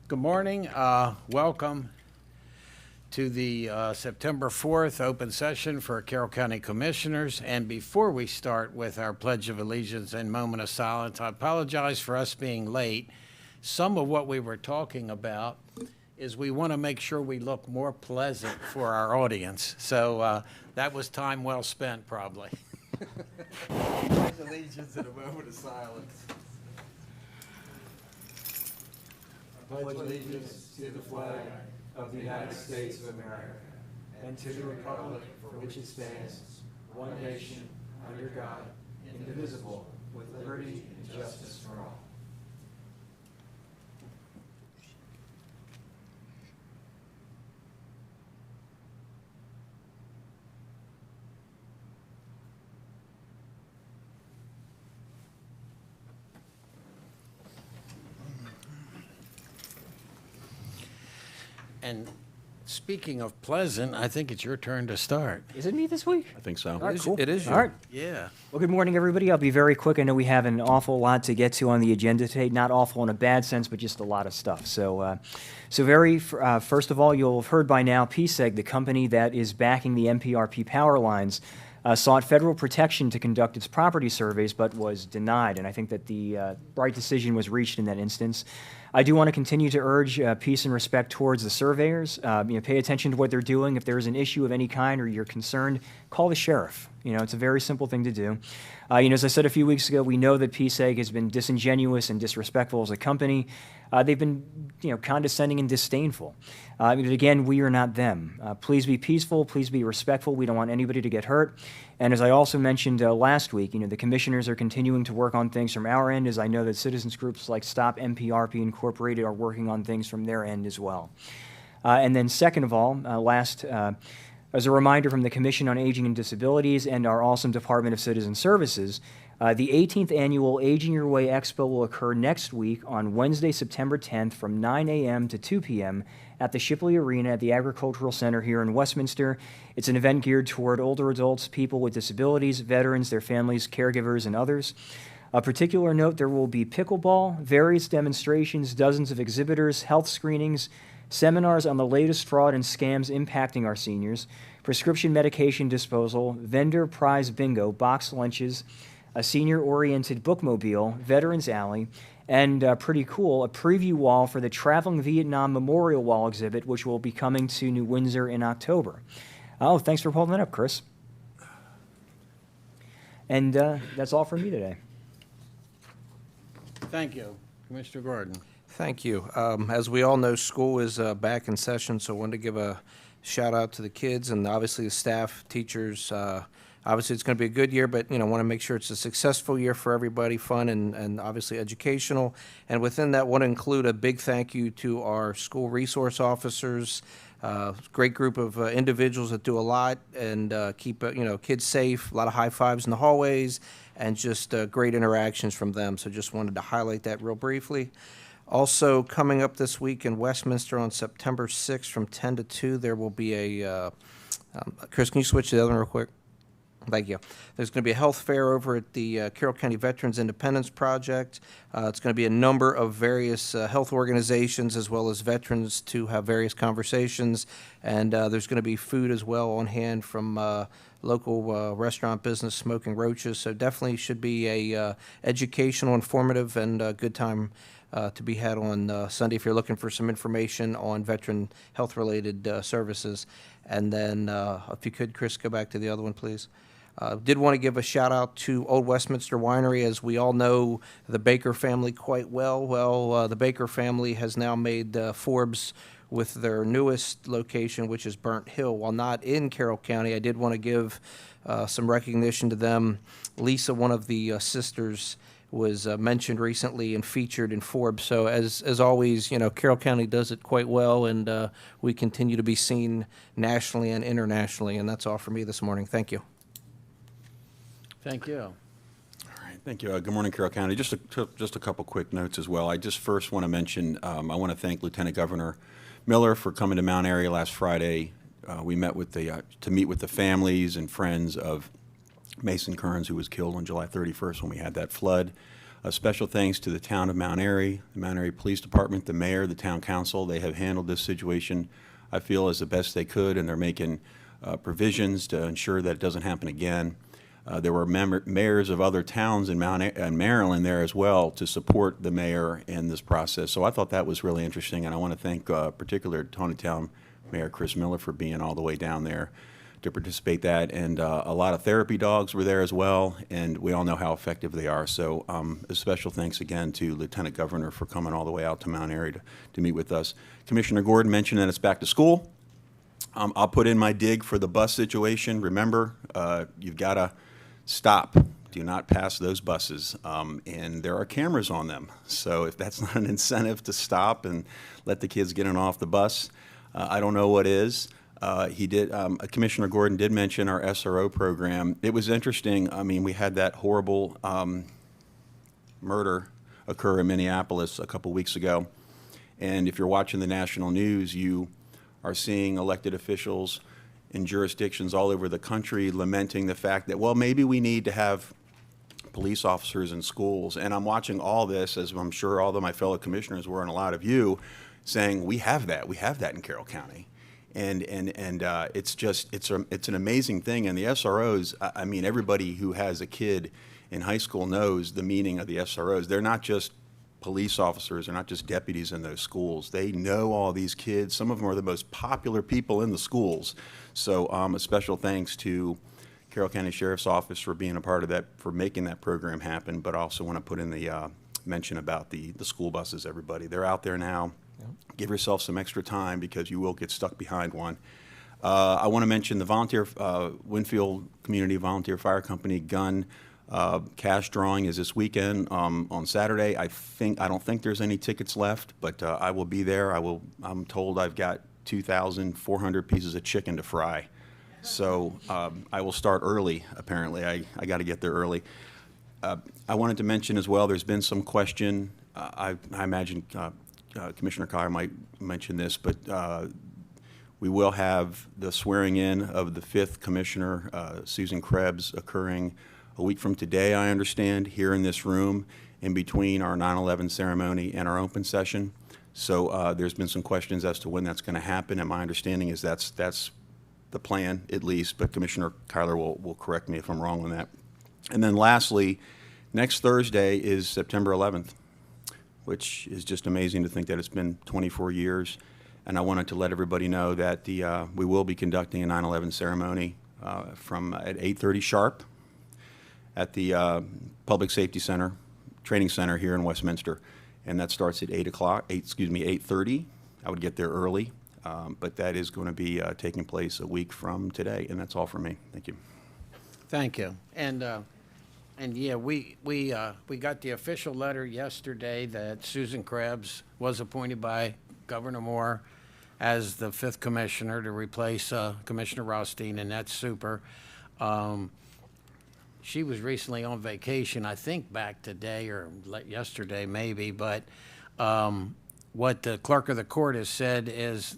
Good morning. Welcome to the September 4th open session for Carroll County Commissioners. And before we start with our Pledge of Allegiance and moment of silence, I apologize for us being late. Some of what we were talking about is we want to make sure we look more pleasant for our audience. So that was time well spent, probably. Pledge allegiance in a moment of silence. I pledge allegiance to the flag of the United States of America and to the republic for which it stands, one nation, under God, indivisible, with liberty and justice for all. And speaking of pleasant, I think it's your turn to start. Is it me this week? I think so. All right, cool. It is you. All right. Yeah. Well, good morning, everybody. I'll be very quick. I know we have an awful lot to get to on the agenda today. Not awful in a bad sense, but just a lot of stuff. So first of all, you'll have heard by now, PSEG, the company that is backing the MPRP power lines, sought federal protection to conduct its property surveys, but was denied. And I think that the right decision was reached in that instance. I do want to continue to urge peace and respect towards the surveyors. Pay attention to what they're doing. If there's an issue of any kind or you're concerned, call the sheriff. It's a very simple thing to do. As I said a few weeks ago, we know that PSEG has been disingenuous and disrespectful as a company. They've been, condescending and disdainful. Again, we are not them. Please be peaceful. Please be respectful. We don't want anybody to get hurt. And as I also mentioned last week, the commissioners are continuing to work on things from our end, as I know that citizens groups like Stop MPRP Incorporated are working on things from their end as well. And then second of all, as a reminder from the Commission on Aging and Disabilities and our awesome Department of Citizen Services, the 18th Annual Aging Your Way Expo will occur next week on Wednesday, September 10th from 9 a.m. to 2 p.m. at the Shipley Arena at the Agricultural Center here in Westminster. It's an event geared toward older adults, people with disabilities, veterans, their families, caregivers, and others. A particular note, there will be pickleball, various demonstrations, dozens of exhibitors, health screenings, seminars on the latest fraud and scams impacting our seniors, prescription medication disposal, vendor prize bingo, box lunches, a senior-oriented bookmobile, Veterans Alley, and pretty cool, a preview wall for the Traveling Vietnam Memorial Wall exhibit, which will be coming to New Windsor in October. Oh, thanks for holding that up, Chris. And that's all from me today. Thank you, Commissioner Gordon. Thank you. As we all know, school is back in session, so I wanted to give a shout out to the kids and obviously the staff, teachers. Obviously, it's going to be a good year, but, want to make sure it's a successful year for everybody, fun and obviously educational. And within that, want to include a big thank you to our school resource officers, great group of individuals that do a lot and keep, kids safe, a lot of high fives in the hallways, and just great interactions from them. So just wanted to highlight that real briefly. Also, coming up this week in Westminster on September 6th from 10 to 2, there will be a, Chris, can you switch to the other one real quick? Thank you. There's going to be a health fair over at the Carroll County Veterans Independence Project. It's going to be a number of various health organizations as well as veterans to have various conversations. And there's going to be food as well on hand from local restaurant business, Smoking Roaches. So definitely should be a educational, informative, and good time to be had on Sunday if you're looking for some information on veteran health-related services. And then if you could, Chris, go back to the other one, please. Did want to give a shout out to Old Westminster Winery. As we all know the Baker family quite well. Well, the Baker family has now made Forbes with their newest location, which is Burnt Hill. While not in Carroll County, I did want to give some recognition to them. Lisa, one of the sisters, was mentioned recently and featured in Forbes. So as always, Carroll County does it quite well, and we continue to be seen nationally and internationally. And that's all for me this morning. Thank you. Thank you. All right, thank you. Good morning, Carroll County. Just a couple quick notes as well. I just first want to mention, I want to thank Lieutenant Governor Miller for coming to Mount Airy last Friday. We met with to meet with the families and friends of Mason Kearns, who was killed on July 31st when we had that flood. Special thanks to the town of Mount Airy, the Mount Airy Police Department, the mayor, the town council. They have handled this situation, I feel, as the best they could, and they're making provisions to ensure that it doesn't happen again. There were mayors of other towns in Maryland there as well to support the mayor in this process. So I thought that was really interesting, and I want to thank particularly Tonytown Mayor Chris Miller for being all the way down there to participate that. And a lot of therapy dogs were there as well, and we all know how effective they are. So a special thanks again to Lieutenant Governor for coming all the way out to Mount Airy to meet with us. Commissioner Gordon mentioned that it's back to school. I'll put in my dig for the bus situation. Remember, you've got to stop. Do not pass those buses. And there are cameras on them. So if that's not an incentive to stop and let the kids get on off the bus, I don't know what is. Commissioner Gordon did mention our SRO program. It was interesting. I mean, we had that horrible murder occur in Minneapolis a couple weeks ago. And if you're watching the national news, you are seeing elected officials in jurisdictions all over the country lamenting the fact that, well, maybe we need to have police officers in schools. And I'm watching all this, as I'm sure all of my fellow commissioners were, and a lot of you, saying we have that in Carroll County. And it's an amazing thing. And the SROs, I mean, everybody who has a kid in high school knows the meaning of the SROs. They're not just police officers, they're not just deputies in those schools. They know all these kids. Some of them are the most popular people in the schools. So a special thanks to Carroll County Sheriff's Office for being a part of that, for making that program happen. But I also want to put in the mention about the school buses, everybody. They're out there now. Give yourself some extra time because you will get stuck behind one. I want to mention the volunteer Winfield Community Volunteer Fire Company gun cash drawing is this weekend on Saturday. I don't think there's any tickets left, but I will be there. I'm told I've got 2,400 pieces of chicken to fry, so I will start early. Apparently, I got to get there early. I wanted to mention as well. There's been some question. I imagine. Commissioner Collier might mention this, but we will have the swearing in of the 5th Commissioner, Susan Krebs, occurring a week from today, I understand, here in this room in between our 9/11 ceremony and our open session. So there's been some questions as to when that's going to happen, and my understanding is that's the plan, at least, but Commissioner Kyler will correct me if I'm wrong on that. And then lastly, next Thursday is September 11th. Which is just amazing to think that it's been 24 years. And I wanted to let everybody know that we will be conducting a 9/11 ceremony at 8:30 sharp at the Public Safety Center, Training Center here in Westminster. And that starts at 8:30. I would get there early, but that is going to be taking place a week from today. And that's all from me. Thank you. Thank you. And yeah, we got the official letter yesterday that Susan Krebs was appointed by Governor Moore as the 5th commissioner to replace Commissioner Rothstein, and that's super. She was recently on vacation, I think back today or yesterday maybe, but what the clerk of the court has said is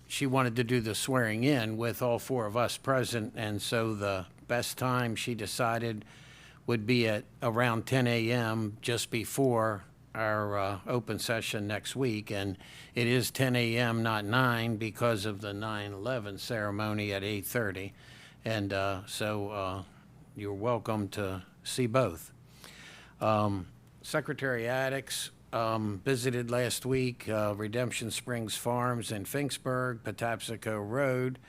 she wanted to do the swearing in with all 4 of us present, and so the best time she decided would be at around 10 a.m. just before our open session next week. And it is 10 a.m., not 9, because of the 9/11 ceremony at 8:30. And so you're welcome to see both. Secretary Addix visited last week Redemption Springs Farms in Finksburg, Patapsco Road,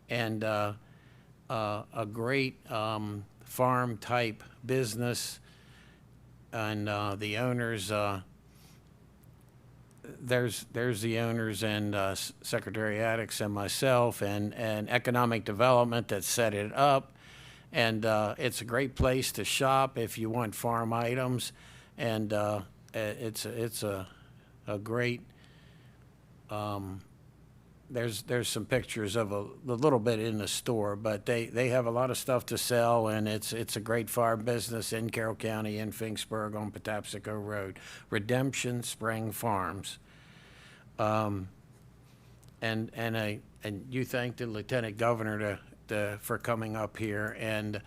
and a great farm-type business, and the owners, there's the owners and Secretary Addix and myself, and economic development that set it up, and it's a great place to shop if you want farm items, and it's a great. There's some pictures of a little bit in the store, but they have a lot of stuff to sell, and it's a great farm business in Carroll County, in Finksburg on Patapsco Road, Redemption Spring Farms. And you thank the Lieutenant Governor for coming up here, and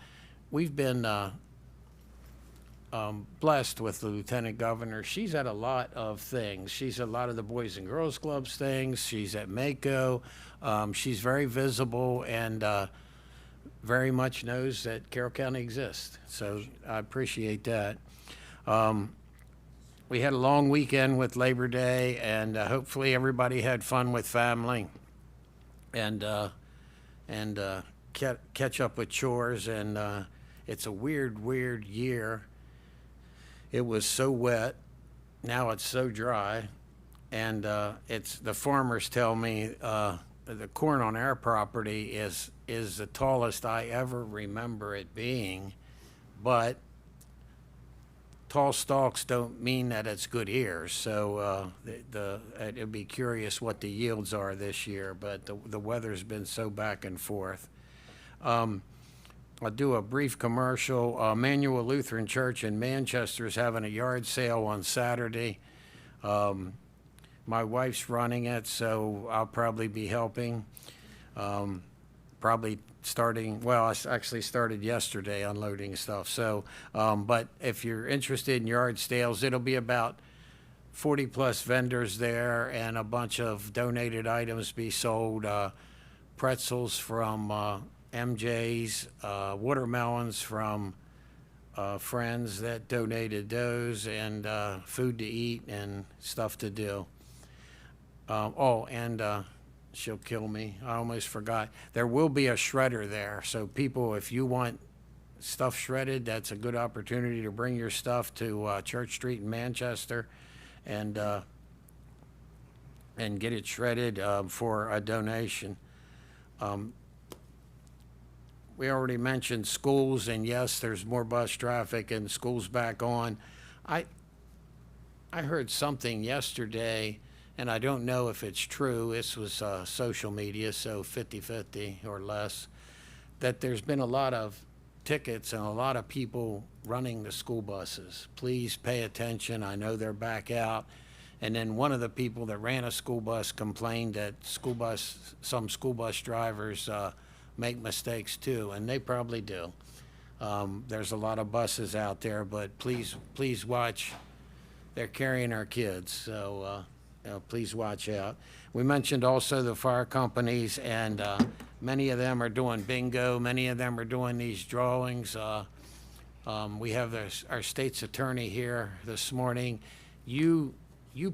we've been blessed with the Lieutenant Governor. She's at a lot of things. She's at a lot of the Boys and Girls Clubs things. She's at Mako. She's very visible and very much knows that Carroll County exists. So I appreciate that. We had a long weekend with Labor Day, and hopefully everybody had fun with family and catch up with chores. And it's a weird year. It was so wet. Now it's so dry. And it's the farmers tell me the corn on our property is the tallest I ever remember it being. But tall stalks don't mean that it's good ears. So it'd be curious what the yields are this year. But the weather's been so back and forth. I'll do a brief commercial. Emmanuel Lutheran Church in Manchester is having a yard sale on Saturday. My wife's running it, so I'll probably be helping. Probably starting, well, I actually started yesterday unloading stuff. So, but if you're interested in yard sales, it'll be about 40-plus vendors there and a bunch of donated items be sold. Pretzels from MJ's, watermelons from friends that donated those, and food to eat and stuff to do. She'll kill me. I almost forgot. There will be a shredder there. So people, if you want stuff shredded, that's a good opportunity to bring your stuff to Church Street in Manchester and get it shredded for a donation. We already mentioned schools, and yes, there's more bus traffic and schools back on. I heard something yesterday, and I don't know if it's true. This was social media, so 50-50 or less, that there's been a lot of tickets and a lot of people running the school buses. Please pay attention. I know they're back out. And then one of the people that ran a school bus complained that some school bus drivers make mistakes too, and they probably do. There's a lot of buses out there, but please watch. They're carrying our kids, so please watch out. We mentioned also the fire companies, and many of them are doing bingo. Many of them are doing these drawings. We have our state's attorney here this morning. You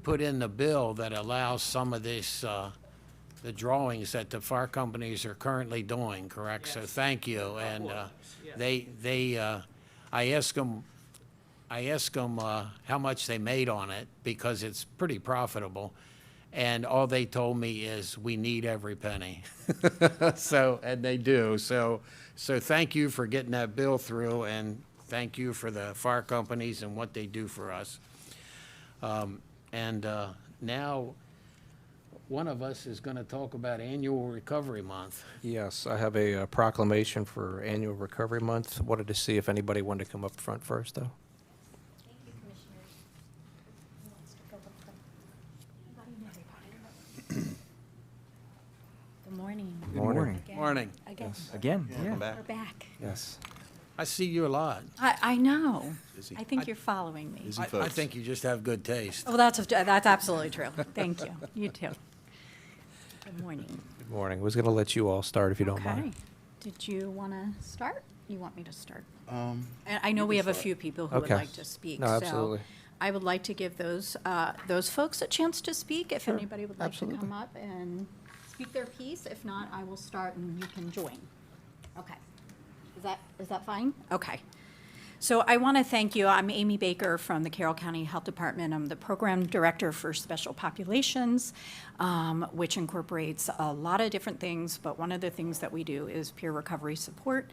put in the bill that allows some of this the drawings that the fire companies are currently doing, correct? Yes. So thank you. And I asked them how much they made on it, because it's pretty profitable. And all they told me is, we need every penny. So, and they do. So thank you for getting that bill through, and thank you for the fire companies and what they do for us. Now, one of us is going to talk about Annual Recovery Month. Yes, I have a proclamation for Annual Recovery Month. Wanted to see if anybody wanted to come up front first, though. Thank you, Commissioners. Who wants to go up front? Good morning. Good morning. Again. Morning. Again. Again, yeah. We're back. Yes. I see you a lot. I know. Busy. I think you're following me. Busy I folks. think you just have good taste. Oh, that's absolutely true. Thank you. You too. Good morning. Good morning. Was going to let you all start if you don't Okay. mind. Did you want to start? You want me to start? And I know we have a few people who would Okay. like to speak. No, absolutely. So I would like to give those folks a chance to speak, if anybody would like absolutely. to come up and speak their piece. If not, I will start and you can join. Okay. Is that fine? Okay. So I want to thank you. I'm Amy Baker from the Carroll County Health Department. I'm the Program Director for Special Populations, which incorporates a lot of different things, but one of the things that we do is peer recovery support.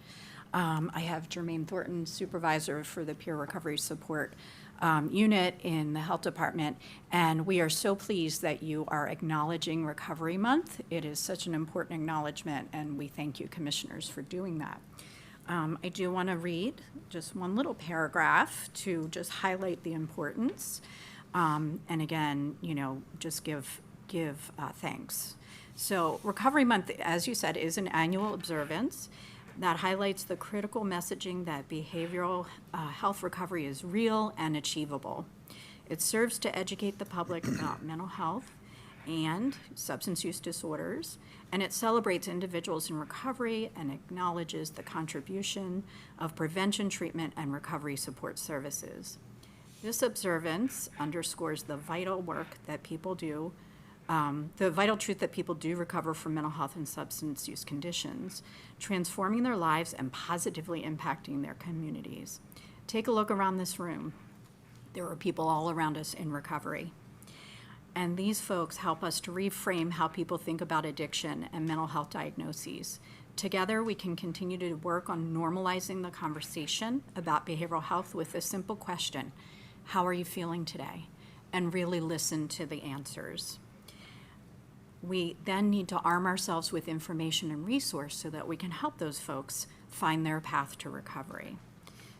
I have Jermaine Thornton, Supervisor for the Peer Recovery Support unit in the Health Department, and we are so pleased that you are acknowledging Recovery Month. It is such an important acknowledgement, and we thank you, Commissioners, for doing that. I do want to read just one little paragraph to just highlight the importance, and again, just give thanks. So Recovery Month, as you said, is an annual observance. that highlights the critical messaging that behavioral health recovery is real and achievable. It serves to educate the public about mental health and substance use disorders, and it celebrates individuals in recovery and acknowledges the contribution of prevention, treatment, and recovery support services. This observance underscores the vital work that people do, the vital truth that people do recover from mental health and substance use conditions, transforming their lives and positively impacting their communities. Take a look around this room. There are people all around us in recovery. And these folks help us to reframe how people think about addiction and mental health diagnoses. Together, we can continue to work on normalizing the conversation about behavioral health with a simple question: how are you feeling today? And really listen to the answers. We then need to arm ourselves with information and resource so that we can help those folks find their path to recovery.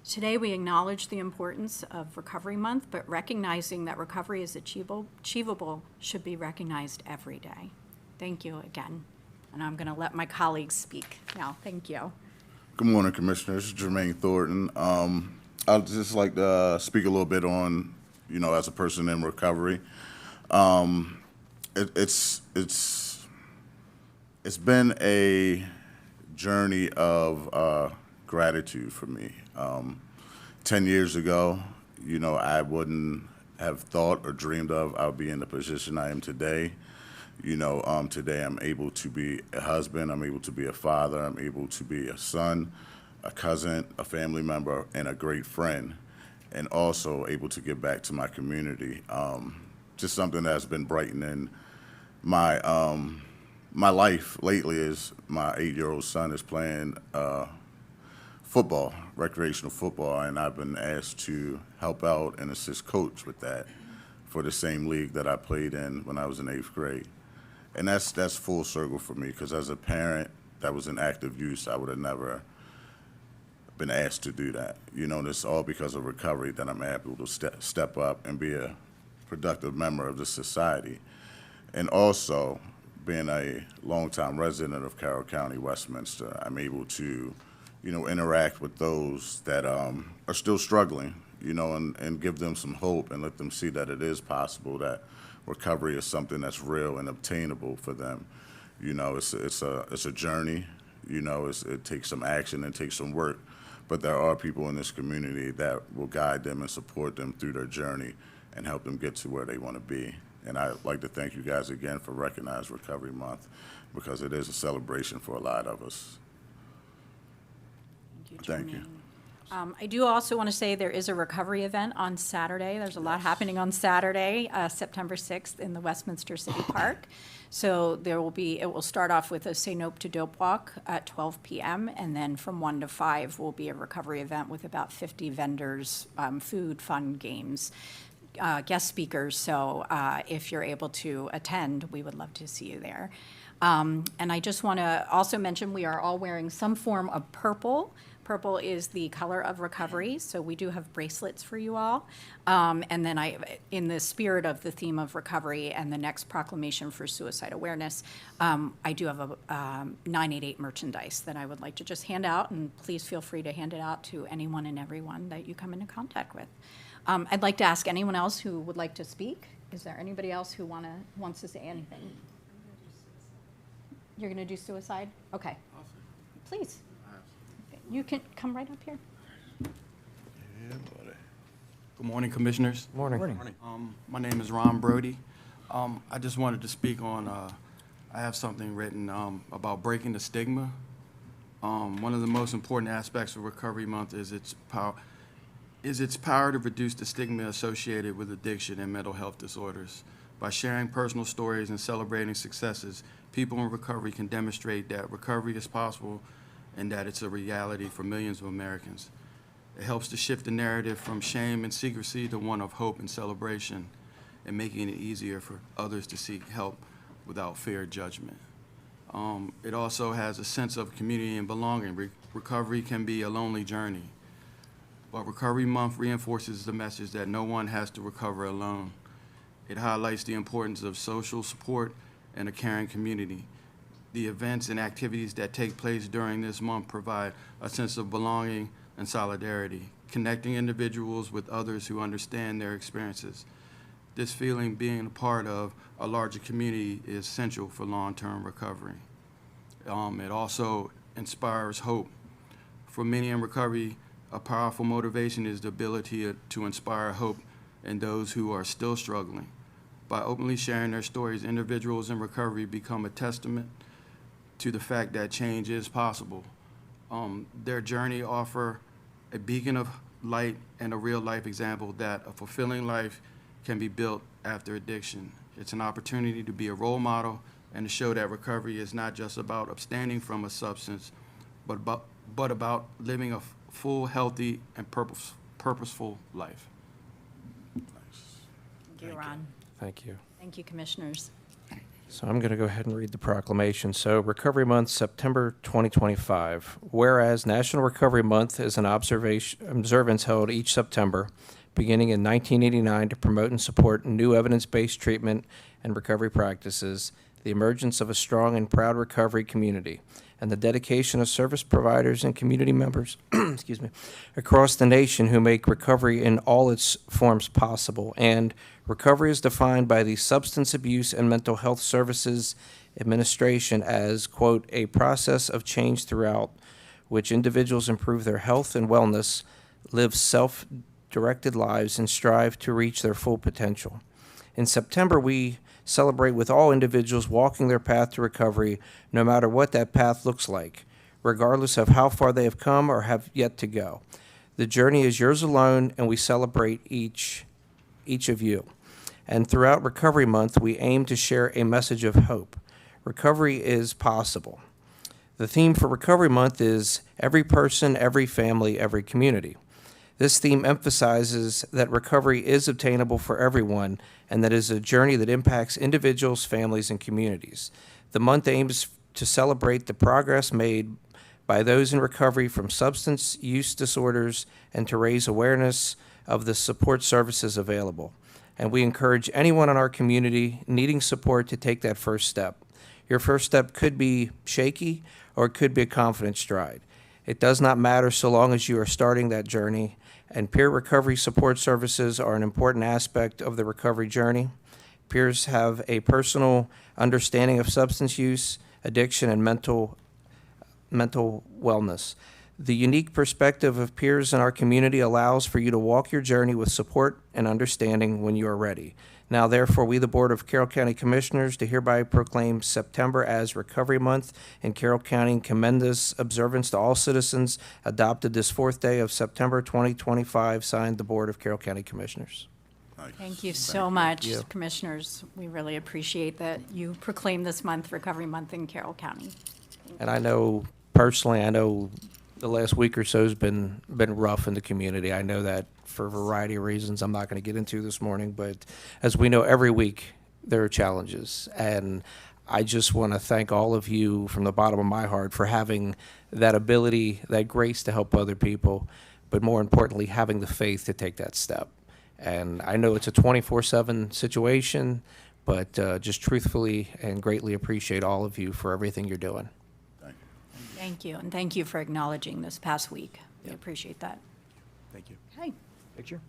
Today, we acknowledge the importance of Recovery Month, but recognizing that recovery is achievable should be recognized every day. Thank you again. And I'm going to let my colleagues speak now. Thank you. Good morning, Commissioners. Jermaine Thornton. I'd just like to speak a little bit on, as a person in recovery. It's been a journey of gratitude for me. 10 years ago, I wouldn't have thought or dreamed of I would be in the position I am today. Today I'm able to be a husband, I'm able to be a father, I'm able to be a son, a cousin, a family member, and a great friend, and also able to give back to my community. Just something that's been brightening my my life lately is my 8-year-old son is playing football, recreational football, and I've been asked to help out and assist coach with that for the same league that I played in when I was in 8th grade. And that's full circle for me, because as a parent that was in active use, I would have never been asked to do that. And it's all because of recovery that I'm able to step up and be a productive member of the society. And also, being a longtime resident of Carroll County, Westminster, I'm able to, interact with those that are still struggling, and give them some hope and let them see that it is possible, that recovery is something that's real and obtainable for them. It's a journey. It takes some action and takes some work, but there are people in this community that will guide them and support them through their journey and help them get to where they want to be. And I'd like to thank you guys again for recognizing Recovery Month, because it is a celebration for a lot of us. Thank you. I do also want to say there is a recovery event on Saturday. There's a lot happening on Saturday, September 6th in the Westminster City Park. So it will start off with a Say Nope to Dope walk at 12 p.m. and then from 1 to 5 will be a recovery event with about 50 vendors, food, fun, games, guest speakers. So if you're able to attend, we would love to see you there. And I just want to also mention we are all wearing some form of purple. Purple is the color of recovery, so we do have bracelets for you all. And then in the spirit of the theme of recovery and the next proclamation for suicide awareness, I do have a 988 merchandise that I would like to just hand out, and please feel free to hand it out to anyone and everyone that you come into contact with. I'd like to ask anyone else who would like to speak. Is there anybody else who wants to say anything? You're going to do suicide? Okay. Please. You can come right up here. Good morning, Commissioners. Morning. My name is Ron Brody. I just wanted to speak on, I have something written about breaking the stigma. One of the most important aspects of Recovery Month is its power to reduce the stigma associated with addiction and mental health disorders. By sharing personal stories and celebrating successes, people in recovery can demonstrate that recovery is possible and that it's a reality for millions of Americans. It helps to shift the narrative from shame and secrecy to one of hope and celebration, and making it easier for others to seek help without fear or judgment. It also has a sense of community and belonging. Recovery can be a lonely journey, but Recovery Month reinforces the message that no one has to recover alone. It highlights the importance of social support and a caring community. The events and activities that take place during this month provide a sense of belonging and solidarity, connecting individuals with others who understand their experiences. This feeling, being a part of a larger community, is essential for long-term recovery. It also inspires hope. For many in recovery, a powerful motivation is the ability to inspire hope in those who are still struggling. By openly sharing their stories, individuals in recovery become a testament to the fact that change is possible. Their journey offer a beacon of light and a real-life example that a fulfilling life can be built after addiction. It's an opportunity to be a role model and to show that recovery is not just about abstaining from a substance, but about living a full, healthy, and purposeful life. Thank you, Ron. Thank you. Thank you, commissioners. So I'm going to go ahead and read the proclamation. So Recovery Month, September 2025. Whereas National Recovery Month is an observance held each September, beginning in 1989 to promote and support new evidence-based treatment and recovery practices, the emergence of a strong and proud recovery community, and the dedication of service providers and community members excuse me, across the nation who make recovery in all its forms possible. And recovery is defined by the Substance Abuse and Mental Health Services Administration as, quote, a process of change throughout which individuals improve their health and wellness, live self-directed lives, and strive to reach their full potential. In September, we celebrate with all individuals walking their path to recovery, no matter what that path looks like, regardless of how far they have come or have yet to go. The journey is yours alone, and we celebrate each of you. And throughout Recovery Month, we aim to share a message of hope. Recovery is possible. The theme for Recovery Month is every person, every family, every community. This theme emphasizes that recovery is obtainable for everyone and that it is a journey that impacts individuals, families, and communities. The month aims to celebrate the progress made by those in recovery from substance use disorders and to raise awareness of the support services available. And we encourage anyone in our community needing support to take that first step. Your first step could be shaky or it could be a confident stride. It does not matter so long as you are starting that journey, and peer recovery support services are an important aspect of the recovery journey. Peers have a personal understanding of substance use, addiction, and mental wellness. The unique perspective of peers in our community allows for you to walk your journey with support and understanding when you are ready. Now, therefore, we, the Board of Carroll County Commissioners, do hereby proclaim September as Recovery Month in Carroll County and commend this observance to all citizens adopted this 4th day of September 2025, signed the Board of Carroll County Commissioners. Thank you so much, you. commissioners. We really appreciate that you proclaim this month Recovery Month in Carroll County. And I know, personally, the last week or so has been rough in the community. I know that for a variety of reasons I'm not going to get into this morning, but as we know, every week there are challenges. And I just want to thank all of you from the bottom of my heart for having that ability, that grace to help other people, but more importantly, having the faith to take that step. And I know it's a 24/7 situation, but just truthfully and greatly appreciate all of you for everything you're doing. Thank you, and thank you for acknowledging this past week. We appreciate that. Thank you. Okay. Picture?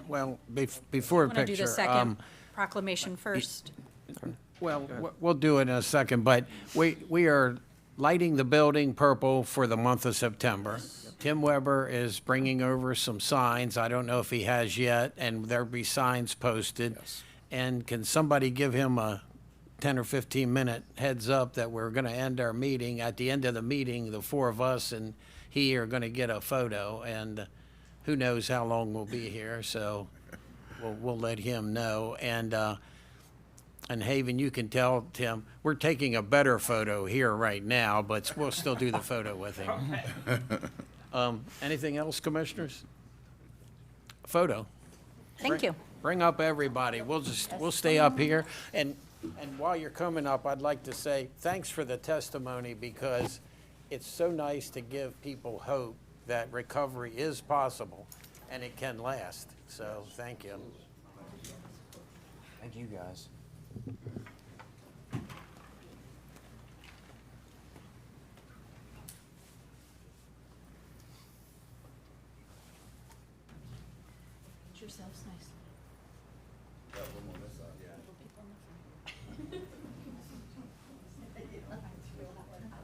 Well, before Want to do picture, the second proclamation first? well, we'll do it in a second, but we are lighting the building purple for the month of September. Tim Weber is bringing over some signs. I don't know if he has yet, and there'll be signs posted. And can somebody give him a 10 or 15-minute heads up that we're going to end our meeting? At the end of the meeting, the four of us and he are going to get a photo, and who knows how long we'll be here, so we'll let him know. And Haven, you can tell Tim, we're taking a better photo here right now, but we'll still do the photo with him. Anything else, commissioners? Photo. Thank you. Bring up everybody. We'll stay up here. And while you're coming up, I'd like to say thanks for the testimony, because it's so nice to give people hope that recovery is possible and it can last. So thank you. Thank you, guys. yourselves nicely.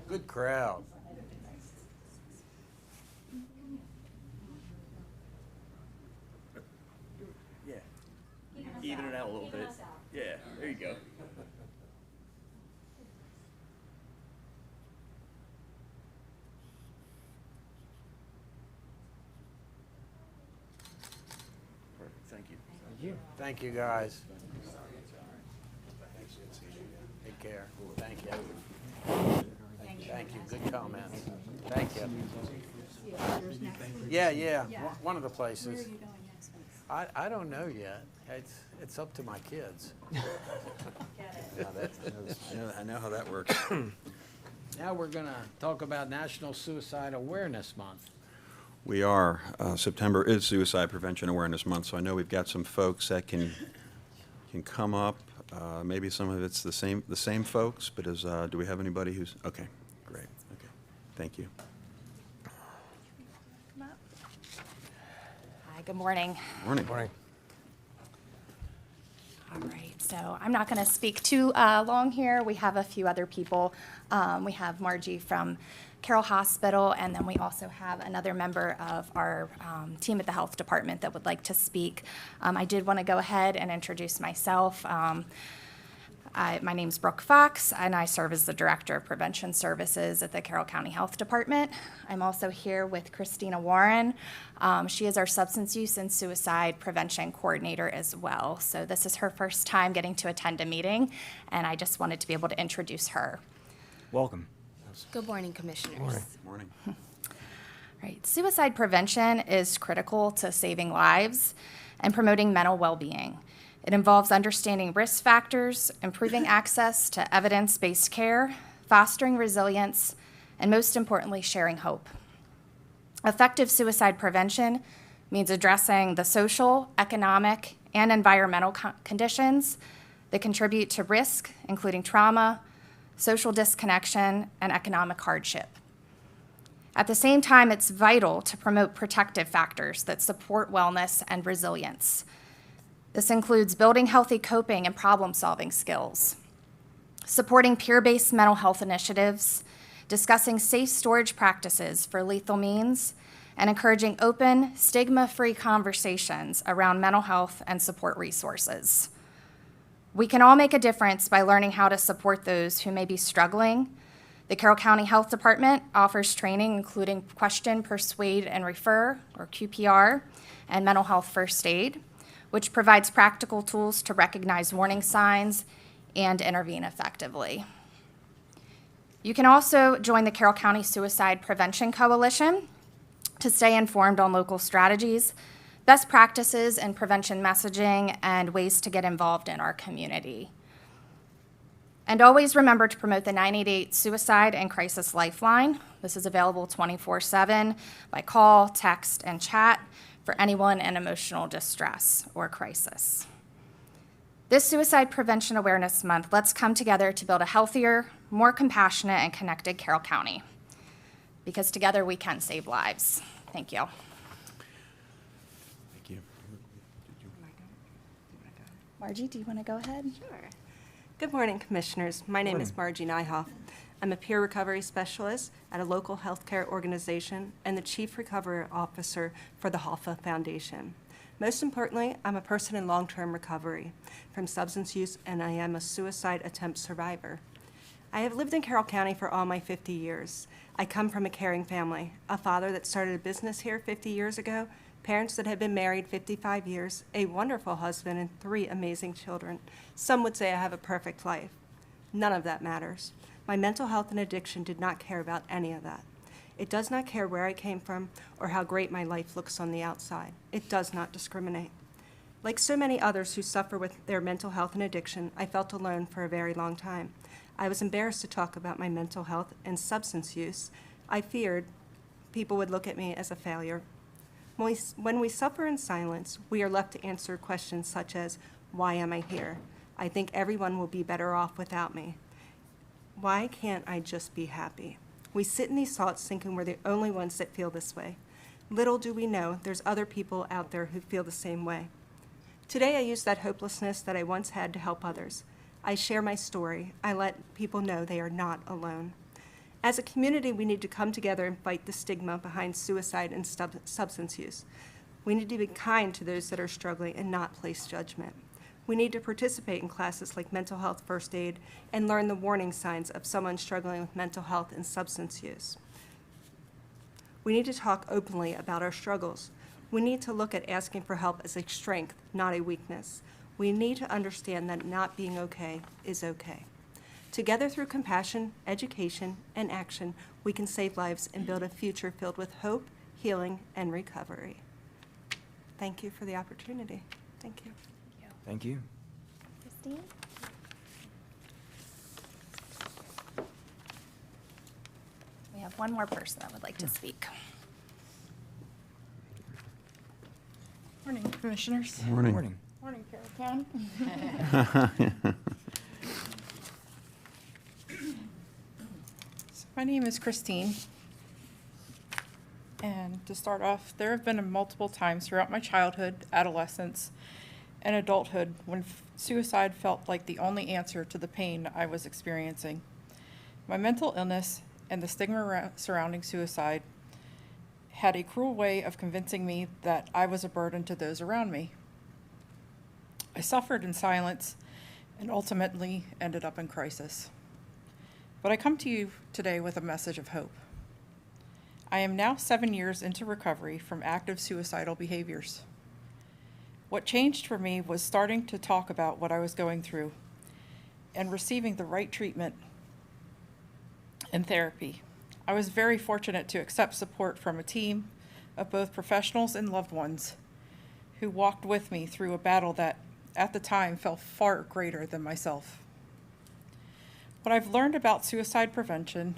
Good crowd. Yeah. Even it out a little bit. Yeah, there you go. Perfect, thank you. Thank you, guys. Take care. Thank you. Thank you. Good comments. Thank you. Yeah. One of the places. I don't know yet. It's up to my kids. I know how that works. Now we're going to talk about National Suicide Awareness Month. We are, September is Suicide Prevention Awareness Month, so I know we've got some folks that can come up. Maybe some of it's the same folks, but do we have anybody who's, okay, great, okay, thank you. Hi, good morning. Morning. Morning. All right, so I'm not going to speak too long here. We have a few other people. We have Margie from Carroll Hospital, and then we also have another member of our team at the health department that would like to speak. I did want to go ahead and introduce myself. My name's Brooke Fox, and I serve as the Director of Prevention Services at the Carroll County Health Department. I'm also here with Christina Warren. She is our Substance Use and Suicide Prevention Coordinator as well. So this is her first time getting to attend a meeting, and I just wanted to be able to introduce her. Welcome. Good morning, Commissioners. Morning. Right. Suicide prevention is critical to saving lives and promoting mental well-being. It involves understanding risk factors, improving access to evidence-based care, fostering resilience, and most importantly, sharing hope. Effective suicide prevention means addressing the social, economic, and environmental conditions that contribute to risk, including trauma, social disconnection, and economic hardship. At the same time, it's vital to promote protective factors that support wellness and resilience. This includes building healthy coping and problem-solving skills, supporting peer-based mental health initiatives, discussing safe storage practices for lethal means, and encouraging open, stigma-free conversations around mental health and support resources. We can all make a difference by learning how to support those who may be struggling. The Carroll County Health Department offers training including Question, Persuade, and Refer, or QPR, and Mental Health First Aid, which provides practical tools to recognize warning signs and intervene effectively. You can also join the Carroll County Suicide Prevention Coalition to stay informed on local strategies, best practices in prevention messaging, and ways to get involved in our community. And always remember to promote the 988 Suicide and Crisis Lifeline. This is available 24/7 by call, text, and chat for anyone in emotional distress or crisis. This Suicide Prevention Awareness Month, let's come together to build a healthier, more compassionate, and connected Carroll County, because together we can save lives. Thank you. Thank you. Margie, do you want to go ahead? Sure. Good morning, Commissioners. My name is Margie Nyhoff. I'm a peer recovery specialist at a local healthcare organization and the Chief Recovery Officer for the Hoffa Foundation. Most importantly, I'm a person in long-term recovery from substance use, and I am a suicide attempt survivor. I have lived in Carroll County for all my 50 years. I come from a caring family, a father that started a business here 50 years ago, parents that have been married 55 years, a wonderful husband, and 3 amazing children. Some would say I have a perfect life. None of that matters. My mental health and addiction did not care about any of that. It does not care where I came from or how great my life looks on the outside. It does not discriminate. Like so many others who suffer with their mental health and addiction, I felt alone for a very long time. I was embarrassed to talk about my mental health and substance use. I feared people would look at me as a failure. When we suffer in silence, we are left to answer questions such as, why am I here? I think everyone will be better off without me. Why can't I just be happy? We sit in these thoughts thinking we're the only ones that feel this way. Little do we know there's other people out there who feel the same way. Today I use that hopelessness that I once had to help others. I share my story. I let people know they are not alone. As a community, we need to come together and fight the stigma behind suicide and substance use. We need to be kind to those that are struggling and not place judgment. We need to participate in classes like mental health first aid and learn the warning signs of someone struggling with mental health and substance use. We need to talk openly about our struggles. We need to look at asking for help as a strength, not a weakness. We need to understand that not being okay is okay. Together through compassion, education, and action, we can save lives and build a future filled with hope, healing, and recovery. Thank you for the opportunity. Thank you. Thank you. Christine? We have one more person that would like to speak. Morning, Commissioners. Morning. Morning. Morning, Carroll County. My name is Christine. And to start off, there have been multiple times throughout my childhood, adolescence, and adulthood when suicide felt like the only answer to the pain I was experiencing. My mental illness and the stigma surrounding suicide had a cruel way of convincing me that I was a burden to those around me. I suffered in silence and ultimately ended up in crisis. But I come to you today with a message of hope. I am now 7 years into recovery from active suicidal behaviors. What changed for me was starting to talk about what I was going through and receiving the right treatment and therapy. I was very fortunate to accept support from a team of both professionals and loved ones who walked with me through a battle that, at the time, felt far greater than myself. What I've learned about suicide prevention,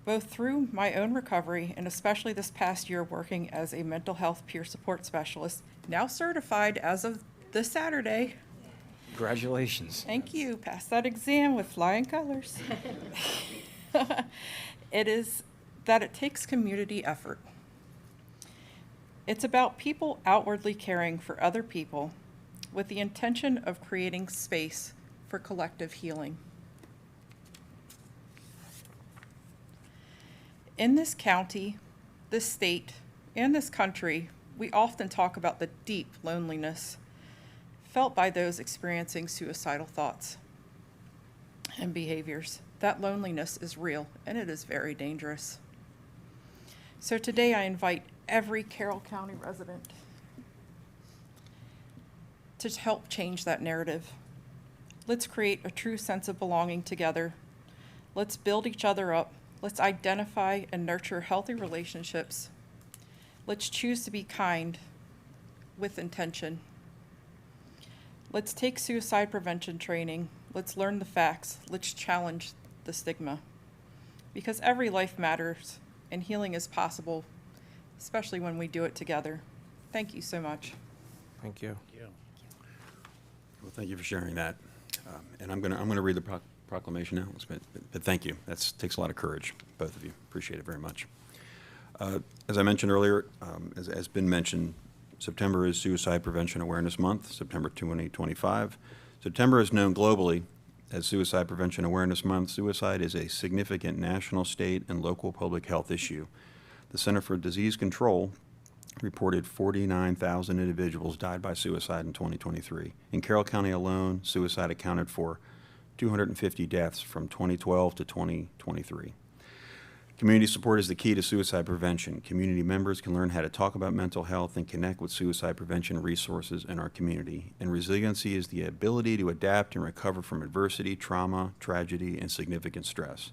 both through my own recovery and especially this past year working as a mental health peer support specialist, now certified as of this Saturday. Congratulations. Thank you. Passed that exam with flying colors. It is that it takes community effort. It's about people outwardly caring for other people with the intention of creating space for collective healing. In this county, this state, and this country, we often talk about the deep loneliness felt by those experiencing suicidal thoughts and behaviors. That loneliness is real, and it is very dangerous. So today I invite every Carroll County resident to help change that narrative. Let's create a true sense of belonging together. Let's build each other up. Let's identify and nurture healthy relationships. Let's choose to be kind with intention. Let's take suicide prevention training. Let's learn the facts. Let's challenge the stigma. Because every life matters and healing is possible, especially when we do it together. Thank you so much. Thank you. Well, thank you for sharing that. And I'm gonna read the proclamation now, but thank you. That takes a lot of courage, both of you. Appreciate it very much. As I mentioned earlier, as has been mentioned, September is Suicide Prevention Awareness Month, September 2025. September is known globally as Suicide Prevention Awareness Month. Suicide is a significant national, state, and local public health issue. The Center for Disease Control reported 49,000 individuals died by suicide in 2023. In Carroll County alone, suicide accounted for 250 deaths from 2012 to 2023. Community support is the key to suicide prevention. Community members can learn how to talk about mental health and connect with suicide prevention resources in our community. And resiliency is the ability to adapt and recover from adversity, trauma, tragedy, and significant stress.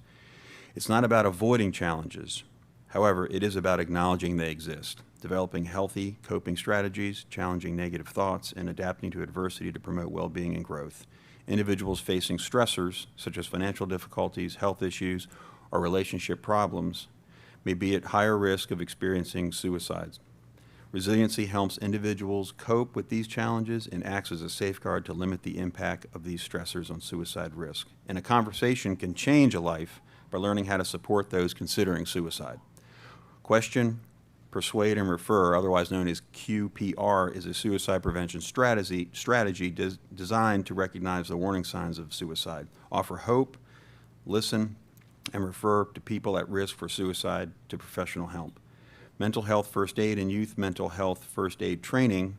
It's not about avoiding challenges. However, it is about acknowledging they exist, developing healthy coping strategies, challenging negative thoughts, and adapting to adversity to promote well-being and growth. Individuals facing stressors, such as financial difficulties, health issues, or relationship problems, may be at higher risk of experiencing suicides. Resiliency helps individuals cope with these challenges and acts as a safeguard to limit the impact of these stressors on suicide risk. And a conversation can change a life by learning how to support those considering suicide. Question, Persuade and Refer, otherwise known as QPR, is a suicide prevention strategy designed to recognize the warning signs of suicide, offer hope, listen, and refer to people at risk for suicide to professional help. Mental health first aid and youth mental health first aid training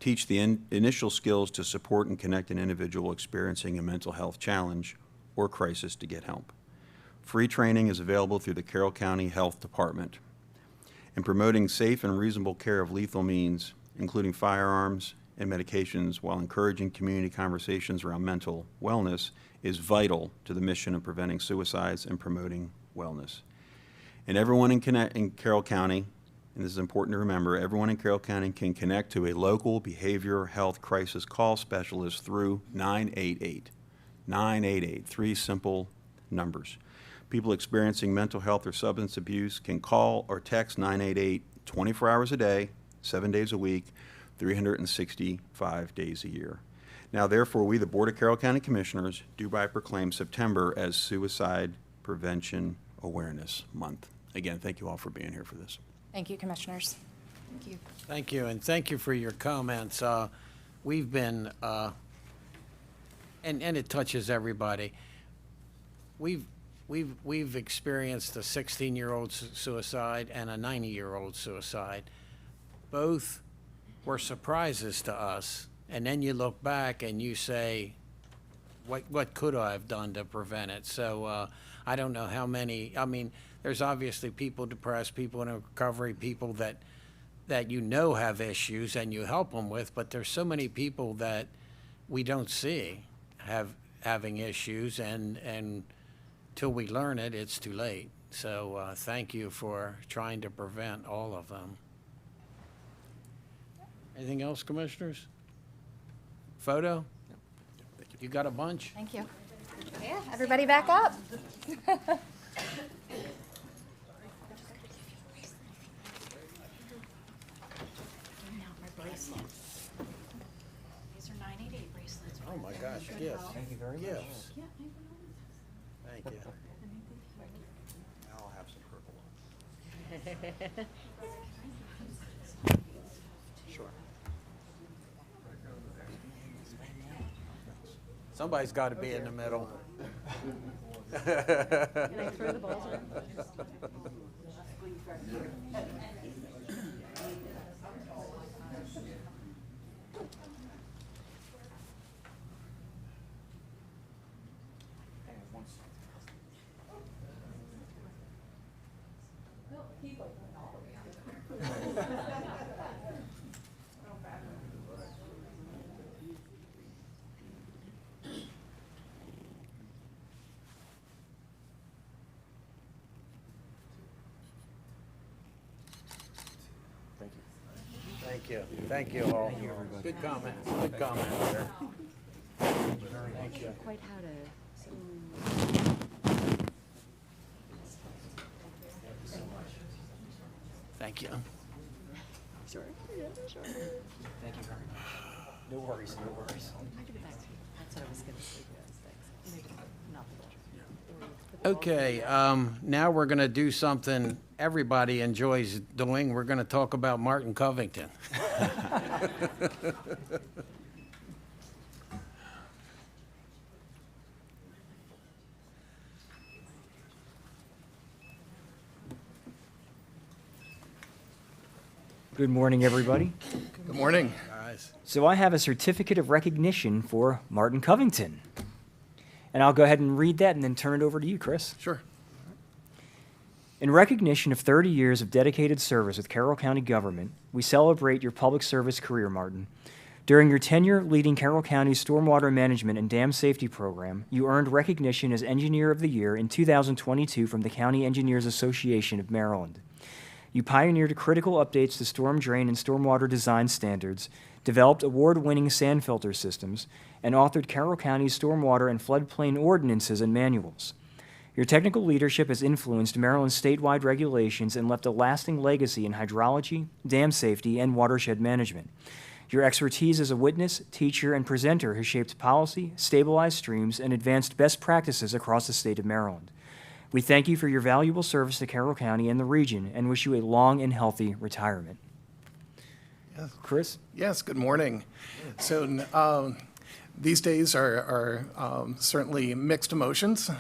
teach the initial skills to support and connect an individual experiencing a mental health challenge or crisis to get help. Free training is available through the Carroll County Health Department. In promoting safe and reasonable care of lethal means, including firearms and medications, while encouraging community conversations around mental wellness, is vital to the mission of preventing suicides and promoting wellness. And everyone in Carroll County, and this is important to remember, everyone in Carroll County can connect to a local behavioral health crisis call specialist through 988. 988, 3 simple numbers. People experiencing mental health or substance abuse can call or text 988 24 hours a day, 7 days a week, 365 days a year. Now, therefore, we, the Board of Carroll County Commissioners, do proclaim September as Suicide Prevention Awareness Month. Again, thank you all for being here for this. Thank you, Commissioners. Thank you. Thank you, and thank you for your comments. We've been, and it touches everybody. We've experienced a 16-year-old suicide and a 90-year-old suicide. Both were surprises to us, and then you look back and you say, what could I have done to prevent it? So I don't know how many, I mean, there's obviously people depressed, people in recovery, people that you know have issues and you help them with, but there's so many people that we don't see having issues, and till we learn it, it's too late. So thank you for trying to prevent all of them. Anything else, Commissioners? Photo? You got a bunch? Thank you. Yeah, everybody back up. These are 988 bracelets. Oh, my gosh, gifts. Thank you very much. Gifts. Thank you. I'll have some purple on. Sure. Somebody's got to be in the middle. Can I throw the balls around? Thank you. Thank you all. Good comments. Good comments there. Thank you. Quite how to. Thank you. Sure. Yeah, sure. Thank you very much. No worries, no worries. I give it back to you. That's what I was going to say. Yes, thanks. Not the pleasure. Okay, now we're going to do something everybody enjoys doing. We're going to talk about Martin Covington. Good morning, everybody. Good morning. Guys. So I have a certificate of recognition for Martin Covington. And I'll go ahead and read that and then turn it over to you, Chris. Sure. In recognition of 30 years of dedicated service with Carroll County government, we celebrate your public service career, Martin. During your tenure leading Carroll County's stormwater management and dam safety program, you earned recognition as Engineer of the Year in 2022 from the County Engineers Association of Maryland. You pioneered critical updates to storm drain and stormwater design standards, developed award-winning sand filter systems, and authored Carroll County's stormwater and floodplain ordinances and manuals. Your technical leadership has influenced Maryland's statewide regulations and left a lasting legacy in hydrology, dam safety, and watershed management. Your expertise as a witness, teacher, and presenter has shaped policy, stabilized streams, and advanced best practices across the state of Maryland. We thank you for your valuable service to Carroll County and the region and wish you a long and healthy retirement. Chris? Yes, good morning. So these days are certainly mixed emotions.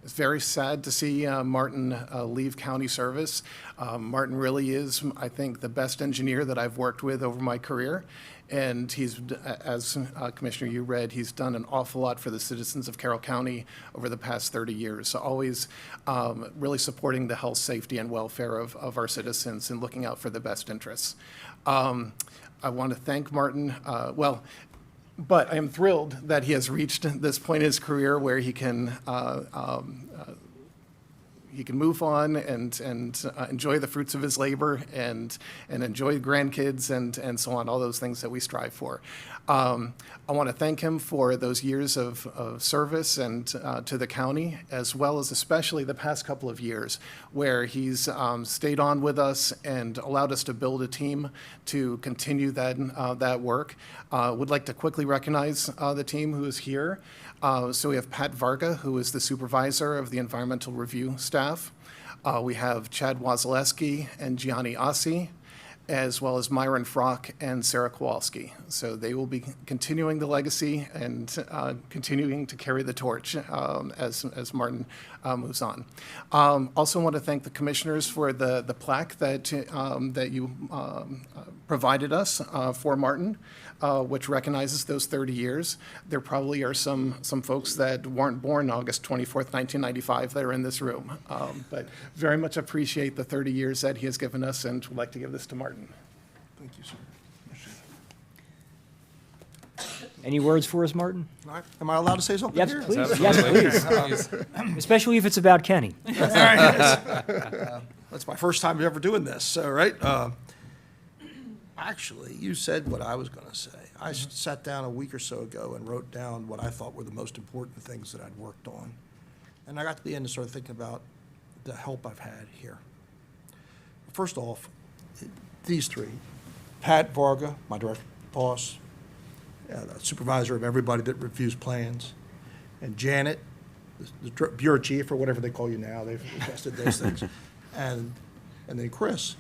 It's very sad to see Martin leave county service. Martin really is, I think, the best engineer that I've worked with over my career. And he's, as Commissioner, you read, he's done an awful lot for the citizens of Carroll County over the past 30 years. So always really supporting the health, safety, and welfare of our citizens and looking out for the best interests. I want to thank Martin. But I am thrilled that he has reached this point in his career where he can move on and enjoy the fruits of his labor and enjoy grandkids and so on, all those things that we strive for. I want to thank him for those years of service and to the county, as well as especially the past couple of years where he's stayed on with us and allowed us to build a team to continue that work. Would like to quickly recognize the team who is here. So we have Pat Varga, who is the supervisor of the environmental review staff. We have Chad Wazaleski and Gianni Ossi, as well as Myron Frock and Sarah Kowalski. So they will be continuing the legacy and continuing to carry the torch as Martin moves on. Also want to thank the commissioners for the plaque that you provided us for Martin, which recognizes those 30 years. There probably are some folks that weren't born August 24th, 1995 that are in this room. But very much appreciate the 30 years that he has given us and would like to give this to Martin. Thank you, sir. Any words for us, Martin? Am I allowed to say something Yes, here? please. Yes, please. Especially if it's about Kenny. That's my first time ever doing this, so, right? Actually, you said what I was going to say. I sat down a week or so ago and wrote down what I thought were the most important things that I'd worked on. And I got to the end and started thinking about the help I've had here. First off, these three, Pat Varga, my direct boss, the supervisor of everybody that reviews plans, and Janet, the bureau chief, or whatever they call you now, they've adjusted those things, and then Chris.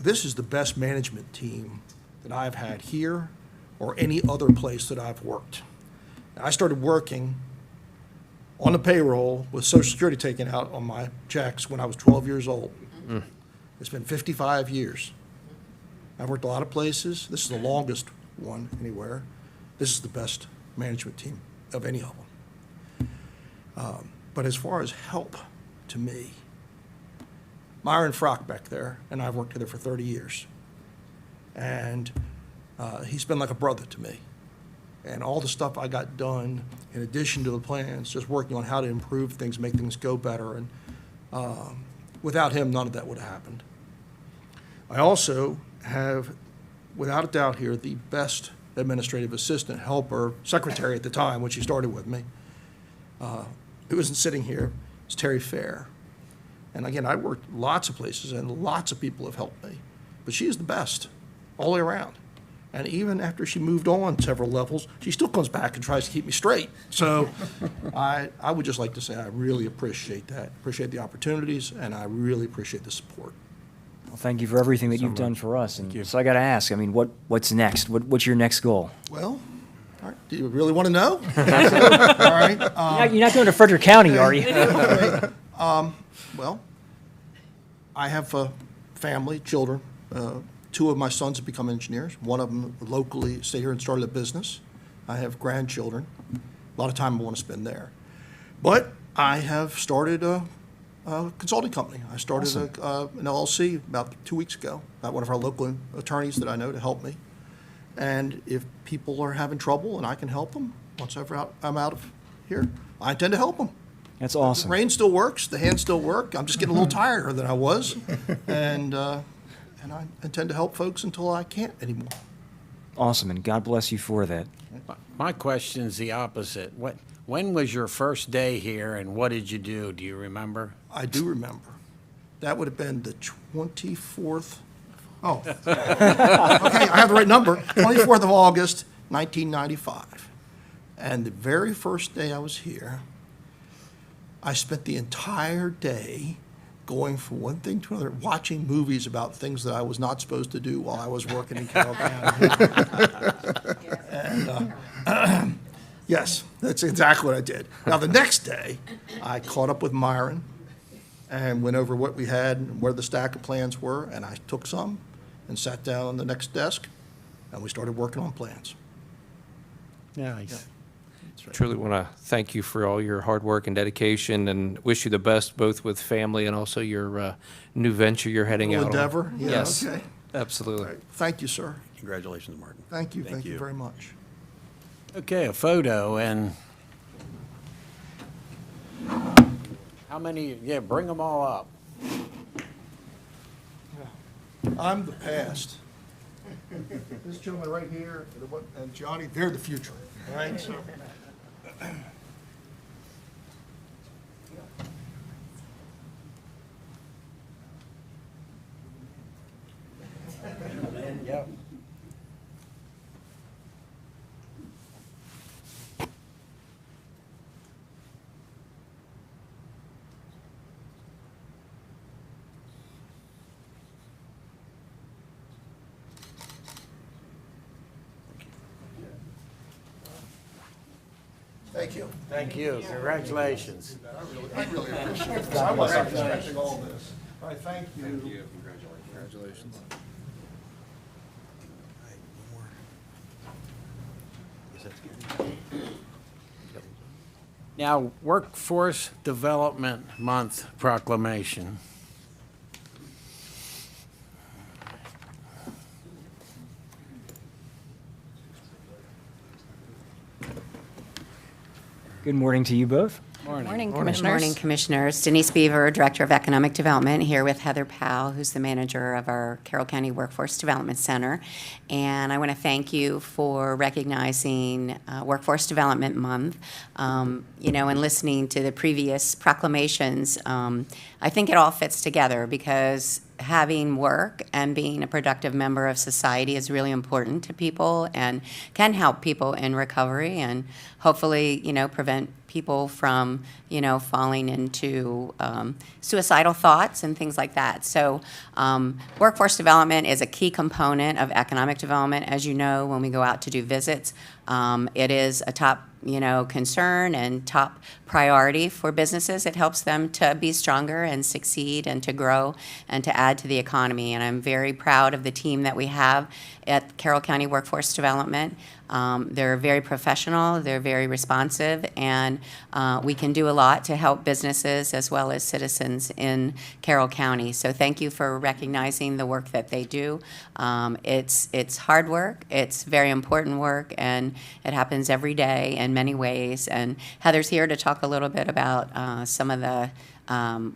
This is the best management team that I've had here or any other place that I've worked. I started working on the payroll with Social Security taken out on my checks when I was 12 years old. It's been 55 years. I've worked a lot of places. This is the longest one anywhere. This is the best management team of any of them. But as far as help to me, Myron Frock back there and I've worked together for 30 years. And he's been like a brother to me. And all the stuff I got done, in addition to the plans, just working on how to improve things, make things go better. And without him, none of that would have happened. I also have, without a doubt here, the best administrative assistant, helper, secretary at the time when she started with me. Who isn't sitting here, is Terry Fair. And again, I worked lots of places and lots of people have helped me. But she is the best all the way around. And even after she moved on several levels, she still comes back and tries to keep me straight. So I would just like to say I really appreciate that, appreciate the opportunities, and I really appreciate the support. Well, thank you for everything that you've done for us. And so I got to ask, I mean, what's next? What's your next goal? Well, all right, do you really want to know? All right. You're not going to Frederick County, are you? Well, I have a family, children. Two of my sons have become engineers. One of them locally stayed here and started a business. I have grandchildren. A lot of time I want to spend there. But I have started a consulting company. I started an LLC about 2 weeks ago. Got one of our local attorneys that I know to help me. And if people are having trouble and I can help them, once I'm out of here, I intend to help them. That's awesome. The brain still works, the hands still work. I'm just getting a little tireder than I was. And I intend to help folks until I can't anymore. Awesome, and God bless you for that. My question is the opposite. When was your first day here, and what did you do? Do you remember? I do remember. That would have been the 24th. Oh, okay, I have the right number. 24th of August, 1995. And the very first day I was here, I spent the entire day going from one thing to another, watching movies about things that I was not supposed to do while I was working in Carroll County. And, yes, that's exactly what I did. Now, the next day, I caught up with Myron and went over what we had and where the stack of plans were, and I took some and sat down on the next desk, and we started working on plans. Nice. Truly want to thank you for all your hard work and dedication, and wish you the best both with family and also your new venture you're heading Little out on. endeavor? Yeah, Yes, okay. absolutely. Thank you, sir. Congratulations, Martin. Thank you very much. Okay, a photo, and how many, yeah, bring them all up. I'm the past. This gentleman right here, and Johnny, they're the future, all right? So, Yep. thank you. Thank you. Congratulations. I really appreciate it. I wasn't expecting all this. All right, thank you. Thank you. Congratulations. Now, Workforce Development Month proclamation. Good morning to you both. Morning, Good Commissioners. morning, Commissioners. Denise Beaver, Director of Economic Development, here with Heather Powell, who's the manager of our Carroll County Workforce Development Center. And I want to thank you for recognizing Workforce Development Month. You know, and listening to the previous proclamations, I think it all fits together because having work and being a productive member of society is really important to people and can help people in recovery and hopefully, you know, prevent people from, you know, falling into suicidal thoughts and things like that. So workforce development is a key component of economic development. As you know, when we go out to do visits, it is a top, you know, concern and top priority for businesses. It helps them to be stronger and succeed and to grow and to add to the economy. And I'm very proud of the team that we have at Carroll County Workforce Development. They're very professional, they're very responsive, and we can do a lot to help businesses as well as citizens in Carroll County. So thank you for recognizing the work that they do. It's hard work, it's very important work, and it happens every day in many ways. And Heather's here to talk a little bit about some of the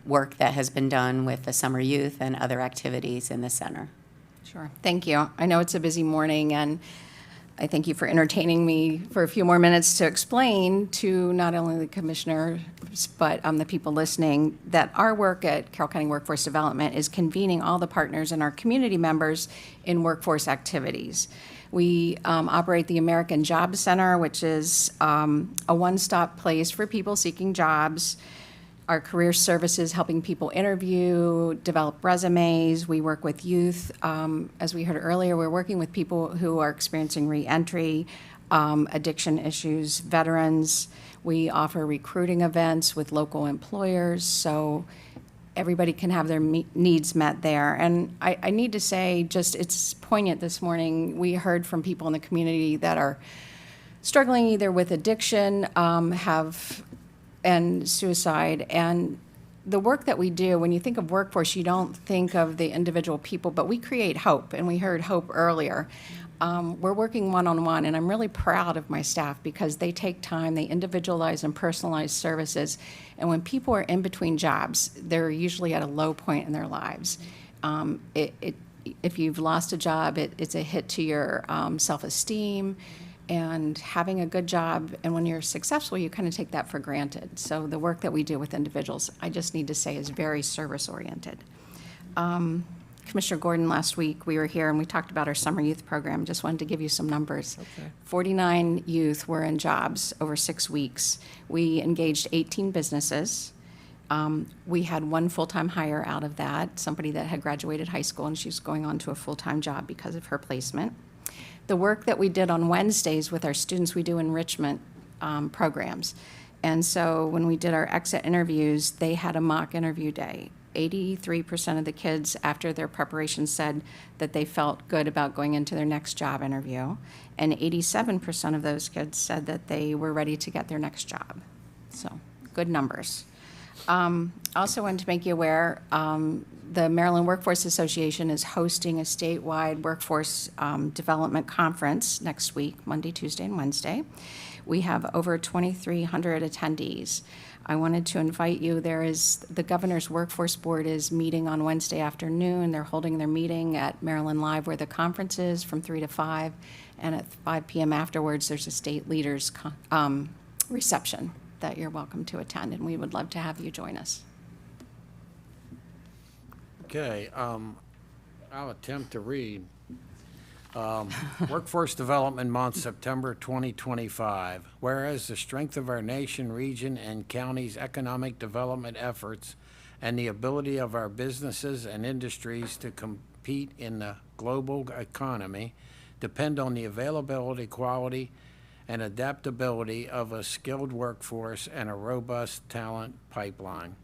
work that has been done with the summer youth and other activities in the center. Sure. Thank you. I know it's a busy morning, and I thank you for entertaining me for a few more minutes to explain to not only the commissioners, but the people listening, that our work at Carroll County Workforce Development is convening all the partners and our community members in workforce activities. We operate the American Job Center, which is a one-stop place for people seeking jobs. Our career services helping people interview, develop resumes. We work with youth. As we heard earlier, we're working with people who are experiencing reentry, addiction issues, veterans. We offer recruiting events with local employers, so everybody can have their needs met there. And I need to say, just it's poignant this morning, we heard from people in the community that are struggling either with addiction, and suicide. And the work that we do, when you think of workforce, you don't think of the individual people, but we create hope, and we heard hope earlier. We're working one-on-one, and I'm really proud of my staff because they take time, they individualize and personalize services, and when people are in between jobs, they're usually at a low point in their lives. If you've lost a job, it's a hit to your self-esteem, and having a good job, and when you're successful, you kind of take that for granted. So the work that we do with individuals, I just need to say, is very service-oriented. Commissioner Gordon, last week, we were here and we talked about our summer youth program. Just wanted to give you some numbers. Okay. 49 youth were in jobs over 6 weeks. We engaged 18 businesses. We had one full-time hire out of that, somebody that had graduated high school, and she's going on to a full-time job because of her placement. The work that we did on Wednesdays with our students, we do enrichment programs. And so when we did our exit interviews, they had a mock interview day. 83% of the kids, after their preparation, said that they felt good about going into their next job interview. And 87% of those kids said that they were ready to get their next job. So, good numbers. Also wanted to make you aware, the Maryland Workforce Association is hosting a statewide workforce development conference next week, Monday, Tuesday, and Wednesday. We have over 2,300 attendees. I wanted to invite you. The Governor's Workforce Board is meeting on Wednesday afternoon. They're holding their meeting at Maryland Live where the conference is from 3 to 5. And at 5 p.m. afterwards, there's a state leaders reception that you're welcome to attend, and we would love to have you join us. Okay, I'll attempt to read. Workforce Development Month, September 2025. Whereas the strength of our nation, region, and county's economic development efforts and the ability of our businesses and industries to compete in the global economy depend on the availability, quality, and adaptability of a skilled workforce and a robust talent pipeline.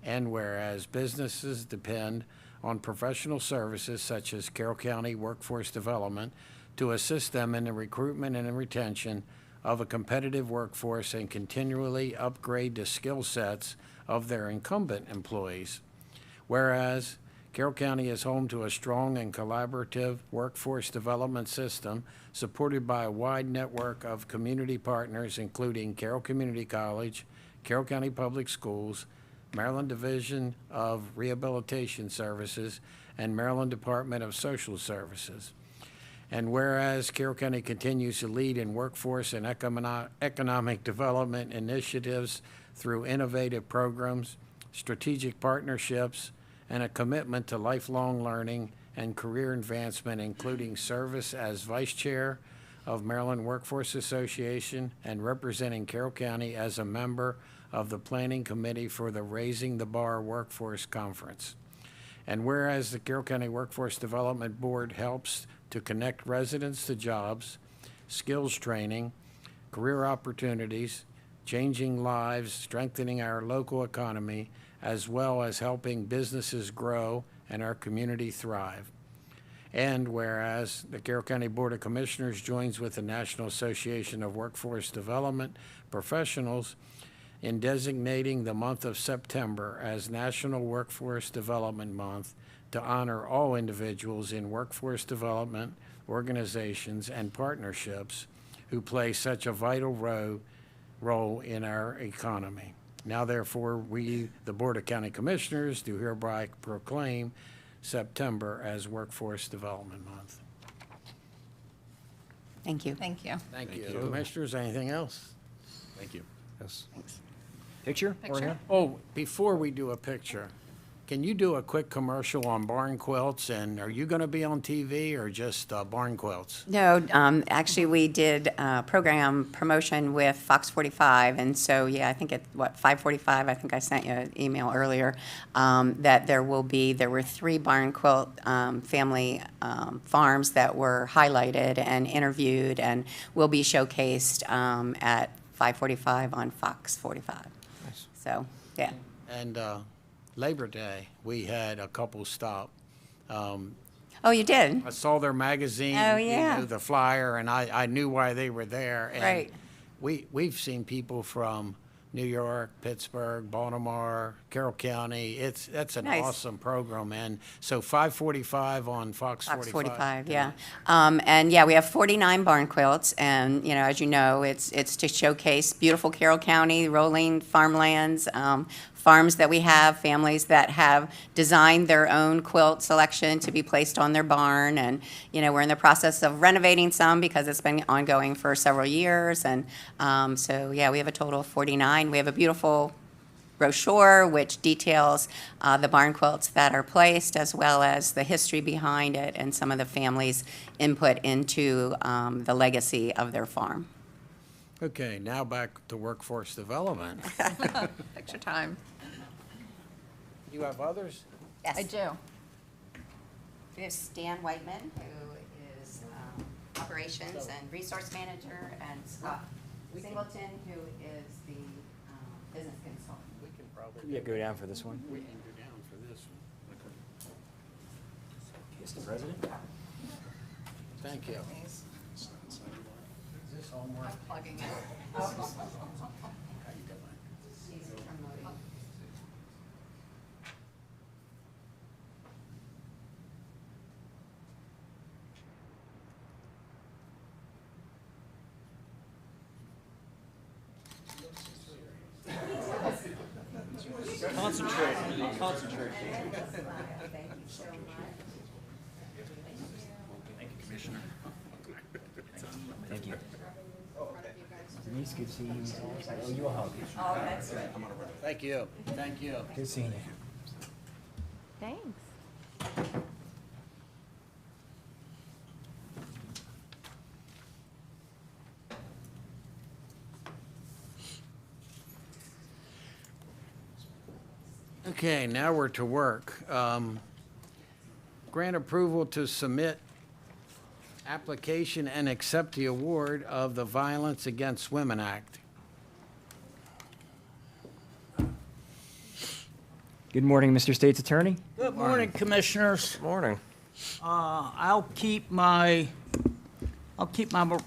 And whereas businesses depend on professional services such as Carroll County Workforce Development to assist them in the recruitment and retention of a competitive workforce and continually upgrade the skill sets of their incumbent employees. Whereas Carroll County is home to a strong and collaborative workforce development system supported by a wide network of community partners, including Carroll Community College, Carroll County Public Schools, Maryland Division of Rehabilitation Services, and Maryland Department of Social Services. And whereas Carroll County continues to lead in workforce and economic development initiatives through innovative programs, strategic partnerships, and a commitment to lifelong learning and career advancement, including service as Vice Chair of Maryland Workforce Association and representing Carroll County as a member of the Planning Committee for the Raising the Bar Workforce Conference. And whereas the Carroll County Workforce Development Board helps to connect residents to jobs, skills training, career opportunities, changing lives, strengthening our local economy, as well as helping businesses grow and our community thrive. And whereas the Carroll County Board of Commissioners joins with the National Association of Workforce Development Professionals in designating the month of September as National Workforce Development Month to honor all individuals in workforce development, organizations, and partnerships who play such a vital role in our economy. Now therefore, we, the Board of County Commissioners, do hereby proclaim September as Workforce Development Month. Thank you. Thank you. Thank you. Commissioners, anything else? Thank you. Yes. Picture? Picture? Oh, before we do a picture, can you do a quick commercial on barn quilts? And are you going to be on TV or just barn quilts? No, actually, we did program promotion with Fox 45, and so, yeah, I think at, 5:45, I think I sent you an email earlier, that there were 3 barn quilt family farms that were highlighted and interviewed and will be showcased at 5:45 on Fox 45. Nice. So, yeah. And Labor Day, we had a couple stop. Oh, you did? I saw their magazine, Oh, yeah. the flyer, and I knew why they were there. And Right. We've seen people from New York, Pittsburgh, Baltimore, Carroll County. That's an Nice. awesome program. And so 5:45 on Fox 45. Fox 45, yeah. And yeah, we have 49 barn quilts, and as you know, it's to showcase beautiful Carroll County, rolling farmlands, farms that we have, families that have designed their own quilt selection to be placed on their barn, and we're in the process of renovating some because it's been ongoing for several years, and so yeah, we have a total of 49. We have a beautiful brochure which details the barn quilts that are placed, as well as the history behind it and some of the families' input into the legacy of their farm. Okay, now back to workforce development. Picture time. You have others? Yes. I do. We have Stan Whiteman, who is Operations and Resource Manager, and Scott Singleton, who is the business consultant. We can probably. Yeah, go down for this one. We can go down for this one. Mr. President? Thank you. Is this homework? Plugging in. How you doing? She's promoting. Concentrate, concentrate. Thank you so much. Thank you. Denise, good seeing you. Oh, you a hug. Oh, that's good. Thank you. Thank you. Good seeing you. Thanks. Okay, now we're to work. Grant approval to submit application and accept the award of the Violence Against Women Act. Good morning, Mr. State's Attorney. Good morning, Commissioners. Morning. I'll keep my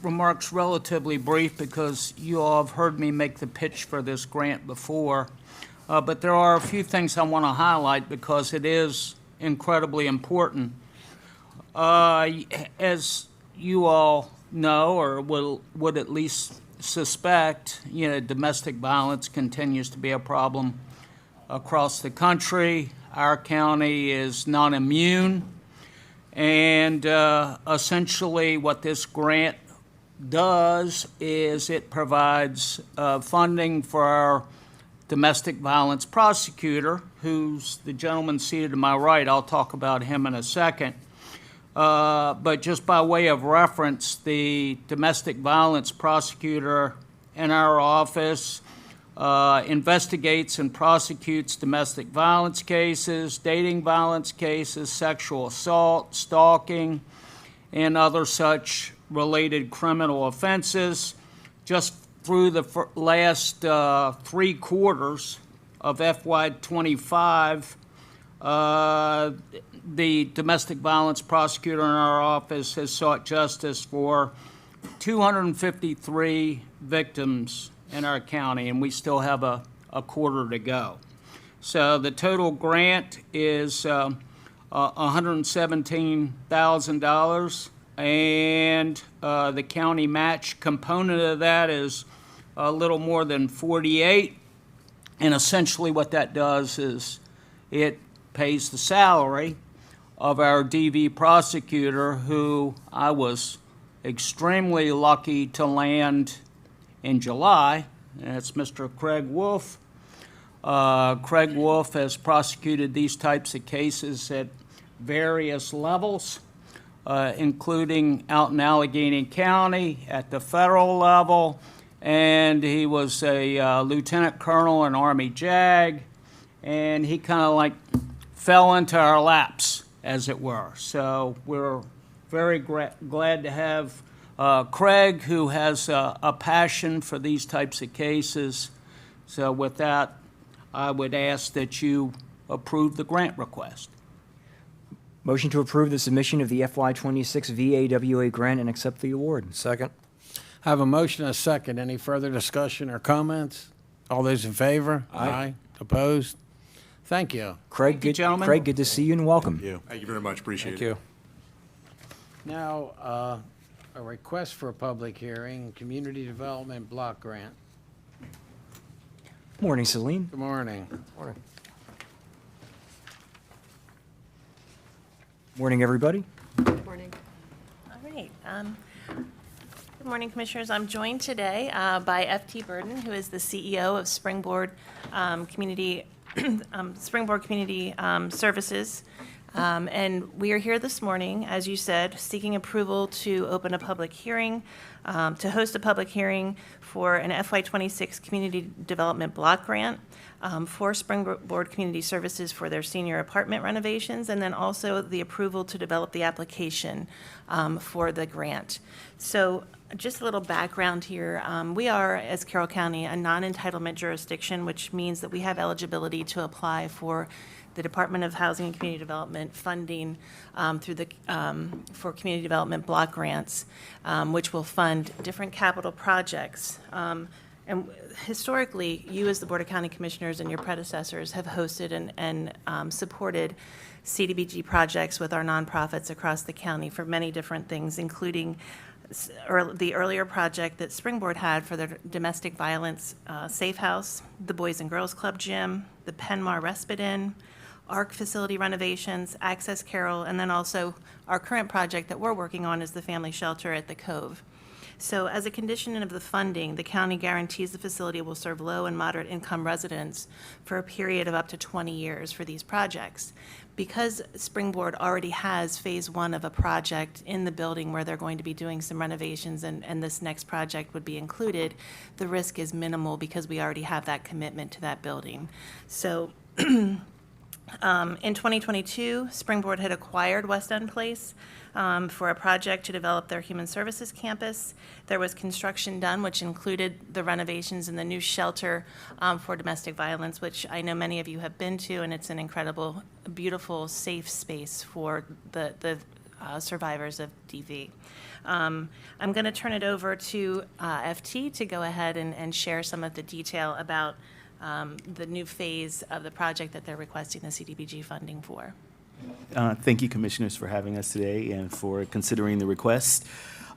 remarks relatively brief because you all have heard me make the pitch for this grant before. But there are a few things I want to highlight because it is incredibly important. As you all know, or would at least suspect, domestic violence continues to be a problem across the country. Our county is not immune. And essentially what this grant does is it provides funding for our domestic violence prosecutor, who's the gentleman seated to my right. I'll talk about him in a second. But just by way of reference, the domestic violence prosecutor in our office investigates and prosecutes domestic violence cases, dating violence cases, sexual assault, stalking, and other such related criminal offenses. Just through the last 3 quarters of FY25, the domestic violence prosecutor in our office has sought justice for 253 victims in our county, and we still have a quarter to go. So the total grant is $117,000, and the county match component of that is a little more than 48. And essentially what that does is it pays the salary of our DV prosecutor, who I was extremely lucky to land in July, and it's Mr. Craig Wolf. Craig Wolf has prosecuted these types of cases at various levels, including out in Allegheny County at the federal level, and he was a lieutenant colonel in Army JAG, and he kind of like fell into our laps, as it were. So we're very glad to have Craig, who has a passion for these types of cases. So with that, I would ask that you approve the grant request. Motion to approve the submission of the FY26 VAWA grant and accept the award. Second. I have a motion and a second. Any further discussion or comments? All those in favor? Aye. Opposed? Thank you. Craig, good, gentlemen. Craig, good to see you and welcome. Thank you very much. Appreciate Thank it. you. Now, a request for a public hearing, Community Development Block Grant. Morning, Celine. Good morning. Morning. Morning, everybody. Good morning. All right. Good morning, Commissioners. I'm joined today by F.T. Burden, who is the CEO of Springboard Community Springboard Community Services. And we are here this morning, as you said, seeking approval to open a public hearing, to host a public hearing for an FY26 Community Development Block Grant for Springboard Community Services for their senior apartment renovations, and then also the approval to develop the application for the grant. So just a little background here. We are, as Carroll County, a non-entitlement jurisdiction, which means that we have eligibility to apply for the Department of Housing and Community Development funding through the for community development block grants, which will fund different capital projects. And historically, you as the Board of County Commissioners and your predecessors have hosted and supported CDBG projects with our nonprofits across the county for many different things, including the earlier project that Springboard had for their domestic violence safe house, the Boys and Girls Club gym, the Penmar Respite Inn, ARC facility renovations, Access Carroll, and then also our current project that we're working on is the family shelter at the Cove. So as a condition of the funding, the county guarantees the facility will serve low and moderate income residents for a period of up to 20 years for these projects. Because Springboard already has phase one of a project in the building where they're going to be doing some renovations and this next project would be included, the risk is minimal because we already have that commitment to that building. So in 2022, Springboard had acquired West End Place for a project to develop their human services campus. There was construction done, which included the renovations and the new shelter for domestic violence, which I know many of you have been to, and it's an incredible, beautiful, safe space for the survivors of DV. I'm going to turn it over to FT to go ahead and share some of the detail about the new phase of the project that they're requesting the CDBG funding for. Thank you, Commissioners, for having us today and for considering the request.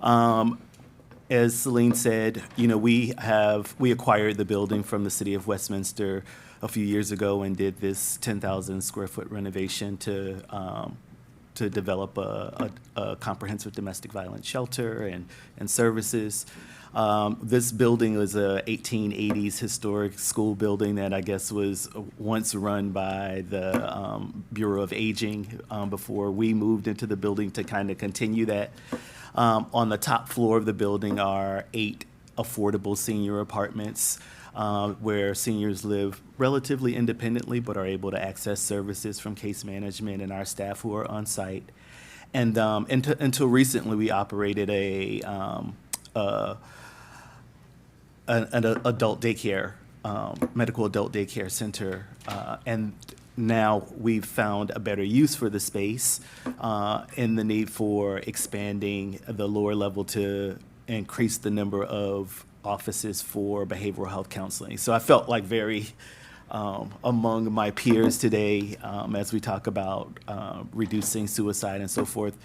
As Celine said, we acquired the building from the City of Westminster a few years ago and did this 10,000 square foot renovation to develop a comprehensive domestic violence shelter and services. This building was a 1880s historic school building that I guess was once run by the Bureau of Aging before we moved into the building to kind of continue that. On the top floor of the building are 8 affordable senior apartments where seniors live relatively independently but are able to access services from case management and our staff who are on site. And until recently, we operated an adult daycare, medical adult daycare center, and now we've found a better use for the space and the need for expanding the lower level to increase the number of offices for behavioral health counseling. So I felt like very among my peers today as we talk about reducing suicide and so forth.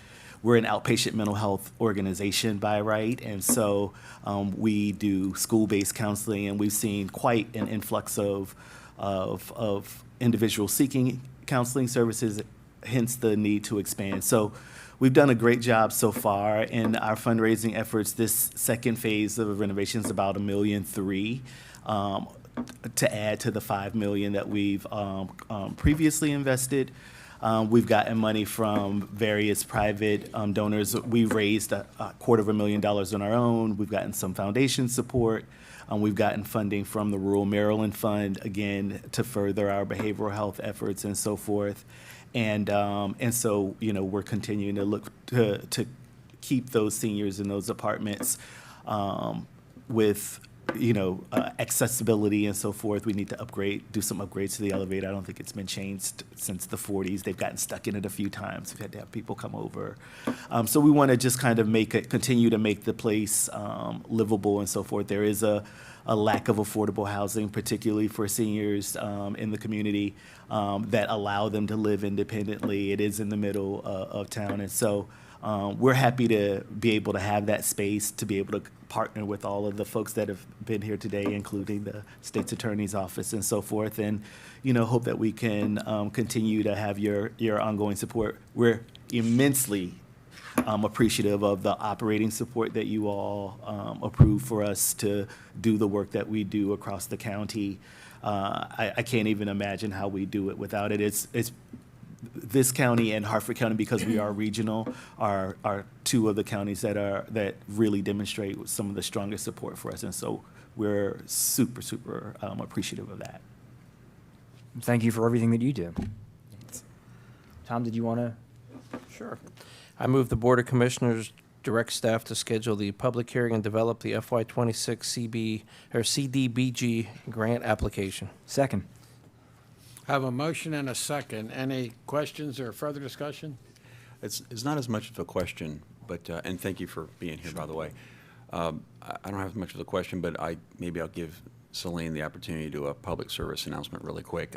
We're an outpatient mental health organization by right, and so we do school-based counseling, and we've seen quite an influx of individuals seeking counseling services, hence the need to expand. So we've done a great job so far in our fundraising efforts. This second phase of renovation is about $1.3 million to add to the $5 million that we've previously invested. We've gotten money from various private donors. We've raised $250,000 on our own. We've gotten some foundation support. We've gotten funding from the Rural Maryland Fund, again, to further our behavioral health efforts and so forth. And so, we're continuing to look to keep those seniors in those apartments with accessibility and so forth. We need to do some upgrades to the elevator. I don't think it's been changed since the 40s. They've gotten stuck in it a few times. We've had to have people come over. So we want to just kind of continue to make the place livable and so forth. There is a lack of affordable housing, particularly for seniors in the community that allow them to live independently. It is in the middle of town. And so we're happy to be able to have that space, to be able to partner with all of the folks that have been here today, including the state's attorney's office and so forth, and hope that we can continue to have your ongoing support. We're immensely appreciative of the operating support that you all approve for us to do the work that we do across the county. I can't even imagine how we do it without it. It's this county and Hartford County, because we are regional, are two of the counties that really demonstrate some of the strongest support for us. And so we're super, super appreciative of that. Thank you for everything that you do. Tom, did you want to? Sure. I move the Board of Commissioners direct staff to schedule the public hearing and develop the FY26 CDBG grant application. Second. I have a motion and a second. Any questions or further discussion? It's not as much of a question, but, and thank you for being here, by the way. I don't have much of a question, but maybe I'll give Celine the opportunity to do a public service announcement really quick.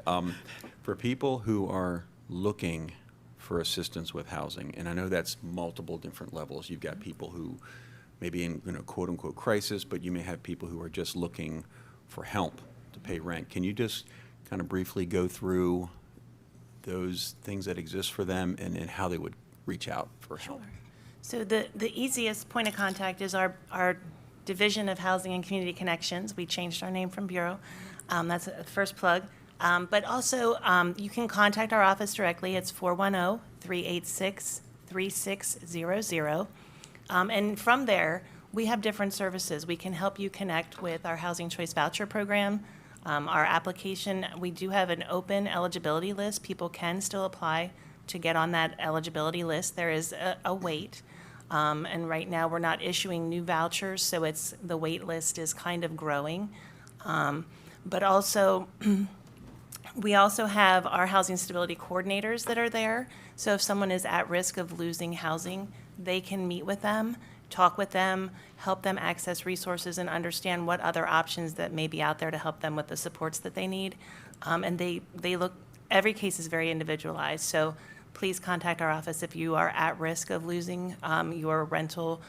For people who are looking for assistance with housing, and I know that's multiple different levels. You've got people who may be in, quote unquote crisis, but you may have people who are just looking for help to pay rent. Can you just kind of briefly go through those things that exist for them and how they would reach out for help? So the easiest point of contact is our Division of Housing and Community Connections. We changed our name from Bureau. That's a first plug. But also, you can contact our office directly. It's 410-386-3600. And from there, we have different services. We can help you connect with our Housing Choice Voucher Program. Our application, we do have an open eligibility list. People can still apply to get on that eligibility list. There is a wait. And right now, we're not issuing new vouchers, so the wait list is kind of growing. But also, we also have our housing stability coordinators that are there. So if someone is at risk of losing housing, they can meet with them, talk with them, help them access resources and understand what other options that may be out there to help them with the supports that they need. And they look, every case is very individualized. So please contact our office if you are at risk of losing your rental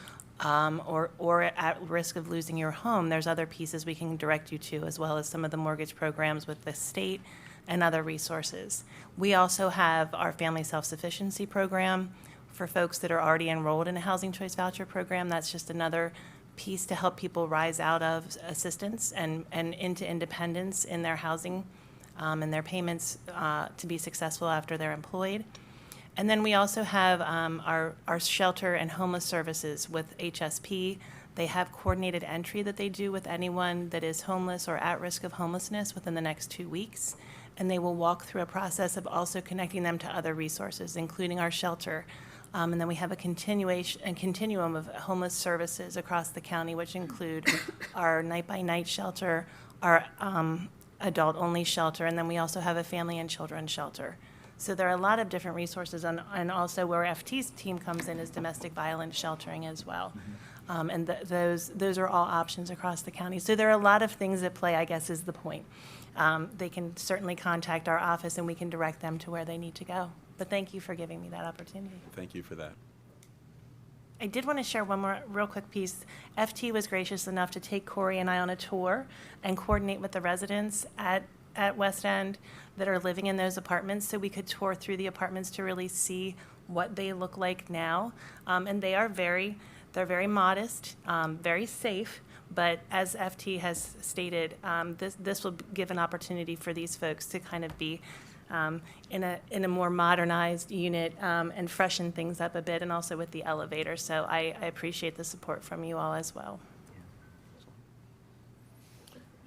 or at risk of losing your home. There's other pieces we can direct you to, as well as some of the mortgage programs with the state and other resources. We also have our Family Self-Sufficiency Program for folks that are already enrolled in a Housing Choice Voucher Program. That's just another piece to help people rise out of assistance and into independence in their housing and their payments to be successful after they're employed. And then we also have our shelter and homeless services with HSP. They have coordinated entry that they do with anyone that is homeless or at risk of homelessness within the next 2 weeks. And they will walk through a process of also connecting them to other resources, including our shelter. And then we have a continuum of homeless services across the county, which include our night-by-night shelter, our adult-only shelter, and then we also have a family and children shelter. So there are a lot of different resources, and also where FT's team comes in is domestic violence sheltering as well. And those are all options across the county. So there are a lot of things at play, I guess, is the point. They can certainly contact our office, and we can direct them to where they need to go. But thank you for giving me that opportunity. Thank you for that. I did want to share one more real quick piece. FT was gracious enough to take Corey and I on a tour and coordinate with the residents at West End that are living in those apartments, so we could tour through the apartments to really see what they look like now. And they're very modest, very safe. But as FT has stated, this will give an opportunity for these folks to kind of be in a more modernized unit and freshen things up a bit, and also with the elevator. So I appreciate the support from you all as well.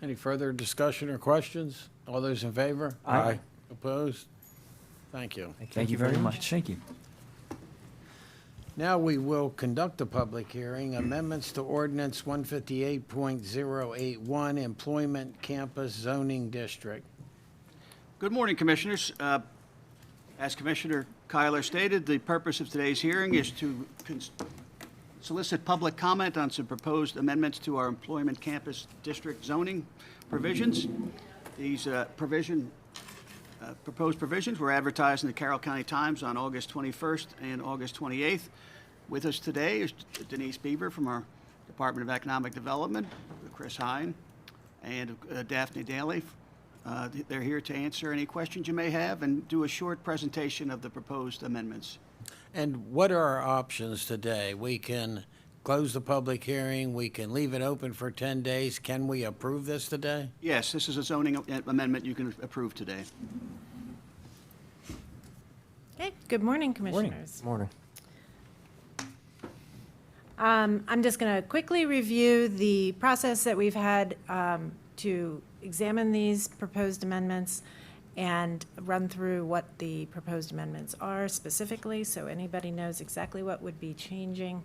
Any further discussion or questions? All those in favor? Aye. Opposed? Thank you. Thank you very much. Thank you. Now we will conduct a public hearing. Amendments to Ordinance 158.081, Employment Campus Zoning District. Good morning, Commissioners. As Commissioner Kyler stated, the purpose of today's hearing is to solicit public comment on some proposed amendments to our Employment Campus District zoning provisions. These proposed provisions were advertised in the Carroll County Times on August 21st and August 28th. With us today is Denise Beaver from our Department of Economic Development, Chris Hine, and Daphne Daly. They're here to answer any questions you may have and do a short presentation of the proposed amendments. And what are our options today? We can close the public hearing, we can leave it open for 10 days. Can we approve this today? Yes, this is a zoning amendment you can approve today. Okay, good morning, Commissioners. Morning. I'm just going to quickly review the process that we've had to examine these proposed amendments and run through what the proposed amendments are specifically, so anybody knows exactly what would be changing.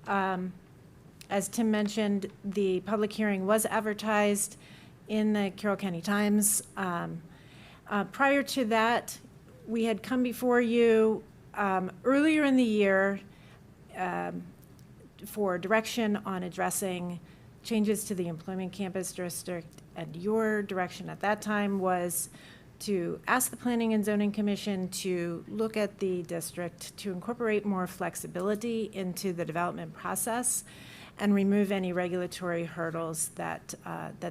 As Tim mentioned, the public hearing was advertised in the Carroll County Times. Prior to that, we had come before you earlier in the year for direction on addressing changes to the employment campus district, and your direction at that time was to ask the Planning and Zoning Commission to look at the district to incorporate more flexibility into the development process and remove any regulatory hurdles that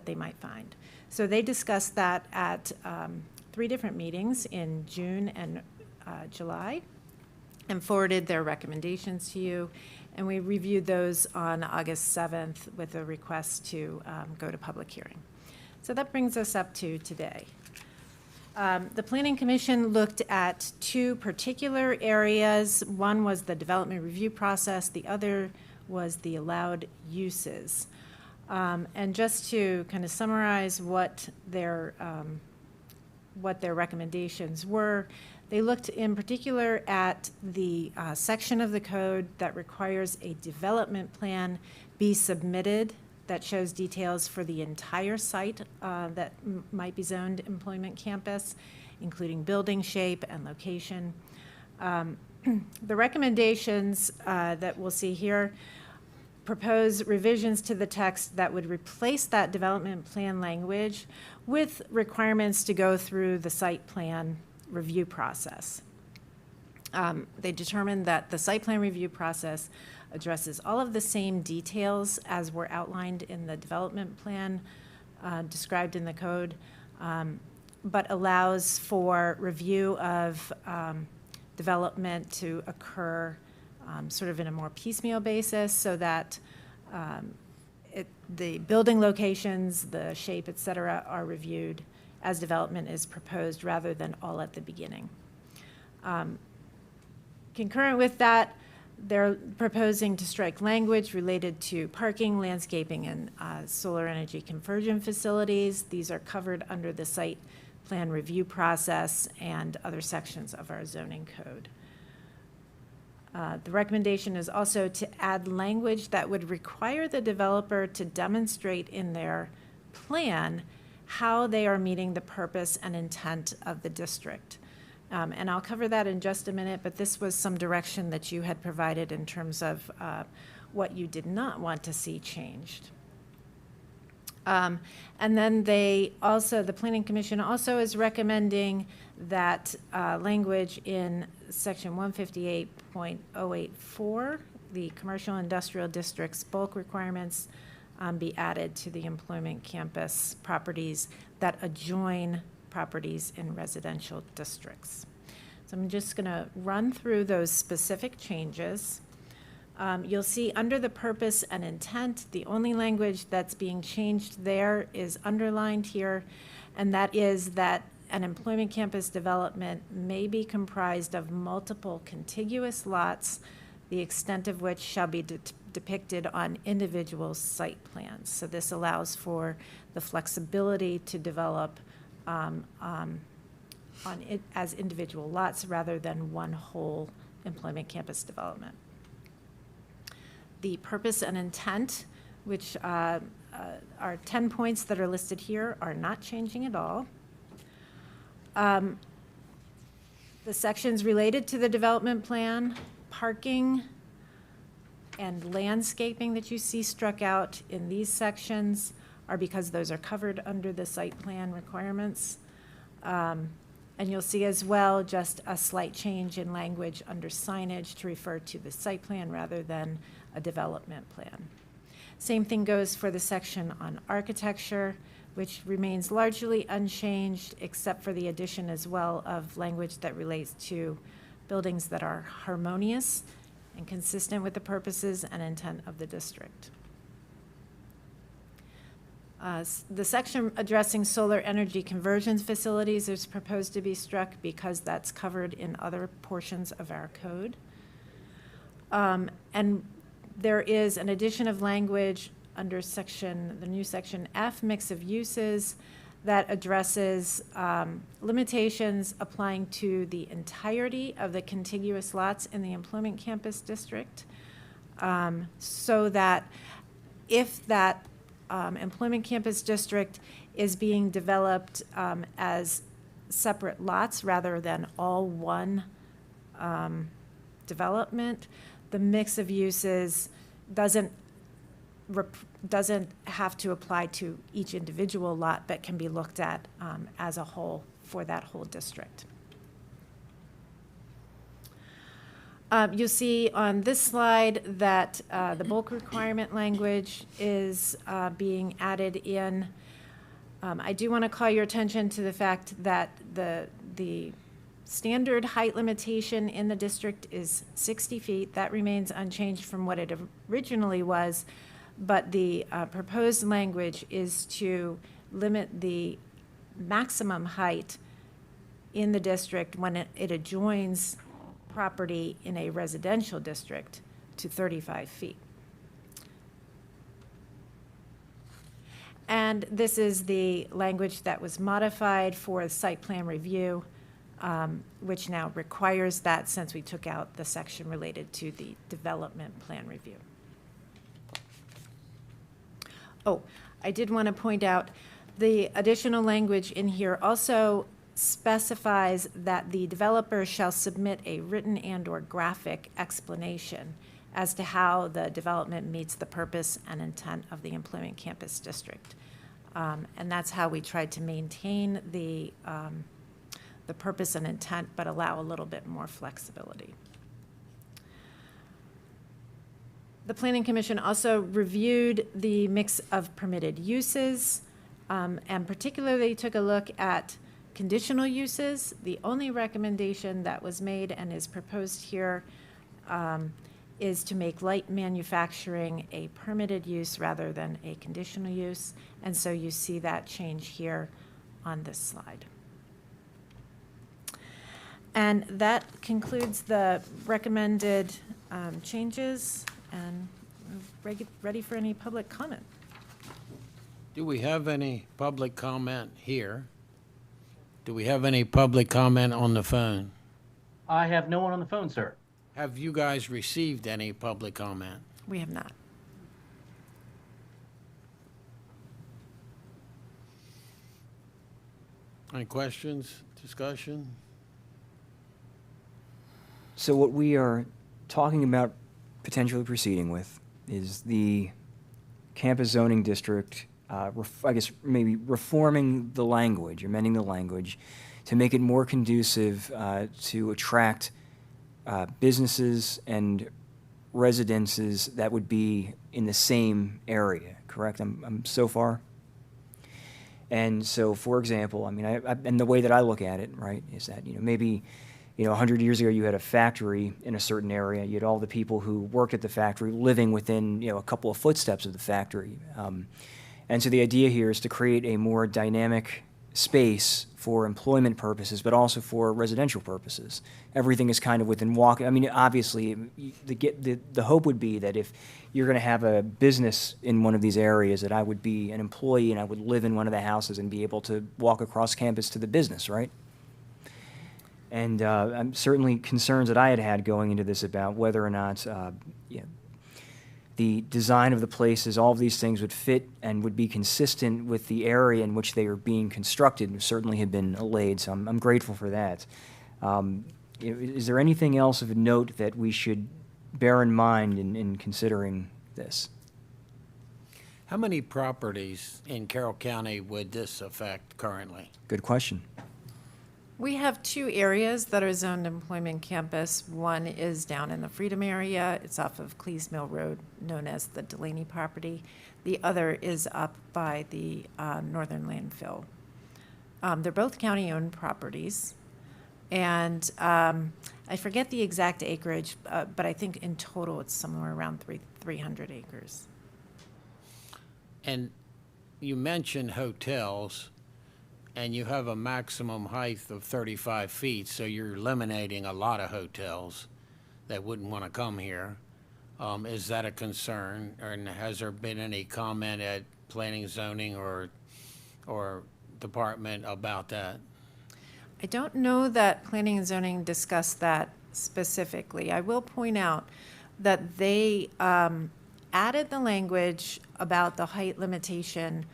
they might find. So they discussed that at 3 different meetings in June and July and forwarded their recommendations to you. And we reviewed those on August 7th with a request to go to public hearing. So that brings us up to today. The Planning Commission looked at 2 particular areas. One was the development review process. The other was the allowed uses. And just to kind of summarize what their recommendations were, they looked in particular at the section of the code that requires a development plan be submitted that shows details for the entire site that might be zoned employment campus, including building shape and location. The recommendations that we'll see here propose revisions to the text that would replace that development plan language with requirements to go through the site plan review process. They determined that the site plan review process addresses all of the same details as were outlined in the development plan described in the code, but allows for review of development to occur sort of in a more piecemeal basis so that the building locations, the shape, et cetera, are reviewed as development is proposed rather than all at the beginning. Concurrent with that, they're proposing to strike language related to parking, landscaping, and solar energy conversion facilities. These are covered under the site plan review process and other sections of our zoning code. The recommendation is also to add language that would require the developer to demonstrate in their plan how they are meeting the purpose and intent of the district. And I'll cover that in just a minute, but this was some direction that you had provided in terms of what you did not want to see changed. And then the Planning Commission also is recommending that language in section 158.084, the commercial industrial district's bulk requirements, be added to the employment campus properties that adjoin properties in residential districts. So I'm just going to run through those specific changes. You'll see under the purpose and intent, the only language that's being changed there is underlined here, and that is that an employment campus development may be comprised of multiple contiguous lots, the extent of which shall be depicted on individual site plans. So this allows for the flexibility to develop on it as individual lots rather than one whole employment campus development. The purpose and intent, which are 10 points that are listed here, are not changing at all. The sections related to the development plan, parking, and landscaping that you see struck out in these sections are because those are covered under the site plan requirements. And you'll see as well just a slight change in language under signage to refer to the site plan rather than a development plan. Same thing goes for the section on architecture, which remains largely unchanged except for the addition as well of language that relates to buildings that are harmonious and consistent with the purposes and intent of the district. The section addressing solar energy conversion facilities is proposed to be struck because that's covered in other portions of our code. And there is an addition of language under the new section F, mix of uses, that addresses limitations applying to the entirety of the contiguous lots in the employment campus district, so that if that employment campus district is being developed as separate lots rather than all one development, the mix of uses doesn't have to apply to each individual lot, but can be looked at as a whole for that whole district. You'll see on this slide that the bulk requirement language is being added in. I do want to call your attention to the fact that the standard height limitation in the district is 60 feet. That remains unchanged from what it originally was, but the proposed language is to limit the maximum height in the district when it adjoins property in a residential district to 35 feet. And this is the language that was modified for site plan review, which now requires that since we took out the section related to the development plan review. Oh, I did want to point out the additional language in here also specifies that the developer shall submit a written and/or graphic explanation as to how the development meets the purpose and intent of the employment campus district. And that's how we tried to maintain the purpose and intent, but allow a little bit more flexibility. The Planning Commission also reviewed the mix of permitted uses, and particularly took a look at conditional uses. The only recommendation that was made and is proposed here is to make light manufacturing a permitted use rather than a conditional use. And so you see that change here on this slide. And that concludes the recommended changes, and we're ready for any public comment. Do we have any public comment here? Do we have any public comment on the phone? I have no one on the phone, sir. Have you guys received any public comment? We have not. Any questions, discussion? So what we are talking about potentially proceeding with is the campus zoning district, I guess maybe reforming the language, amending the language to make it more conducive to attract businesses and residences that would be in the same area, correct? I'm so far? And so, for example, I mean, and the way that I look at it, right, is that, maybe, 100 years ago you had a factory in a certain area. You had all the people who worked at the factory living within, a couple of footsteps of the factory. And so the idea here is to create a more dynamic space for employment purposes, but also for residential purposes. Everything is kind of within walk. I mean, obviously, the hope would be that if you're going to have a business in one of these areas, that I would be an employee and I would live in one of the houses and be able to walk across campus to the business, right? And I'm certainly concerns that I had going into this about whether or not the design of the places, all of these things would fit and would be consistent with the area in which they are being constructed, and certainly have been allayed, so I'm grateful for that. Is there anything else of note that we should bear in mind in considering this? How many properties in Carroll County would this affect currently? Good question. We have two areas that are zoned employment campus. One is down in the Freedom area. It's off of Clees Mill Road, known as the Delaney property. The other is up by the Northern Landfill. They're both county-owned properties. And I forget the exact acreage, but I think in total it's somewhere around 300 acres. And you mentioned hotels, and you have a maximum height of 35 feet, so you're eliminating a lot of hotels that wouldn't want to come here. Is that a concern, and has there been any comment at planning, zoning, or department about that? I don't know that planning and zoning discussed that specifically. I will point out that they added the language about the height limitation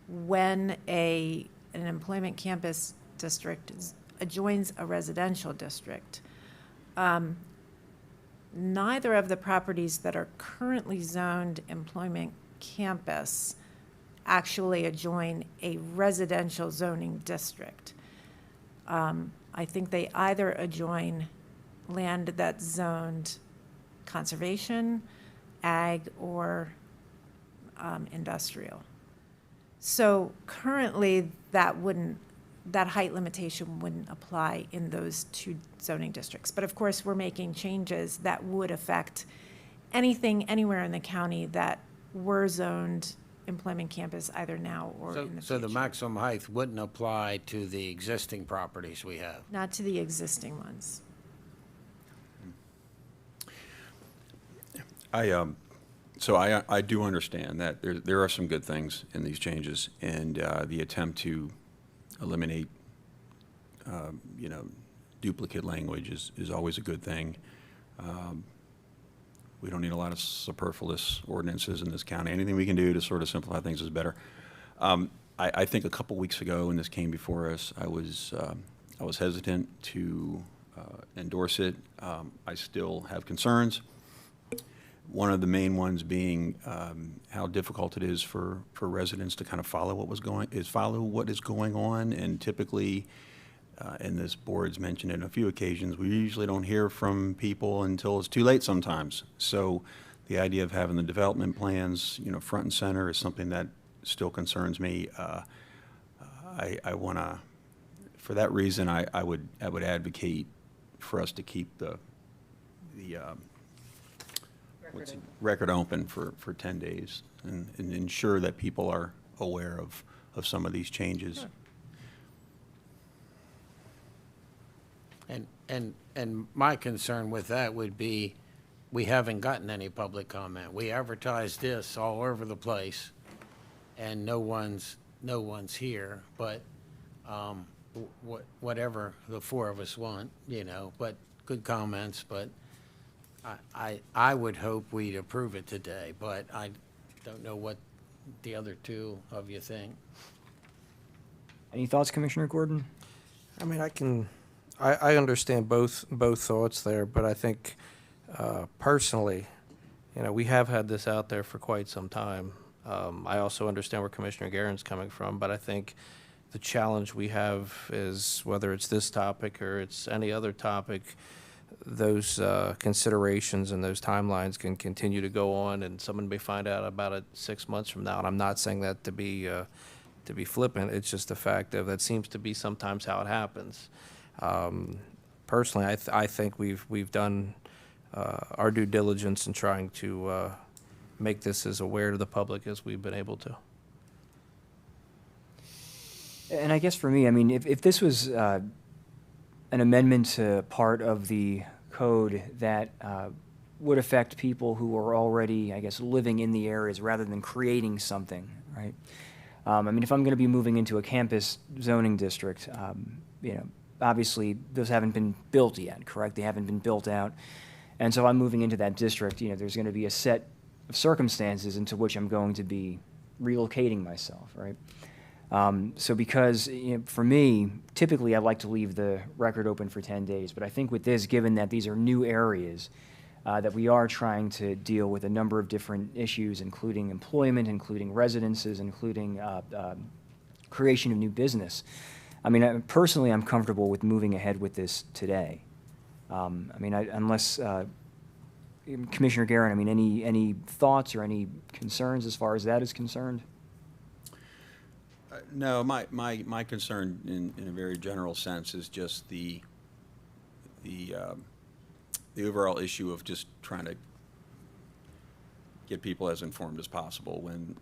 when an employment campus district adjoins a residential district. Neither of the properties that are currently zoned employment campus actually adjoin a residential zoning district. I think they either adjoin land that's zoned conservation, ag, or industrial. So currently, that height limitation wouldn't apply in those two zoning districts. But of course, we're making changes that would affect anything anywhere in the county that were zoned employment campus either now or in the So future. the maximum height wouldn't apply to the existing properties we have? Not to the existing ones. I do understand that there are some good things in these changes, and the attempt to eliminate, duplicate language is always a good thing. We don't need a lot of superfluous ordinances in this county. Anything we can do to sort of simplify things is better. I think a couple weeks ago, when this came before us, I was hesitant to endorse it. I still have concerns. One of the main ones being how difficult it is for residents to kind of follow what is going on, and typically, and this board's mentioned it on a few occasions, we usually don't hear from people until it's too late sometimes. So the idea of having the development plans, front and center is something that still concerns me. I want to, for that reason, I would advocate for us to keep the record open for 10 days and ensure that people are aware of some of these changes. And my concern with that would be, we haven't gotten any public comment. We advertised this all over the place, and no one's here, but whatever the four of us want, but good comments, but I would hope we'd approve it today, but I don't know what the other two of you think. Any thoughts, Commissioner Gordon? I mean, I understand both thoughts there, but I think personally, we have had this out there for quite some time. I also understand where Commissioner Guerin's coming from, but I think the challenge we have is, whether it's this topic or it's any other topic, those considerations and those timelines can continue to go on, and someone may find out about it 6 months from now. And I'm not saying that to be flippant. It's just the fact of that seems to be sometimes how it happens. Personally, I think we've done our due diligence in trying to make this as aware to the public as we've been able to. And I guess for me, I mean, if this was an amendment to part of the code that would affect people who are already, I guess, living in the areas rather than creating something, right? I mean, if I'm going to be moving into a campus zoning district, obviously those haven't been built yet, correct? They haven't been built out. And so I'm moving into that district, there's going to be a set of circumstances into which I'm going to be relocating myself, right? So because, for me, typically I like to leave the record open for 10 days, but I think with this, given that these are new areas, that we are trying to deal with a number of different issues, including employment, including residences, including creation of new business. I mean, personally, I'm comfortable with moving ahead with this today. Unless Commissioner Guerin, any thoughts or any concerns as far as that is concerned? No, my concern in a very general sense is just the overall issue of just trying to get people as informed as possible when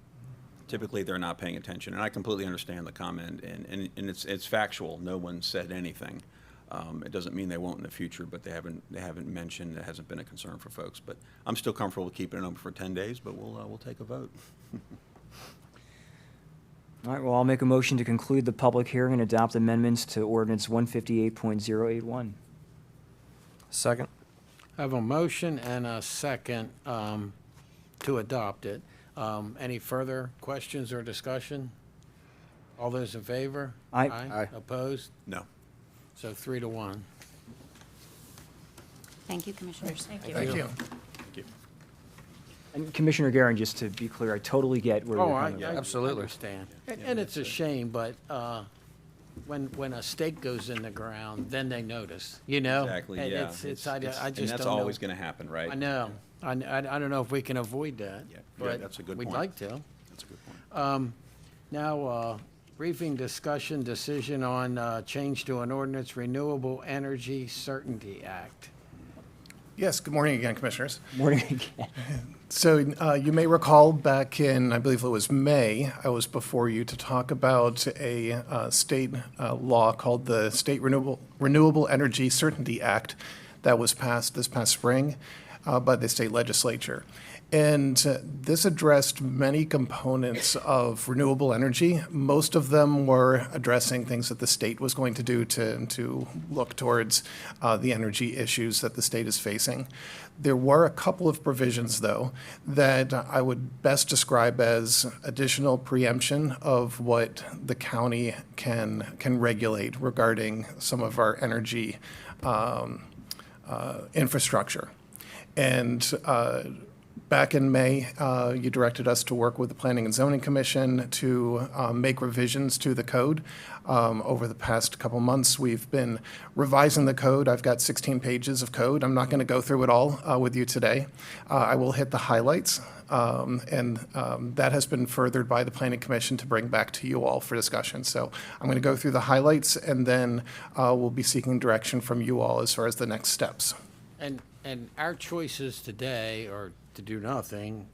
typically they're not paying attention. And I completely understand the comment, and it's factual. No one said anything. It doesn't mean they won't in the future, but they haven't mentioned, it hasn't been a concern for folks. But I'm still comfortable with keeping it open for 10 days, but we'll take a vote. All right, well, I'll make a motion to conclude the public hearing and adopt amendments to ordinance 158.081. Second. I have a motion and a second to adopt it. Any further questions or discussion? All those in favor? Aye. Aye. Opposed? No. So 3-1. Thank you, Commissioners. Thank Thank you. Thank you. And Commissioner Garin, just to be clear, I totally get where you're Oh, coming from. Absolutely. understand. And it's a shame, but when a stake goes in the ground, then they notice, you know? Exactly, And yeah. I just And don't that's know. always going to happen, right? I know. I don't know if we can avoid that. Yeah, but that's a good we'd point. like to. That's a good point. Now, briefing discussion decision on change to an ordinance, Renewable Energy Certainty Act. Yes, good morning again, Commissioners. Morning again. So you may recall back in, I believe it was May, I was before you to talk about a state law called the State Renewable Energy Certainty Act that was passed this past spring by the state legislature. And this addressed many components of renewable energy. Most of them were addressing things that the state was going to do to look towards the energy issues that the state is facing. There were a couple of provisions, though, that I would best describe as additional preemption of what the county can regulate regarding some of our energy infrastructure. And back in May, you directed us to work with the Planning and Zoning Commission to make revisions to the code. Over the past couple months, we've been revising the code. I've got 16 pages of code. I'm not going to go through it all with you today. I will hit the highlights, and that has been furthered by the Planning Commission to bring back to you all for discussion. So I'm going to go through the highlights, and then we'll be seeking direction from you all as far as the next steps. And our choices today are to do nothing,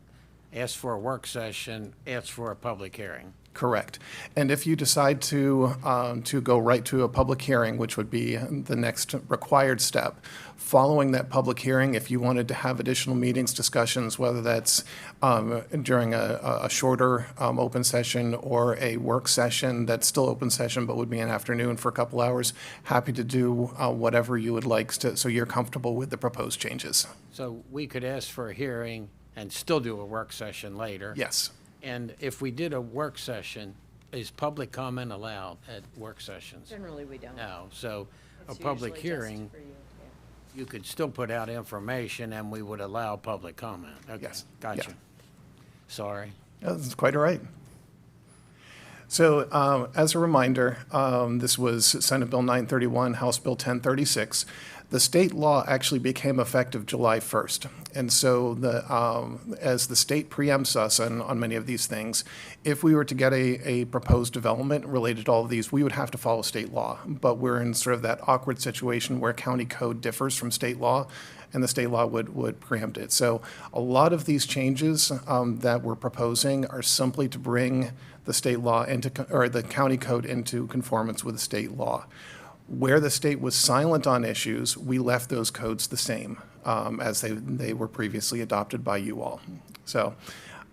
ask for a work session, ask for a public hearing. Correct. And if you decide to go right to a public hearing, which would be the next required step, following that public hearing, if you wanted to have additional meetings, discussions, whether that's during a shorter open session or a work session that's still open session but would be an afternoon for a couple hours, happy to do whatever you would like so you're comfortable with the proposed changes. So we could ask for a hearing and still do a work session later. Yes. And if we did a work session, is public comment allowed at work sessions? Generally, we don't. No, so a It's public usually just hearing, for you, you could still put out information and we would allow public comment. Okay, Yes. gotcha. Yeah. Sorry. That's quite all right. So as a reminder, this was Senate Bill 931, House Bill 1036. The state law actually became effective July 1st. And so as the state preempts us on many of these things, if we were to get a proposed development related to all of these, we would have to follow state law. But we're in sort of that awkward situation where county code differs from state law, and the state law would preempt it. So a lot of these changes that we're proposing are simply to bring the state law or the county code into conformance with the state law. Where the state was silent on issues, we left those codes the same as they were previously adopted by you all. So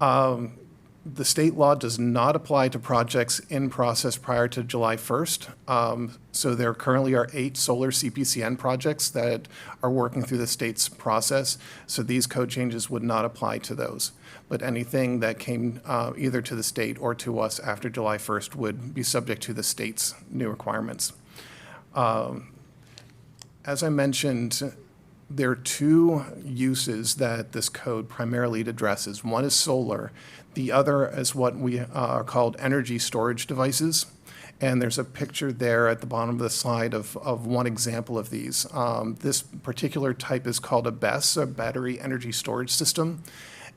the state law does not apply to projects in process prior to July 1st. So there currently are 8 solar CPCN projects that are working through the state's process. So these code changes would not apply to those. But anything that came either to the state or to us after July 1st would be subject to the state's new requirements. As I mentioned, there are 2 uses that this code primarily addresses. One is solar. The other is what we are called energy storage devices. And there's a picture there at the bottom of the slide of one example of these. This particular type is called a BESS, a battery energy storage system.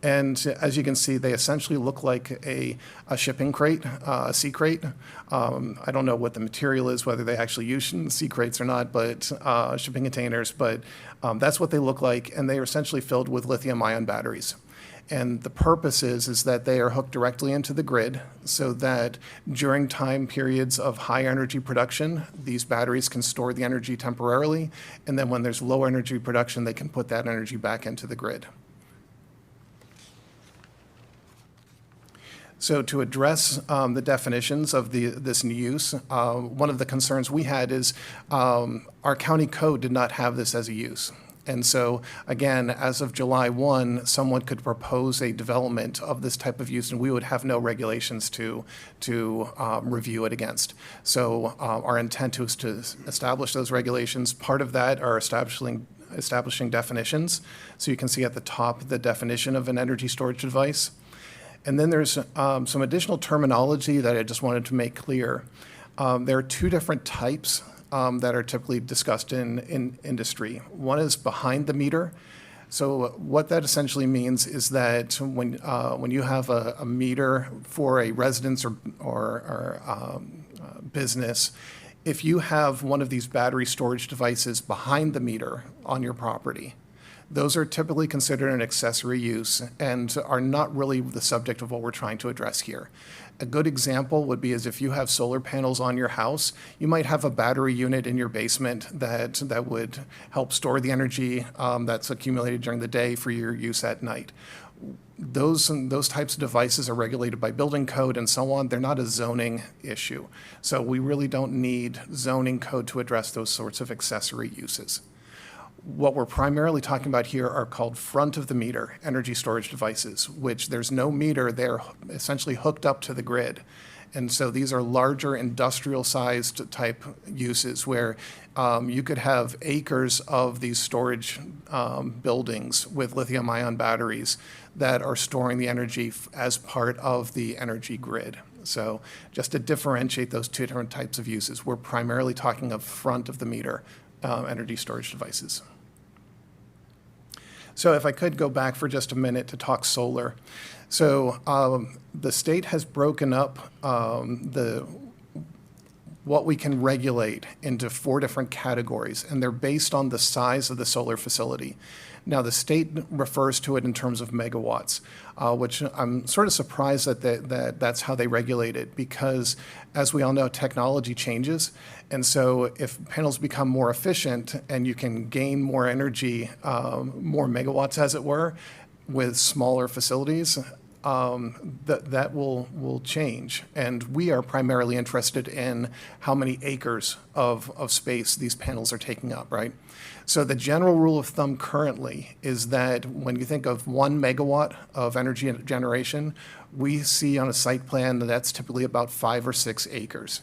And as you can see, they essentially look like a shipping crate, a sea crate. I don't know what the material is, whether they actually use sea crates or not, but shipping containers. But that's what they look like, and they are essentially filled with lithium-ion batteries. And the purpose is that they are hooked directly into the grid so that during time periods of high energy production, these batteries can store the energy temporarily. And then when there's low energy production, they can put that energy back into the grid. So to address the definitions of this new use, one of the concerns we had is our county code did not have this as a use. And so, again, as of July 1, someone could propose a development of this type of use, and we would have no regulations to review it against. So our intent was to establish those regulations. Part of that are establishing definitions. So you can see at the top the definition of an energy storage device. And then there's some additional terminology that I just wanted to make clear. There are two different types that are typically discussed in industry. One is behind the meter. So what that essentially means is that when you have a meter for a residence or business, if you have one of these battery storage devices behind the meter on your property, those are typically considered an accessory use and are not really the subject of what we're trying to address here. A good example would be as if you have solar panels on your house, you might have a battery unit in your basement that would help store the energy that's accumulated during the day for your use at night. Those types of devices are regulated by building code and so on. They're not a zoning issue. So we really don't need zoning code to address those sorts of accessory uses. What we're primarily talking about here are called front-of-the-meter energy storage devices, which there's no meter. They're essentially hooked up to the grid. And so these are larger industrial-sized type uses where you could have acres of these storage buildings with lithium-ion batteries that are storing the energy as part of the energy grid. So just to differentiate those two different types of uses, we're primarily talking of front-of-the-meter energy storage devices. So if I could go back for just a minute to talk solar. So the state has broken up what we can regulate into 4 different categories, and they're based on the size of the solar facility. Now, the state refers to it in terms of megawatts, which I'm sort of surprised that that's how they regulate it, because as we all know, technology changes. And so if panels become more efficient and you can gain more energy, more megawatts as it were, with smaller facilities, that will change. And we are primarily interested in how many acres of space these panels are taking up, right? So the general rule of thumb currently is that when you think of 1 megawatt of energy generation, we see on a site plan that's typically about 5 or 6 acres.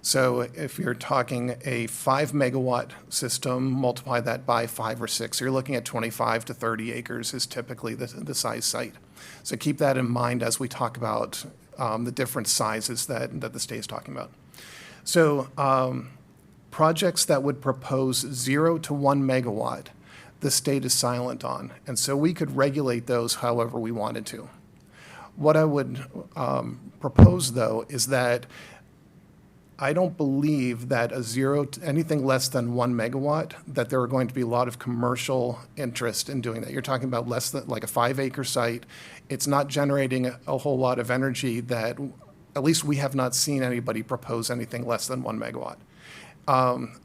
So if you're talking a 5 megawatt system, multiply that by 5 or 6, you're looking at 25 to 30 acres is typically the size site. So keep that in mind as we talk about the different sizes that the state is talking about. So projects that would propose 0 to 1 megawatt, the state is silent on. And so we could regulate those however we wanted to. What I would propose, though, is that I don't believe that anything less than 1 megawatt, that there are going to be a lot of commercial interest in doing that. You're talking about less than like a 5-acre site. It's not generating a whole lot of energy that, at least we have not seen anybody propose anything less than 1 megawatt.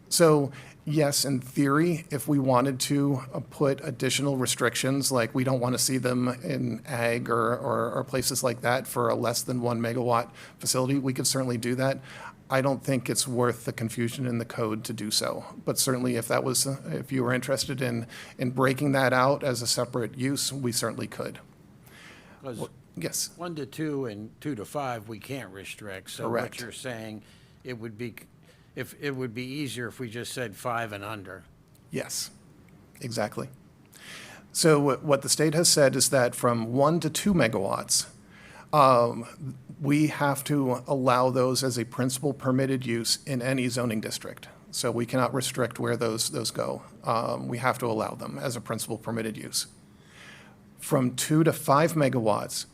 So yes, in theory, if we wanted to put additional restrictions, like we don't want to see them in ag or places like that for a less than 1 megawatt facility, we could certainly do that. I don't think it's worth the confusion in the code to do so. But certainly if you were interested in breaking that out as a separate use, we certainly could. Yes. 1 to 2 and 2 to 5, we can't restrict. So Correct. what you're saying, it would be easier if we just said 5 and under. Yes, exactly. So what the state has said is that from 1 to 2 megawatts, we have to allow those as a principal permitted use in any zoning district. So we cannot restrict where those go. We have to allow them as a principal permitted use. From 2 to 5 megawatts,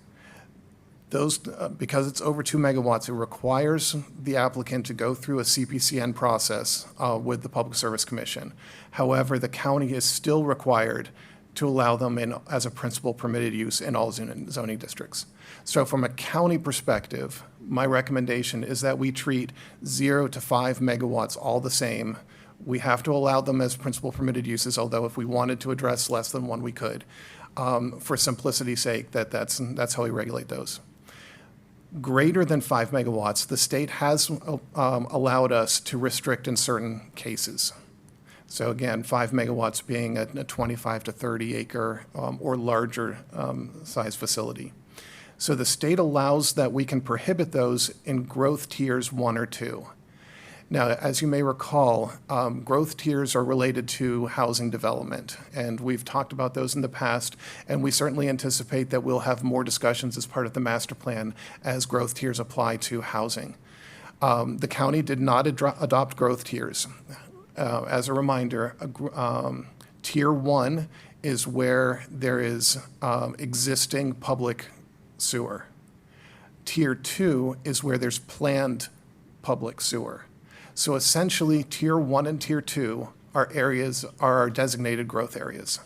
those, because it's over 2 megawatts, it requires the applicant to go through a CPCN process with the Public Service Commission. However, the county is still required to allow them in as a principal permitted use in all zoning districts. So from a county perspective, my recommendation is that we treat 0 to 5 megawatts all the same. We have to allow them as principal permitted uses, although if we wanted to address less than one, we could. For simplicity's sake, that's how we regulate those. Greater than 5 megawatts, the state has allowed us to restrict in certain cases. So again, 5 megawatts being a 25 to 30 acre or larger size facility. So the state allows that we can prohibit those in growth tiers 1 or 2. Now, as you may recall, growth tiers are related to housing development, and we've talked about those in the past, and we certainly anticipate that we'll have more discussions as part of the master plan as growth tiers apply to housing. The county did not adopt growth tiers. As a reminder, tier 1 is where there is existing public sewer. Tier 2 is where there's planned public sewer. So essentially, tier 1 and tier 2 are our designated growth areas.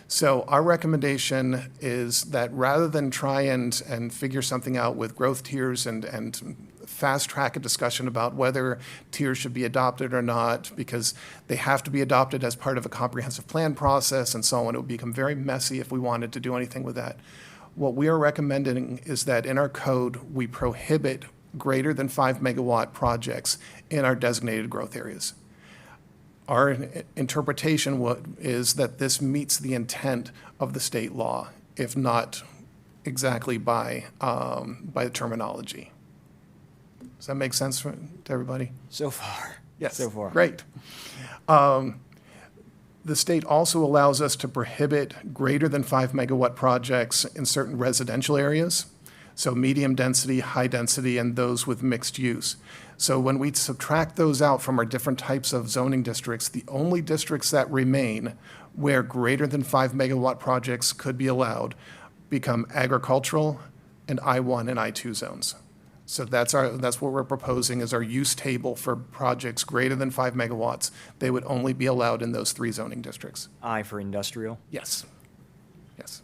So our recommendation is that rather than try and figure something out with growth tiers and fast track a discussion about whether tiers should be adopted or not, because they have to be adopted as part of a comprehensive plan process and so on, it would become very messy if we wanted to do anything with that. What we are recommending is that in our code, we prohibit greater than 5 megawatt projects in our designated growth areas. Our interpretation is that this meets the intent of the state law, if not exactly by the terminology. Does that make sense to everybody? So far. Yes. So far. Great. The state also allows us to prohibit greater than 5 megawatt projects in certain residential areas. So medium density, high density, and those with mixed use. So when we subtract those out from our different types of zoning districts, the only districts that remain where greater than 5 megawatt projects could be allowed become agricultural and I1 and I2 zones. So that's what we're proposing is our use table for projects greater than 5 megawatts. They would only be allowed in those 3 zoning districts. I for industrial? Yes. Yes.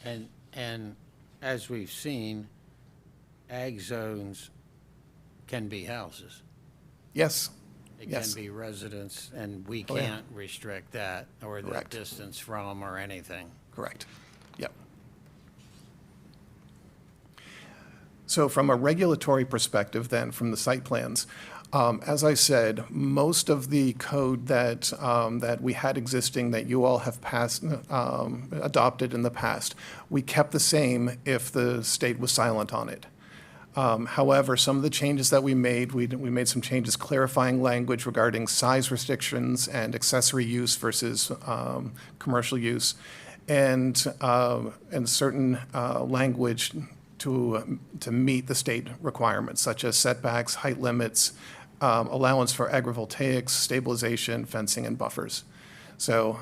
And as we've seen, ag zones can be houses. Yes. It Yes. can be residents, and we Oh, yeah. can't restrict that or the Correct. distance from or anything. Correct. Yep. So from a regulatory perspective then, from the site plans, as I said, most of the code that we had existing that you all have adopted in the past, we kept the same if the state was silent on it. However, some of the changes that we made made some changes clarifying language regarding size restrictions and accessory use versus commercial use, and certain language to meet the state requirements, such as setbacks, height limits, allowance for agrivoltaics, stabilization, fencing, and buffers. So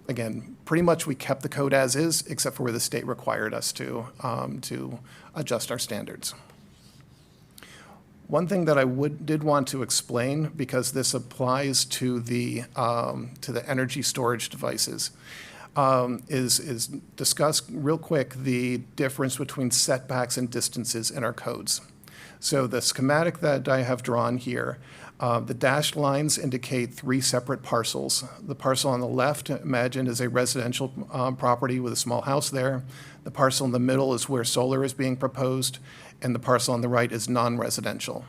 again, pretty much we kept the code as is, except for where the state required us to adjust our standards. One thing that I did want to explain, because this applies to the energy storage devices, is discuss real quick the difference between setbacks and distances in our codes. So the schematic that I have drawn here, the dashed lines indicate 3 separate parcels. The parcel on the left, imagine, is a residential property with a small house there. The parcel in the middle is where solar is being proposed, and the parcel on the right is non-residential.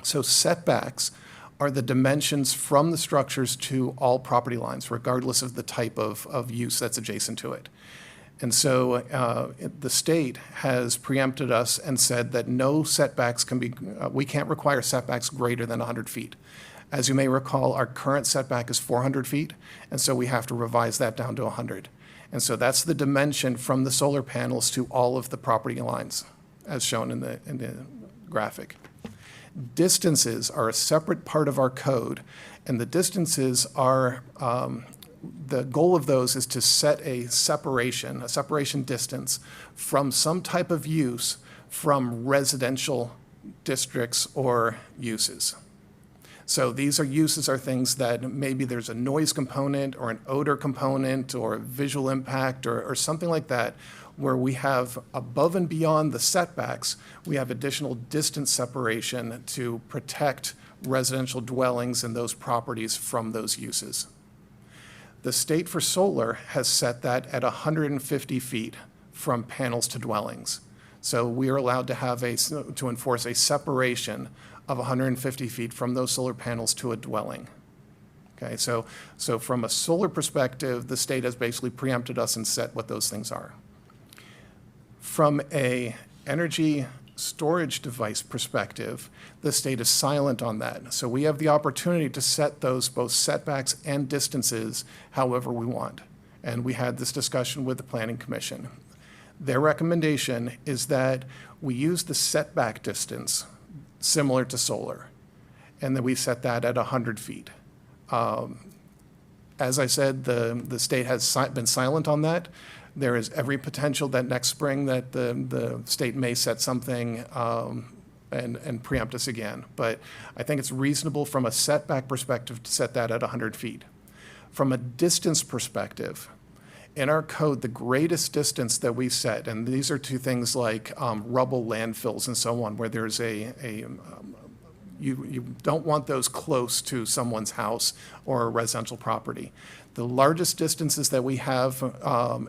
So setbacks are the dimensions from the structures to all property lines, regardless of the type of use that's adjacent to it. And so the state has preempted us and said that no setbacks can be, we can't require setbacks greater than 100 feet. As you may recall, our current setback is 400 feet, and so we have to revise that down to 100. And so that's the dimension from the solar panels to all of the property lines, as shown in the graphic. Distances are a separate part of our code, and the distances are, the goal of those is to set a separation distance from some type of use from residential districts or uses. So these uses are things that maybe there's a noise component or an odor component or a visual impact or something like that, where we have above and beyond the setbacks, we have additional distance separation to protect residential dwellings and those properties from those uses. The state for solar has set that at 150 feet from panels to dwellings. So we are allowed to enforce a separation of 150 feet from those solar panels to a dwelling. Okay, so from a solar perspective, the state has basically preempted us and set what those things are. From a energy storage device perspective, the state is silent on that. So we have the opportunity to set those both setbacks and distances however we want. And we had this discussion with the Planning Commission. Their recommendation is that we use the setback distance similar to solar, and that we set that at 100 feet. As I said, the state has been silent on that. There is every potential that next spring that the state may set something and preempt us again. But I think it's reasonable from a setback perspective to set that at 100 feet. From a distance perspective, in our code, the greatest distance that we set, and these are to things like rubble landfills and so on, where there's you don't want those close to someone's house or a residential property. The largest distances that we have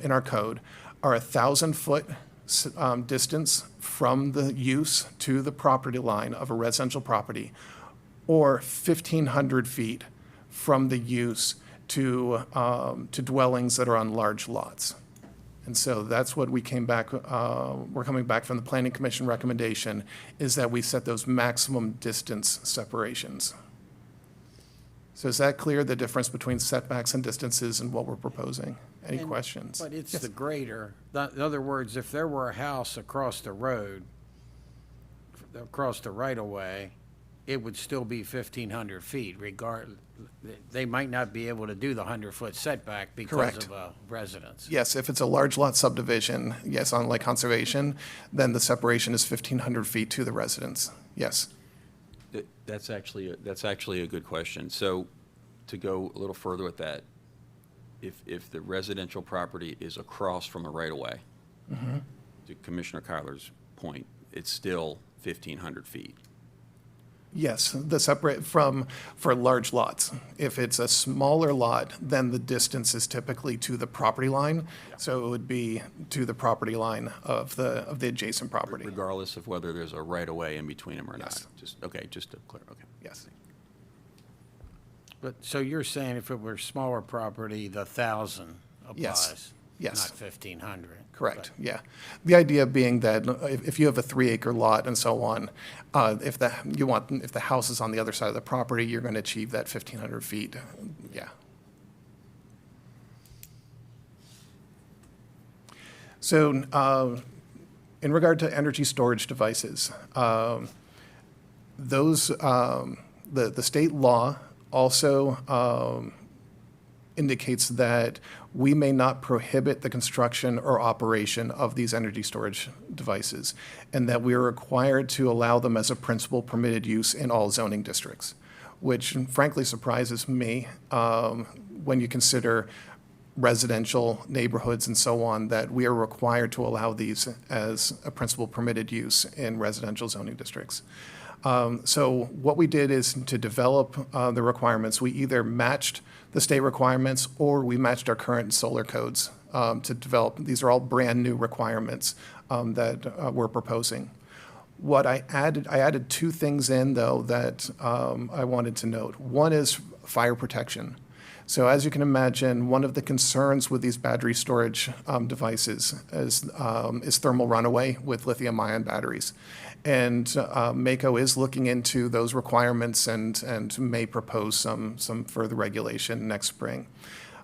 in our code are 1,000-foot distance from the use to the property line of a residential property, or 1,500 feet from the use to dwellings that are on large lots. And so that's what we came back, we're coming back from the Planning Commission recommendation, is that we set those maximum distance separations. So is that clear, the difference between setbacks and distances and what we're proposing? Any questions? But it's the greater, in other words, if there were a house across the road, across the right-of-way, it would still be 1,500 feet, they might not be able to do the 100-foot setback because Correct. of a residence. Yes, if it's a large lot subdivision, yes, on like conservation, then the separation is 1,500 feet to the residence, yes. That's actually a good question. So to go a little further with that, if the residential property is across from a right-of-way, to Commissioner Kyler's point, it's still 1,500 feet. Yes, the separate for large lots. If it's a smaller lot, then the distance is typically to the property line. So it would be to the property line of the adjacent property. Regardless of whether there's a right-of-way in between them or Yes. not. Just to clear, okay. Yes. But, so you're saying if it were smaller property, the 1,000 applies? Yes. Not 1,500? Correct, yeah. The idea being that if you have a 3-acre lot and so on, if the house is on the other side of the property, you're going to achieve that 1,500 feet, yeah. So in regard to energy storage devices, those, the state law also indicates that we may not prohibit the construction or operation of these energy storage devices, and that we are required to allow them as a principal permitted use in all zoning districts, which frankly surprises me when you consider residential neighborhoods and so on, that we are required to allow these as a principal permitted use in residential zoning districts. So what we did is to develop the requirements. We either matched the state requirements or we matched our current solar codes to develop. These are all brand-new requirements that we're proposing. What I added 2 things in, though, that I wanted to note. One is fire protection. So as you can imagine, one of the concerns with these battery storage devices is thermal runaway with lithium-ion batteries. And MACO is looking into those requirements and may propose some further regulation next spring.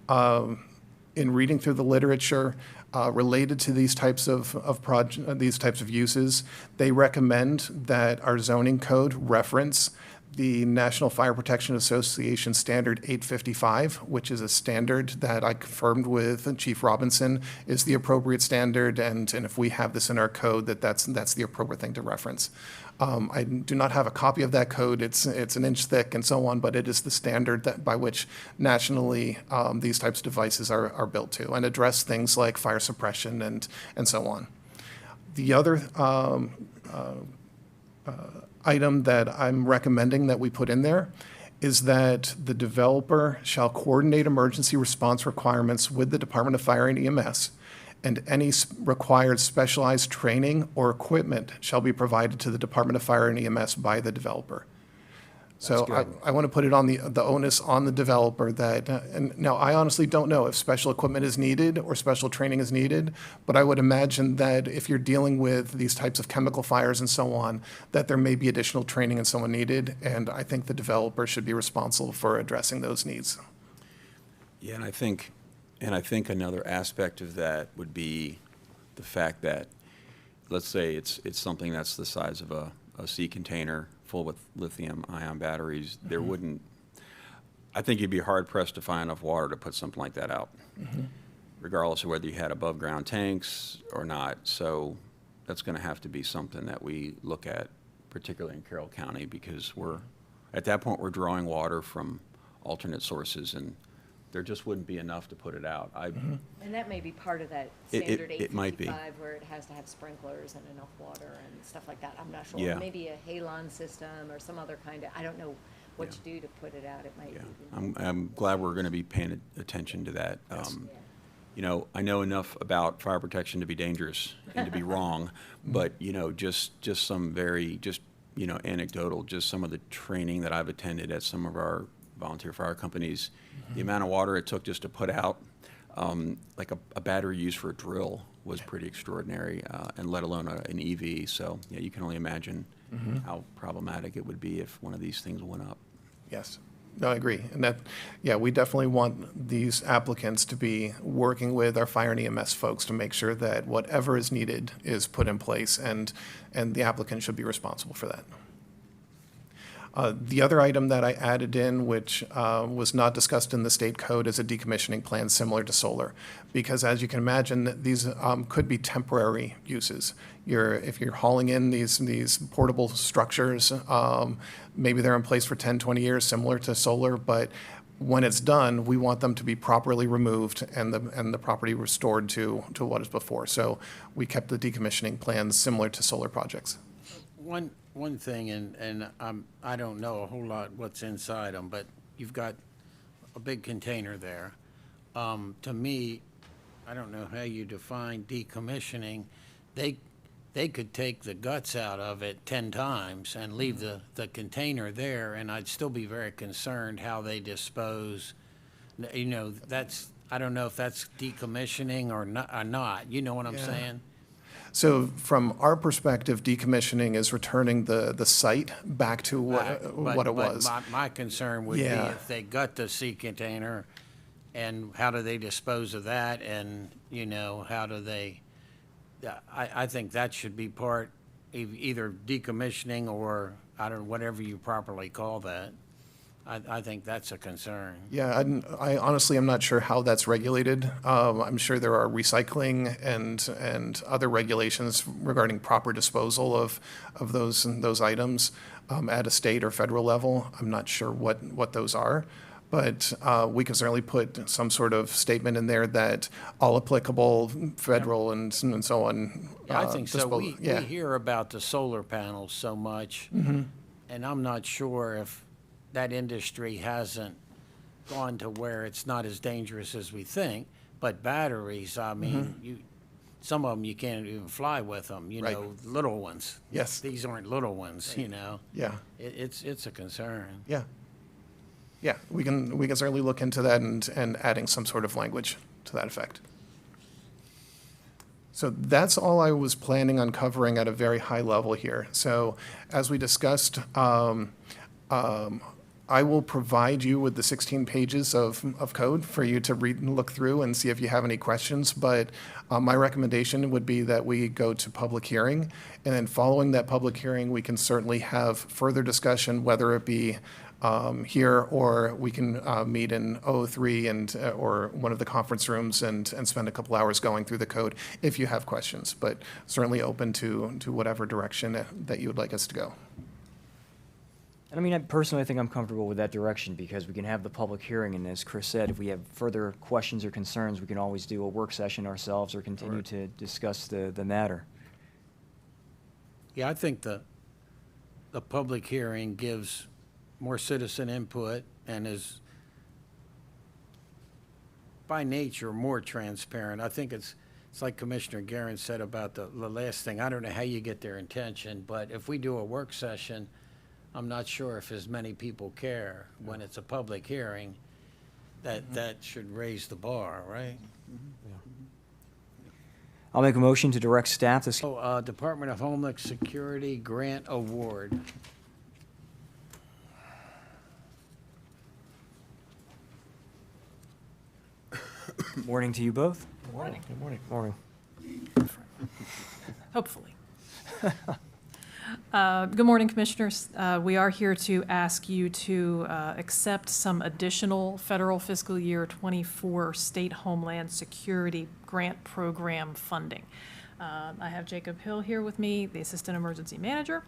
In reading through the literature related to these types of uses, they recommend that our zoning code reference the National Fire Protection Association Standard 855, which is a standard that I confirmed with Chief Robinson is the appropriate standard, and if we have this in our code, that's the appropriate thing to reference. I do not have a copy of that code. It's an inch thick and so on, but it is the standard that by which nationally these types of devices are built to and address things like fire suppression and so on. The other item that I'm recommending that we put in there is that the developer shall coordinate emergency response requirements with the Department of Fire and EMS, and any required specialized training or equipment shall be provided to the Department of Fire and EMS by the developer. So I want to put it on the onus on the developer that, and now I honestly don't know if special equipment is needed or special training is needed, but I would imagine that if you're dealing with these types of chemical fires and so on, that there may be additional training and so on needed, and I think the developer should be responsible for addressing those needs. Yeah, and I think another aspect of that would be the fact that, let's say it's something that's the size of a sea container full with lithium-ion batteries. There wouldn't, I think you'd be hard-pressed to find enough water to put something like that out, regardless of whether you had above-ground tanks or not. So that's going to have to be something that we look at, particularly in Carroll County, because at that point, we're drawing water from alternate sources, and there just wouldn't be enough to put it out. And that may be part of that It- standard it might be. 855 where it has to have sprinklers and enough water and stuff like that. I'm not sure. Yeah. Maybe a halon system or some other kind of, I don't know what you do to put it out. It might be. I'm glad we're going to be paying attention to that. You know, I know enough about fire protection to be dangerous and to be wrong, but, you know, just some very, you know, anecdotal, just some of the training that I've attended at some of our volunteer fire companies, the amount of water it took just to put out, like a battery used for a drill was pretty extraordinary, and let alone an EV. So, yeah, you can only imagine how problematic it would be if one of these things went up. Yes. No, I agree. And that, yeah, we definitely want these applicants to be working with our fire and EMS folks to make sure that whatever is needed is put in place, and the applicant should be responsible for that. The other item that I added in, which was not discussed in the state code, is a decommissioning plan similar to solar. Because as you can imagine, these could be temporary uses. If you're hauling in these portable structures, maybe they're in place for 10, 20 years, similar to solar, but when it's done, we want them to be properly removed and the property restored to what is before. So we kept the decommissioning plans similar to solar projects. One thing, and I don't know a whole lot what's inside them, but you've got a big container there. To me, I don't know how you define decommissioning. They could take the guts out of it 10 times and leave the container there, and I'd still be very concerned how they dispose. You know, I don't know if that's decommissioning or not. You know what I'm saying? So from our perspective, decommissioning is returning the site back to what it was. My concern would be if they gut the sea container, and how do they dispose of that, and, you know, how do they, I think that should be part, either decommissioning or, I don't know, whatever you properly call that. I think that's a concern. Yeah, I honestly am not sure how that's regulated. I'm sure there are recycling and other regulations regarding proper disposal of those items at a state or federal level. I'm not sure what those are, but we can certainly put some sort of statement in there that all applicable federal and so on. Yeah, I think so. We hear about the solar panels so much, and I'm not sure if that industry hasn't gone to where it's not as dangerous as we think. But batteries, I mean, some of them you can't even fly with them, you know, little ones. Yes. These aren't little ones, you know. Yeah. It's a concern. Yeah. Yeah, we can certainly look into that and adding some sort of language to that effect. So that's all I was planning on covering at a very high level here. So as we discussed, I will provide you with the 16 pages of code for you to read and look through and see if you have any questions. But my recommendation would be that we go to public hearing. And then following that public hearing, we can certainly have further discussion, whether it be here or we can meet in 03 and or one of the conference rooms and spend a couple hours going through the code if you have questions. But certainly open to whatever direction that you would like us to go. And I mean, I think I'm comfortable with that direction because we can have the public hearing, and as Chris said, if we have further questions or concerns, we can always do a work session ourselves or continue to discuss the matter. Yeah, I think the public hearing gives more citizen input and is by nature more transparent. I think it's like Commissioner Guerin said about the last thing. I don't know how you get their intention, but if we do a work session, I'm not sure if as many people care when it's a public hearing, that should raise the bar, right? I'll make a motion to direct staff to. So, Department of Homeland Security Grant Award. Morning to you both. Good morning. Good morning. Morning. Hopefully. Good morning, Commissioners. We are here to ask you to accept some additional federal fiscal year 24 State Homeland Security Grant Program funding. I have Jacob Hill here with me, the Assistant Emergency Manager.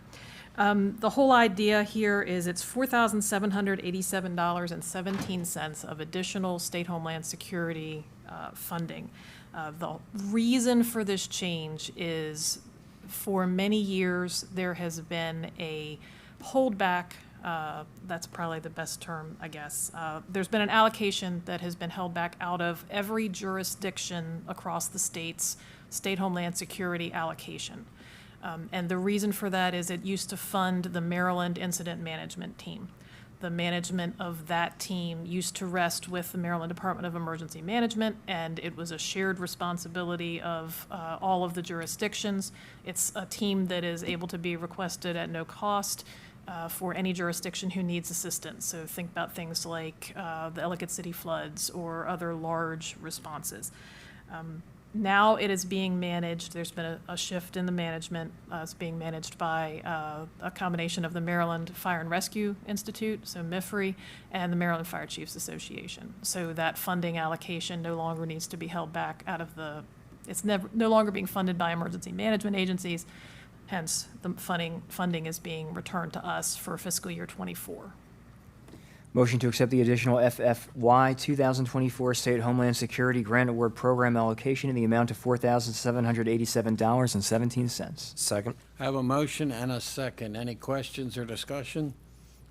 The whole idea here is it's $4,787.17 of additional state homeland security funding. The reason for this change is for many years there has been a holdback. That's probably the best term, I guess. There's been an allocation that has been held back out of every jurisdiction across the state's state homeland security allocation. And the reason for that is it used to fund the Maryland Incident Management Team. The management of that team used to rest with the Maryland Department of Emergency Management, and it was a shared responsibility of all of the jurisdictions. It's a team that is able to be requested at no cost for any jurisdiction who needs assistance. So think about things like the Ellicott City floods or other large responses. Now it is being managed, there's been a shift in the management. It's being managed by a combination of the Maryland Fire and Rescue Institute, so MIFRE, and the Maryland Fire Chiefs Association. So that funding allocation no longer needs to be held back out of it's no longer being funded by emergency management agencies. Hence, the funding is being returned to us for fiscal year 24. Motion to accept the additional FFY 2024 State Homeland Security Grant Award Program allocation in the amount of $4,787.17. Second. I have a motion and a second. Any questions or discussion?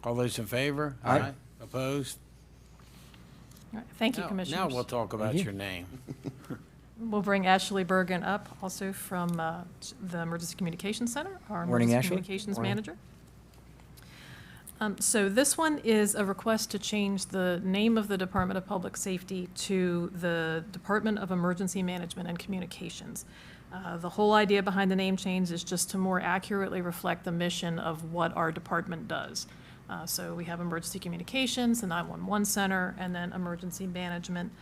All those in favor? Aye. Opposed? All right, thank you, Now- Commissioners. Now we'll talk about your name. We'll bring Ashley Bergen up, also from the Emergency Communications Center, our Morning, Emergency Ashley. Communications Morning. Manager. So this one is a request to change the name of the Department of Public Safety to the Department of Emergency Management and Communications. The whole idea behind the name change is just to more accurately reflect the mission of what our department does. So we have Emergency Communications, the 911 Center, and then Emergency Management.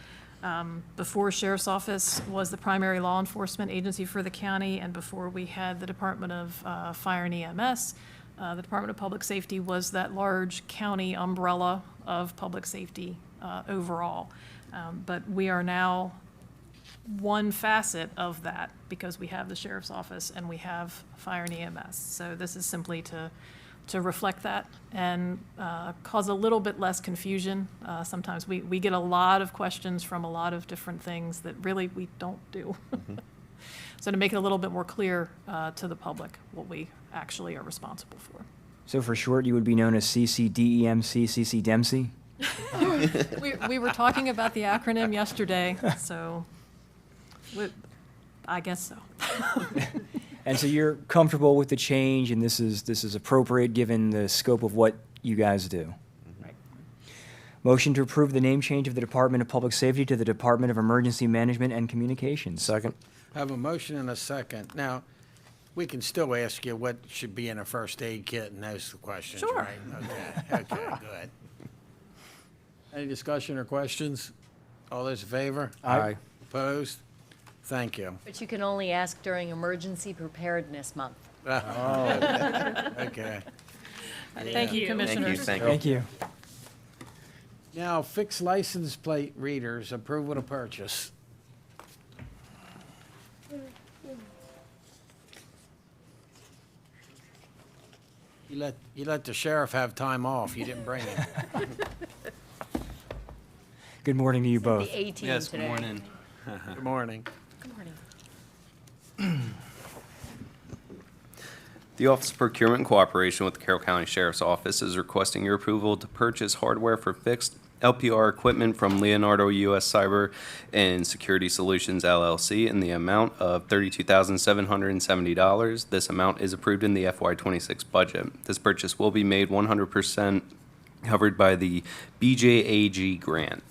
Before Sheriff's Office was the primary law enforcement agency for the county, and before we had the Department of Fire and EMS, the Department of Public Safety was that large county umbrella of public safety overall. But we are now one facet of that because we have the Sheriff's Office and we have Fire and EMS. So this is simply to reflect that and cause a little bit less confusion. Sometimes we get a lot of questions from a lot of different things that really we don't do. So to make it a little bit more clear to the public what we actually are responsible for. So for short, you would be known as CCDEMC, CC Dempsey? We were talking about the acronym yesterday, so I guess so. And so you're comfortable with the change, and this is appropriate given the scope of what you guys do? Right. Motion to approve the name change of the Department of Public Safety to the Department of Emergency Management and Communications. Second. I have a motion and a second. Now, we can still ask you what should be in a first aid kit and those questions, Sure. right? Okay, good. Any discussion or questions? All those in favor? Aye. Opposed? Thank you. But you can only ask during Emergency Preparedness Month. Oh, okay. Thank you, Commissioners. Thank you. Now, fixed license plate readers, approval to purchase. You let the sheriff have time off. You didn't bring him. Good morning to you both. The A-team Yes, today. good morning. Good morning. Good morning. The Office of Procurement in cooperation with the Carroll County Sheriff's Office is requesting your approval to purchase hardware for fixed LPR equipment from Leonardo US Cyber and Security Solutions LLC in the amount of $32,770. This amount is approved in the FY26 budget. This purchase will be made 100% covered by the BJAG grant.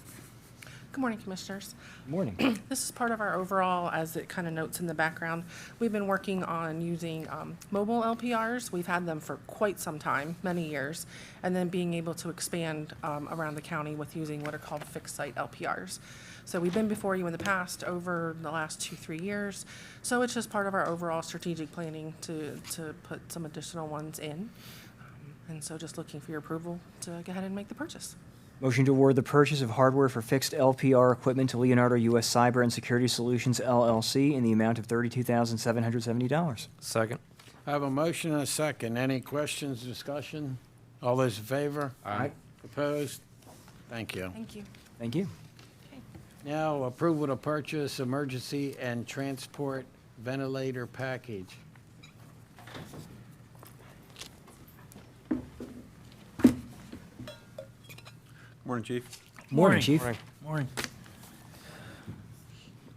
Good morning, Commissioners. Morning. This is part of our overall, as it kind of notes in the background. We've been working on using mobile LPRs. We've had them for quite some time, many years, and then being able to expand around the county with using what are called fixed site LPRs. So we've been before you in the past over the last 2-3 years. So it's just part of our overall strategic planning to put some additional ones in. And so just looking for your approval to go ahead and make the purchase. Motion to award the purchase of hardware for fixed LPR equipment to Leonardo US Cyber and Security Solutions LLC in the amount of $32,770. Second. I have a motion and a second. Any questions, discussion? All those in favor? Aye. Opposed? Thank you. Thank you. Thank you. Now, approval to purchase emergency and transport ventilator package. Morning, Chief. Morning, Chief. Morning.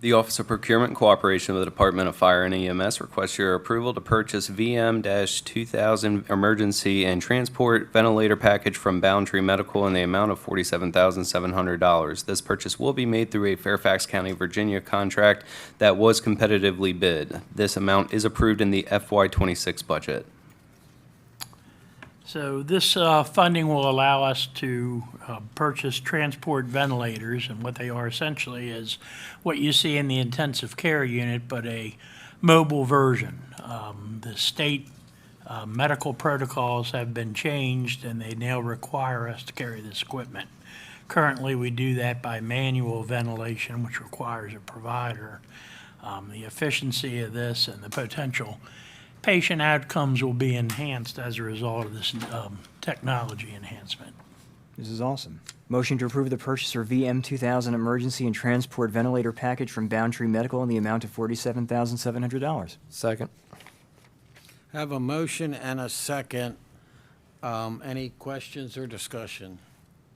The Office of Procurement in cooperation with the Department of Fire and EMS requests your approval to purchase VM-2000 emergency and transport ventilator package from Boundary Medical in the amount of $47,700. This purchase will be made through a Fairfax County, Virginia contract that was competitively bid. This amount is approved in the FY26 budget. So this funding will allow us to purchase transport ventilators, and what they are essentially is what you see in the intensive care unit, but a mobile version. The state medical protocols have been changed, and they now require us to carry this equipment. Currently, we do that by manual ventilation, which requires a provider. The efficiency of this and the potential patient outcomes will be enhanced as a result of this technology enhancement. This is awesome. Motion to approve the purchase of VM-2000 emergency and transport ventilator package from Boundary Medical in the amount of $47,700. Second. I have a motion and a second. Any questions or discussion?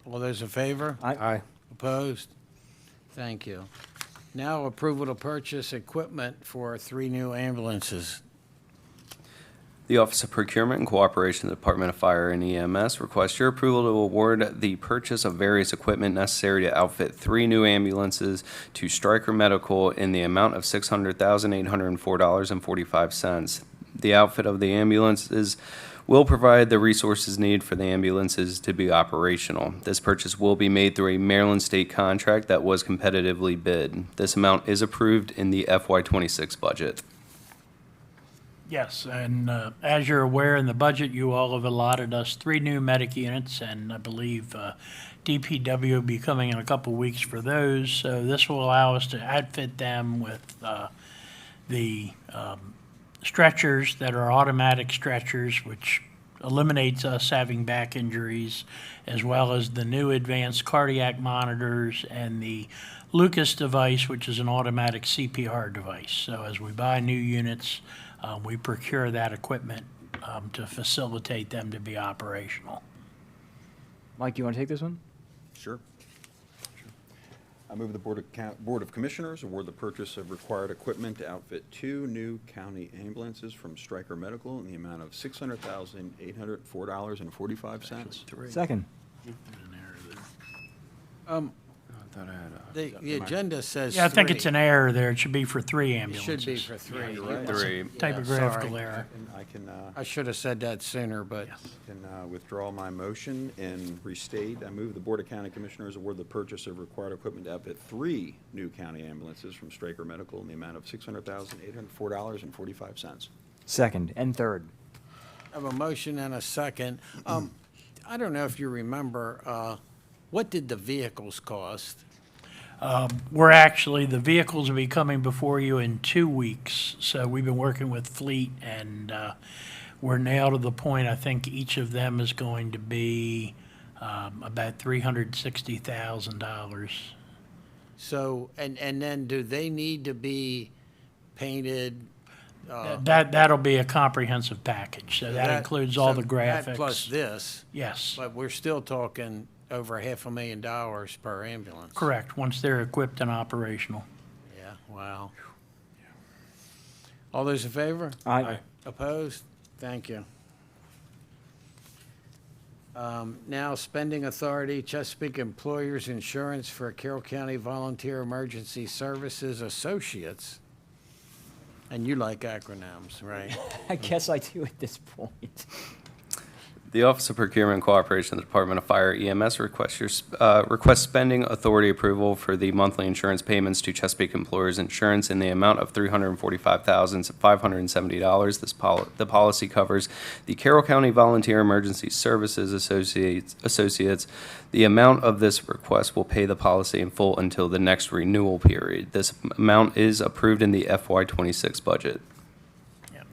All those in favor? Aye. Opposed? Thank you. Now, approval to purchase equipment for 3 new ambulances. The Office of Procurement in cooperation with the Department of Fire and EMS requests your approval to award the purchase of various equipment necessary to outfit 3 new ambulances to Stryker Medical in the amount of $600,804.45. The outfit of the ambulances will provide the resources needed for the ambulances to be operational. This purchase will be made through a Maryland state contract that was competitively bid. This amount is approved in the FY26 budget. Yes, and as you're aware, in the budget, you all have allotted us 3 new medic units, and I believe DPW will be coming in a couple weeks for those. So this will allow us to outfit them with the stretchers that are automatic stretchers, which eliminates us having back injuries, as well as the new advanced cardiac monitors and the Lucas device, which is an automatic CPR device. So as we buy new units, we procure that equipment to facilitate them to be operational. Mike, you want to take this one? Sure. I move the Board of Commissioners award the purchase of required equipment to outfit 2 new county ambulances from Stryker Medical in the amount of $600,804.45. Second. thought I had The agenda says Yeah, I think it's three. an error there. It should be for 3 It ambulances. should be for three. Three. Typographical Sorry. error. I can, I should have said that sooner, but withdraw my motion and restate. I move the Board of County Commissioners award the purchase of required equipment to outfit 3 new county ambulances from Straker Medical in the amount of $600,804.45. Second and third. I have a motion and a second. I don't know if you remember, what did the vehicles cost? The vehicles will be coming before you in 2 weeks. So we've been working with Fleet, and we're now to the point, I think each of them is going to be about $360,000. So, and then do they need to be painted? That'll be a comprehensive package. So that includes all the so graphics. That plus this. Yes. But we're still talking over $500,000 per ambulance. Correct, once they're equipped and operational. Yeah, wow. All those in favor? Aye. Opposed? Thank you. Now, spending authority, Chesapeake Employers Insurance for Carroll County Volunteer Emergency Services Associates. And you like acronyms, right? I guess I do at this point. The Office of Procurement and Cooperation of the Department of Fire EMS requests spending authority approval for the monthly insurance payments to Chesapeake Employers Insurance in the amount of $345,570. The policy covers the Carroll County Volunteer Emergency Services Associates. The amount of this request will pay the policy in full until the next renewal period. This amount is approved in the FY26 budget.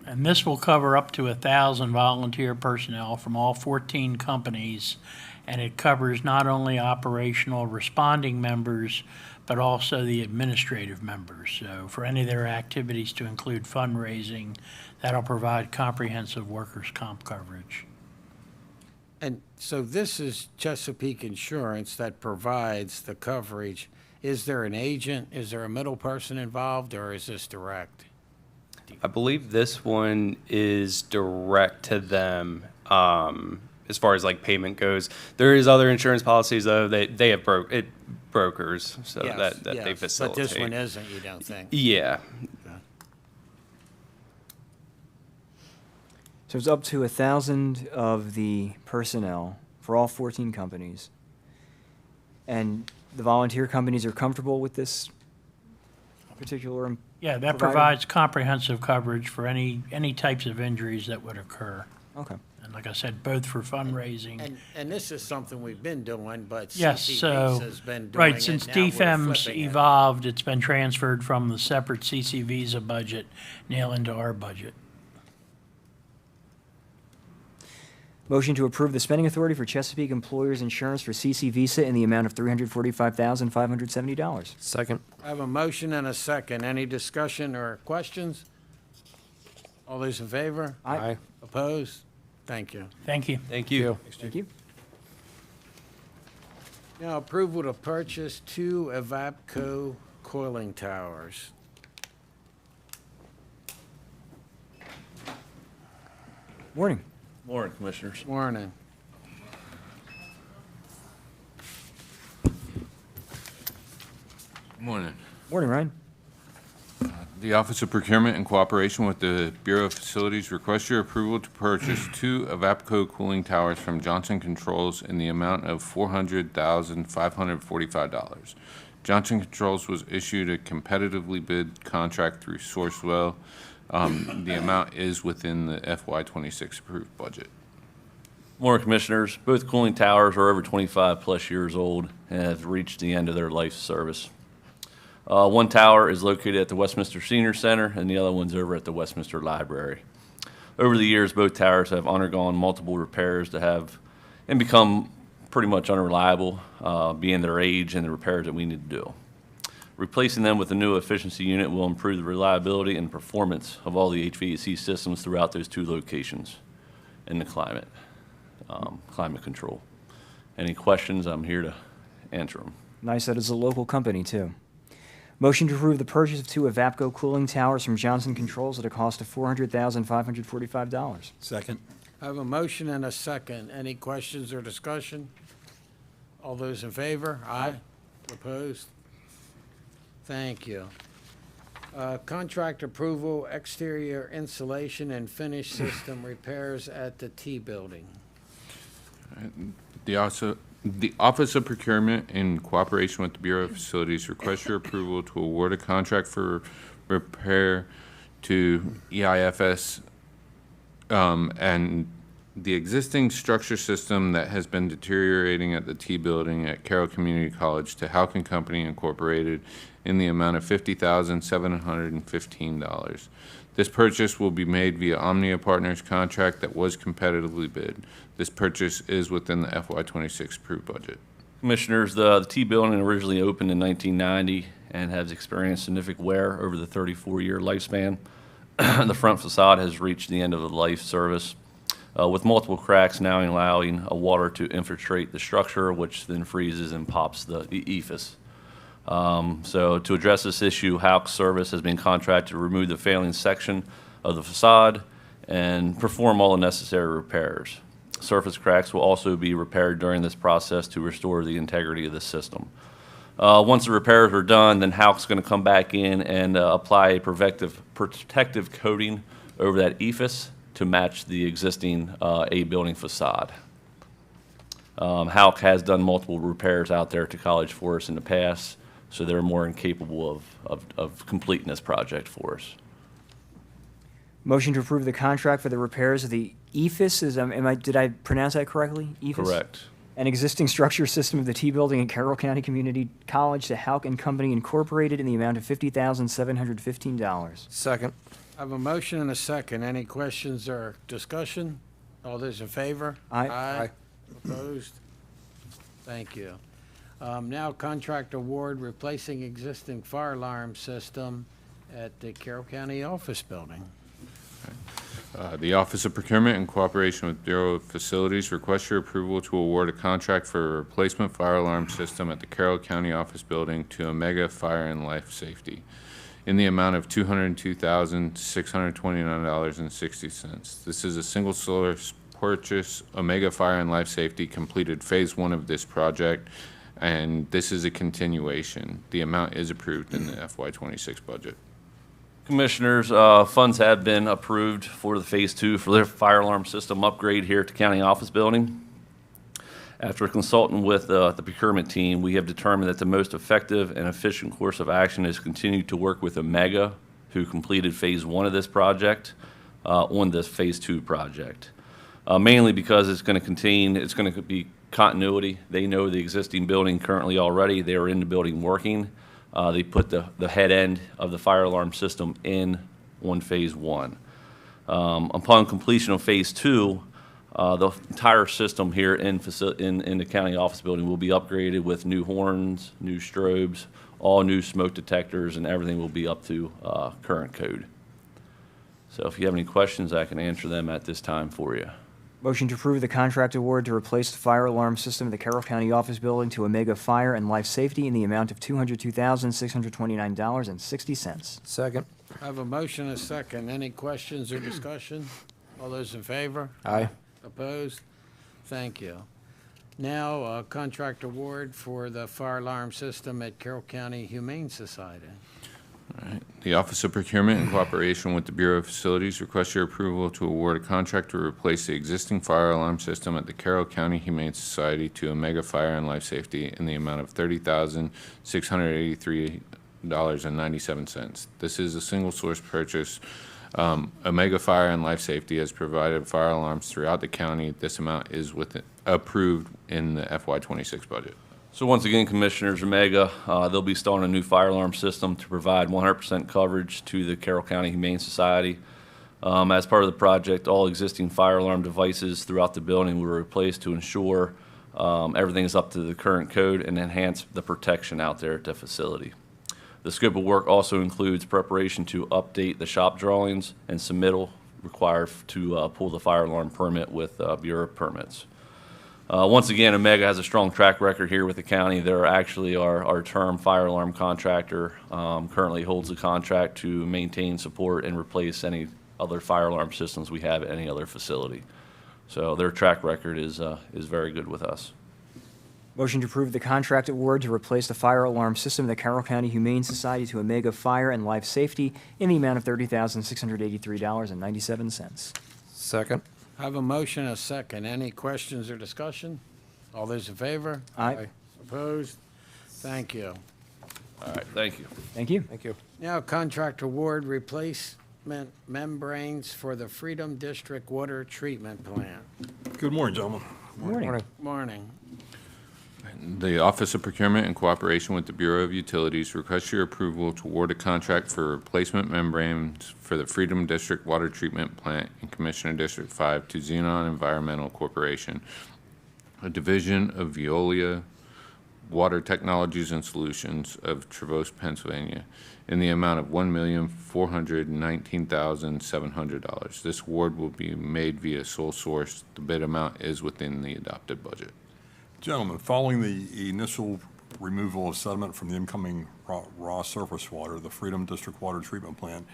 And this will cover up to 1,000 volunteer personnel from all 14 companies, and it covers not only operational responding members, but also the administrative members. So for any of their activities to include fundraising, that'll provide comprehensive workers' comp coverage. And so this is Chesapeake Insurance that provides the coverage. Is there an agent? Is there a middle person involved, or is this direct? I believe this one is direct to them, as far as like payment goes. There is other insurance policies though, they have brokers, so Yes, that they yes, facilitate. But this one isn't, you don't think? Yeah. So it's up to 1,000 of the personnel for all 14 companies. And the volunteer companies are comfortable with this particular Yeah, that provider? provides comprehensive coverage for any types of injuries that would occur. Okay. And like I said, both for fundraising. And this is something we've been doing, but Yes, CCVs so, has been doing right, it. since Now we're DFEM's flipping it. evolved, it's been transferred from the separate CC Visa budget now into our budget. Motion to approve the spending authority for Chesapeake Employers Insurance for CC Visa in the amount of $345,570. Second. I have a motion and a second. Any discussion or questions? All those in favor? Aye. Opposed? Thank you. Thank you. Thank you. Thank you. Now, approval to purchase 2 Evapco coiling towers. Morning. Morning, Commissioners. Morning. Morning. Morning, Ryan. The Office of Procurement, in cooperation with the Bureau of Facilities, requests your approval to purchase 2 Evapco cooling towers from Johnson Controls in the amount of $400,545. Johnson Controls was issued a competitively bid contract through Sourcewell. The amount is within the FY26 approved budget. Morning, Commissioners. Both cooling towers are over 25-plus years old and have reached the end of their life service. One tower is located at the Westminster Senior Center, and the other one's over at the Westminster Library. Over the years, both towers have undergone multiple repairs and become pretty much unreliable, being their age and the repairs that we need to do. Replacing them with a new efficiency unit will improve the reliability and performance of all the HVAC systems throughout those 2 locations and the climate control. Any questions, I'm here to answer them. Nice that it's a local company, too. Motion to approve the purchase of 2 Evapco cooling towers from Johnson Controls at a cost of $400,545. Second. I have a motion and a second. Any questions or discussion? All those in favor? Aye. Opposed? Thank you. Contract approval, exterior insulation and finish system repairs at the T building. The Office of Procurement, in cooperation with the Bureau of Facilities, requests your approval to award a contract for repair to EIFS and the existing structure system that has been deteriorating at the T building at Carroll Community College to Halkin Company Incorporated in the amount of $50,715. This purchase will be made via Omnia Partners contract that was competitively bid. This purchase is within the FY26 approved budget. Commissioners, the T building originally opened in 1990 and has experienced significant wear over the 34-year lifespan. The front facade has reached the end of the life service, with multiple cracks now allowing water to infiltrate the structure, which then freezes and pops the EIFS. So to address this issue, Houck Service has been contracted to remove the failing section of the facade and perform all the necessary repairs. Surface cracks will also be repaired during this process to restore the integrity of the system. Once the repairs are done, then Houck's going to come back in and apply a protective coating over that EIFS to match the existing A building facade. Houck has done multiple repairs out there to College Forest in the past, so they're more than capable of completing this project for us. Motion to approve the contract for the repairs of the EIFS, did I pronounce that correctly? EIFS? Correct. An existing structure system of the T building at Carroll County Community College to Houck and Company Incorporated in the amount of $50,715. Second. I have a motion and a second. Any questions or discussion? All those in favor? Aye. Aye. Opposed? Thank you. Now, contract award replacing existing fire alarm system at the Carroll County Office Building. The Office of Procurement, in cooperation with Bureau of Facilities, requests your approval to award a contract for a replacement fire alarm system at the Carroll County Office Building to Omega Fire and Life Safety in the amount of $202,629.60. This is a single source purchase. Omega Fire and Life Safety completed phase 1 of this project, and this is a continuation. The amount is approved in the FY26 budget. Commissioners, funds have been approved for the Phase 2 for their fire alarm system upgrade here at the county office building. After consulting with the procurement team, we have determined that the most effective and efficient course of action is continue to work with Omega, who completed Phase 1 of this project, on this Phase 2 project. Mainly because it's going to be continuity. They know the existing building currently already. They are in the building working. They put the head end of the fire alarm system in on Phase 1. Upon completion of Phase 2, the entire system here in the county office building will be upgraded with new horns, new strobes, all new smoke detectors, and everything will be up to current code. So if you have any questions, I can answer them at this time for you. Motion to approve the contract award to replace the fire alarm system at the Carroll County Office Building to Omega Fire and Life Safety in the amount of $202,629.60. Second. I have a motion and a second. Any questions or discussion? All those in favor? Aye. Opposed? Thank you. Now, contract award for the fire alarm system at Carroll County Humane Society. All right. The Office of Procurement, in cooperation with the Bureau of Facilities, requests your approval to award a contract to replace the existing fire alarm system at the Carroll County Humane Society to Omega Fire and Life Safety in the amount of $30,683.97. This is a single source purchase. Omega Fire and Life Safety has provided fire alarms throughout the county. This amount is approved in the FY26 budget. So once again, Commissioners, Omega, they'll be installing a new fire alarm system to provide 100% coverage to the Carroll County Humane Society. As part of the project, all existing fire alarm devices throughout the building will be replaced to ensure everything is up to the current code and enhance the protection out there at the facility. The scope of work also includes preparation to update the shop drawings and submittal required to pull the fire alarm permit with Bureau of Permits. Once again, Omega has a strong track record here with the county. They're actually our term fire alarm contractor, currently holds a contract to maintain, support, and replace any other fire alarm systems we have at any other facility. So their track record is very good with us. Motion to approve the contract award to replace the fire alarm system of the Carroll County Humane Society to Omega Fire and Life Safety in the amount of $30,683.97. Second. I have a motion and a second. Any questions or discussion? All those in favor? Aye. Opposed? Thank you. All right, thank you. Thank you. Thank you. Now, contract award replacement membranes for the Freedom District Water Treatment Plant. Good morning, gentlemen. Morning. Morning. The Office of Procurement, in cooperation with the Bureau of Utilities, requests your approval to award a contract for replacement membranes for the Freedom District Water Treatment Plant in Commissioner District 5 to Xenon Environmental Corporation, a division of Veolia Water Technologies and Solutions of Traverse, Pennsylvania, in the amount of $1,419,700. This award will be made via sole source. The bid amount is within the adopted budget. Gentlemen, following the initial removal of sediment from the incoming raw surface water, the Freedom District Water Treatment Plant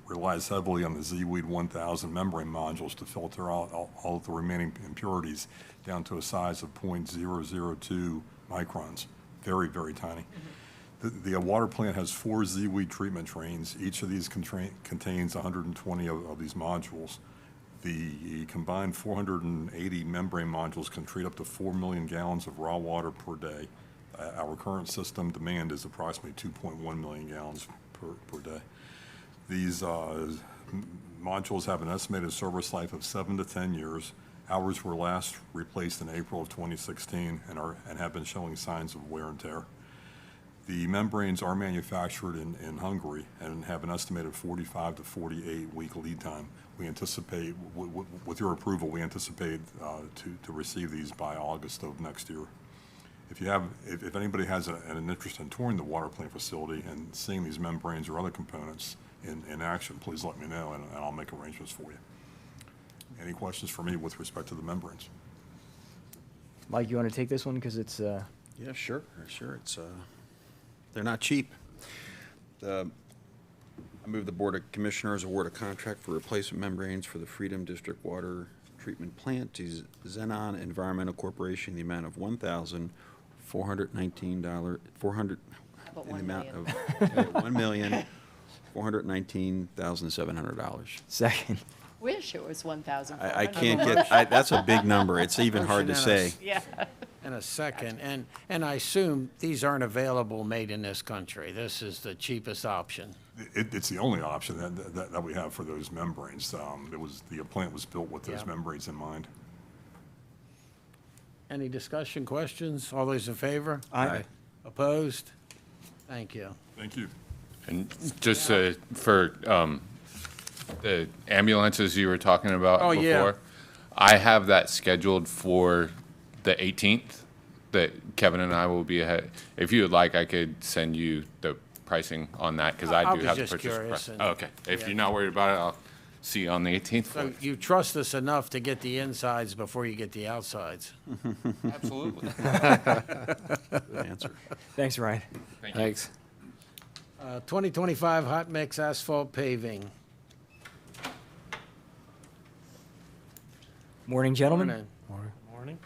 relies heavily on the ZWeed 1000 membrane modules to filter out all of the remaining impurities down to a size of 0.002 microns. Very, very tiny. The water plant has 4 ZWeed treatment trains. Each of these contains 120 of these modules. The combined 480 membrane modules can treat up to 4 million gallons of raw water per day. Our current system demand is approximately 2.1 million gallons per day. These modules have an estimated service life of 7 to 10 years. Ours were last replaced in April of 2016 and have been showing signs of wear and tear. The membranes are manufactured in Hungary and have an estimated 45 to 48 week lead time. We anticipate, with your approval, we anticipate to receive these by August of next year. If anybody has an interest in touring the water plant facility and seeing these membranes or other components in action, please let me know and I'll make arrangements for you. Any questions for me with respect to the membranes? Mike, you want to take this one because it's Yeah, sure. It's, they're not cheap. I move the Board of Commissioners award a contract for replacement membranes for the Freedom District Water Treatment Plant to Xenon Environmental Corporation in the amount of $1,419, in the amount of $1,419,700. second. Wish it was 1,000. I can't get, that's a big number. It's even hard to say. Yeah. And a second, and I assume these aren't available made in this country. This is the cheapest option. It's the only option that we have for those membranes. The plant was built with those Yeah. membranes in mind. Any discussion, questions? All those in favor? Aye. Opposed? Thank you. Thank you. And just for the ambulances you were talking about Oh, before, yeah. I have that scheduled for the 18th, that Kevin and I will be ahead. If you would like, I could send you the pricing on that, because I I'll do be have the just purchase curious price. and- Oh, okay. If yeah. you're not worried about it, I'll see you on the 18th. for So it. you trust us enough to get the insides before you get the outsides? Absolutely. Good answer. Thanks, Ryan. Thank you. Thanks. 2025 hot mix asphalt paving. Morning, gentlemen. Morning. Morning.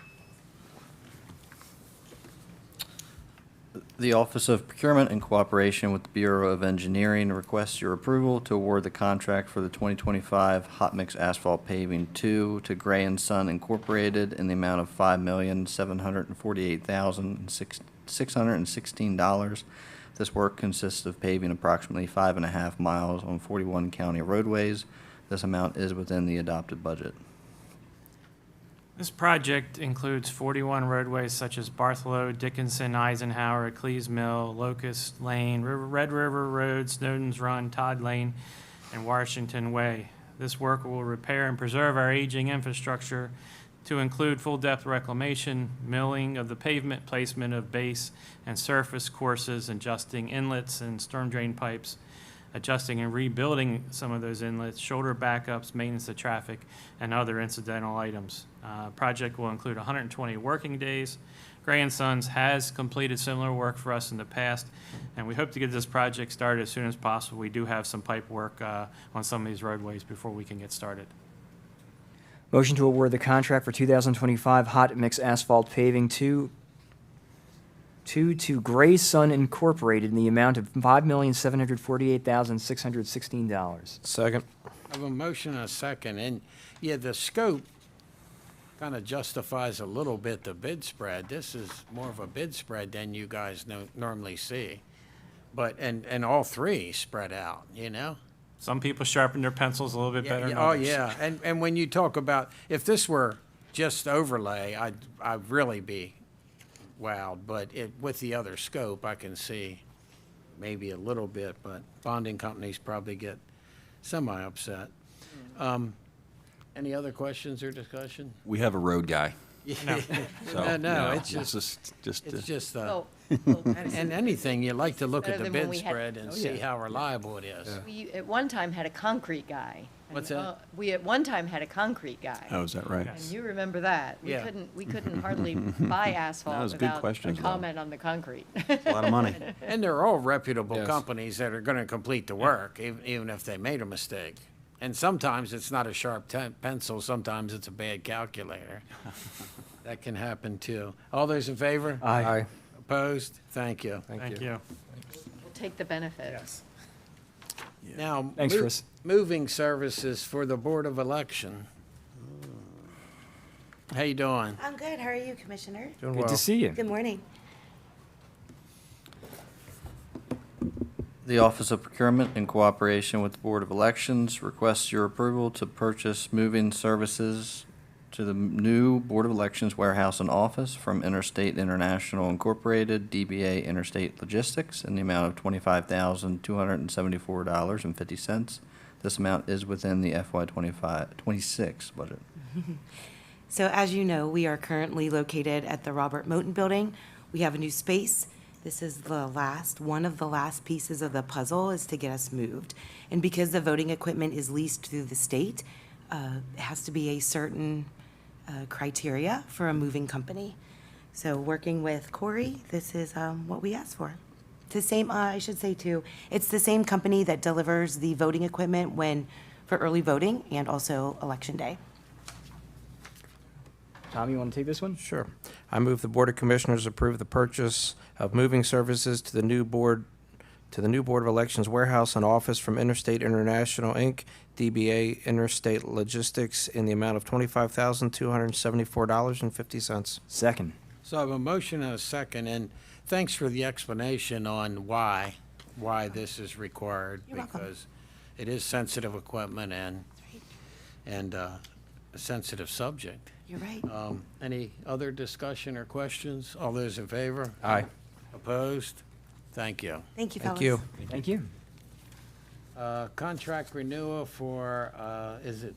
The Office of Procurement, in cooperation with the Bureau of Engineering, requests your approval to award the contract for the 2025 hot mix asphalt paving 2 to Gray and Son Incorporated in the amount of $5,748,616. This work consists of paving approximately 5.5 miles on 41 county roadways. This amount is within the adopted budget. This project includes 41 roadways such as Bartholomew, Dickinson, Eisenhower, Cleves Mill, Locust Lane, Red River Road, Snowden's Run, Todd Lane, and Washington Way. This work will repair and preserve our aging infrastructure to include full-depth reclamation, milling of the pavement, placement of base and surface courses, adjusting inlets and storm drain pipes, adjusting and rebuilding some of those inlets, shoulder backups, maintenance of traffic, and other incidental items. Project will include 120 working days. Gray and Sons has completed similar work for us in the past, and we hope to get this project started as soon as possible. We do have some pipe work on some of these roadways before we can get started. Motion to award the contract for 2025 hot mix asphalt paving to to Gray Sun Incorporated in the amount of $5,748,616. Second. I have a motion and a second, and yeah, the scope kind of justifies a little bit the bid spread. This is more of a bid spread than you guys normally see. But, and all three spread out, you know? Some people sharpen their pencils a little bit better than Oh, others. yeah, and when you talk about, if this were just overlay, I'd really be wowed, but with the other scope, I can see maybe a little bit, but bonding companies probably get semi-upset. Any other questions or discussion? We have a road guy. Yeah. So, No, you know, it's just, Oh, and anything, you like to look at Better the than when bid we had- spread and Oh, see yeah. how reliable it is. We at one time had a concrete guy. What's And, that? We at one time had a concrete guy. Oh, is that right? And you remember that. Yeah. We couldn't hardly buy asphalt was good without a questions, though. comment on the concrete. A lot of money. And they're all reputable Yes. companies that are going to complete the work, even if they made a mistake. And sometimes it's not a sharp pencil, sometimes it's a bad calculator. That can happen too. All those in favor? Aye. Opposed? Thank you. Thank you. We'll take the benefit. Yes. Now, Thanks, Chris. moving services for the Board of Election. How you doing? I'm good. How are you, Commissioner? Doing Good well. to see you. Good morning. The Office of Procurement, in cooperation with the Board of Elections, requests your approval to purchase moving services to the new Board of Elections warehouse and office from Interstate International Incorporated, DBA Interstate Logistics, in the amount of $25,274.50. This amount is within the FY26 budget. So as you know, we are currently located at the Robert Moten Building. We have a new space. This is one of the last pieces of the puzzle is to get us moved. And because the voting equipment is leased through the state, it has to be a certain criteria for a moving company. So working with Corey, this is what we asked for. It's the same, I should say too, it's the same company that delivers the voting equipment for early voting and also Election Day. Tom, you want to take this one? Sure. I move the Board of Commissioners approve the purchase of moving services to the new Board of Elections warehouse and office from Interstate International, Inc., DBA Interstate Logistics, in the amount of $25,274.50. Second. So I have a motion and a second, and thanks for the explanation on why this is required. You're welcome. Because it is sensitive equipment and a sensitive subject. You're right. Any other discussion or questions? All those in favor? Aye. Opposed? Thank you. Thank you, fellas. Thank you. Thank you. Contract renewal for, is it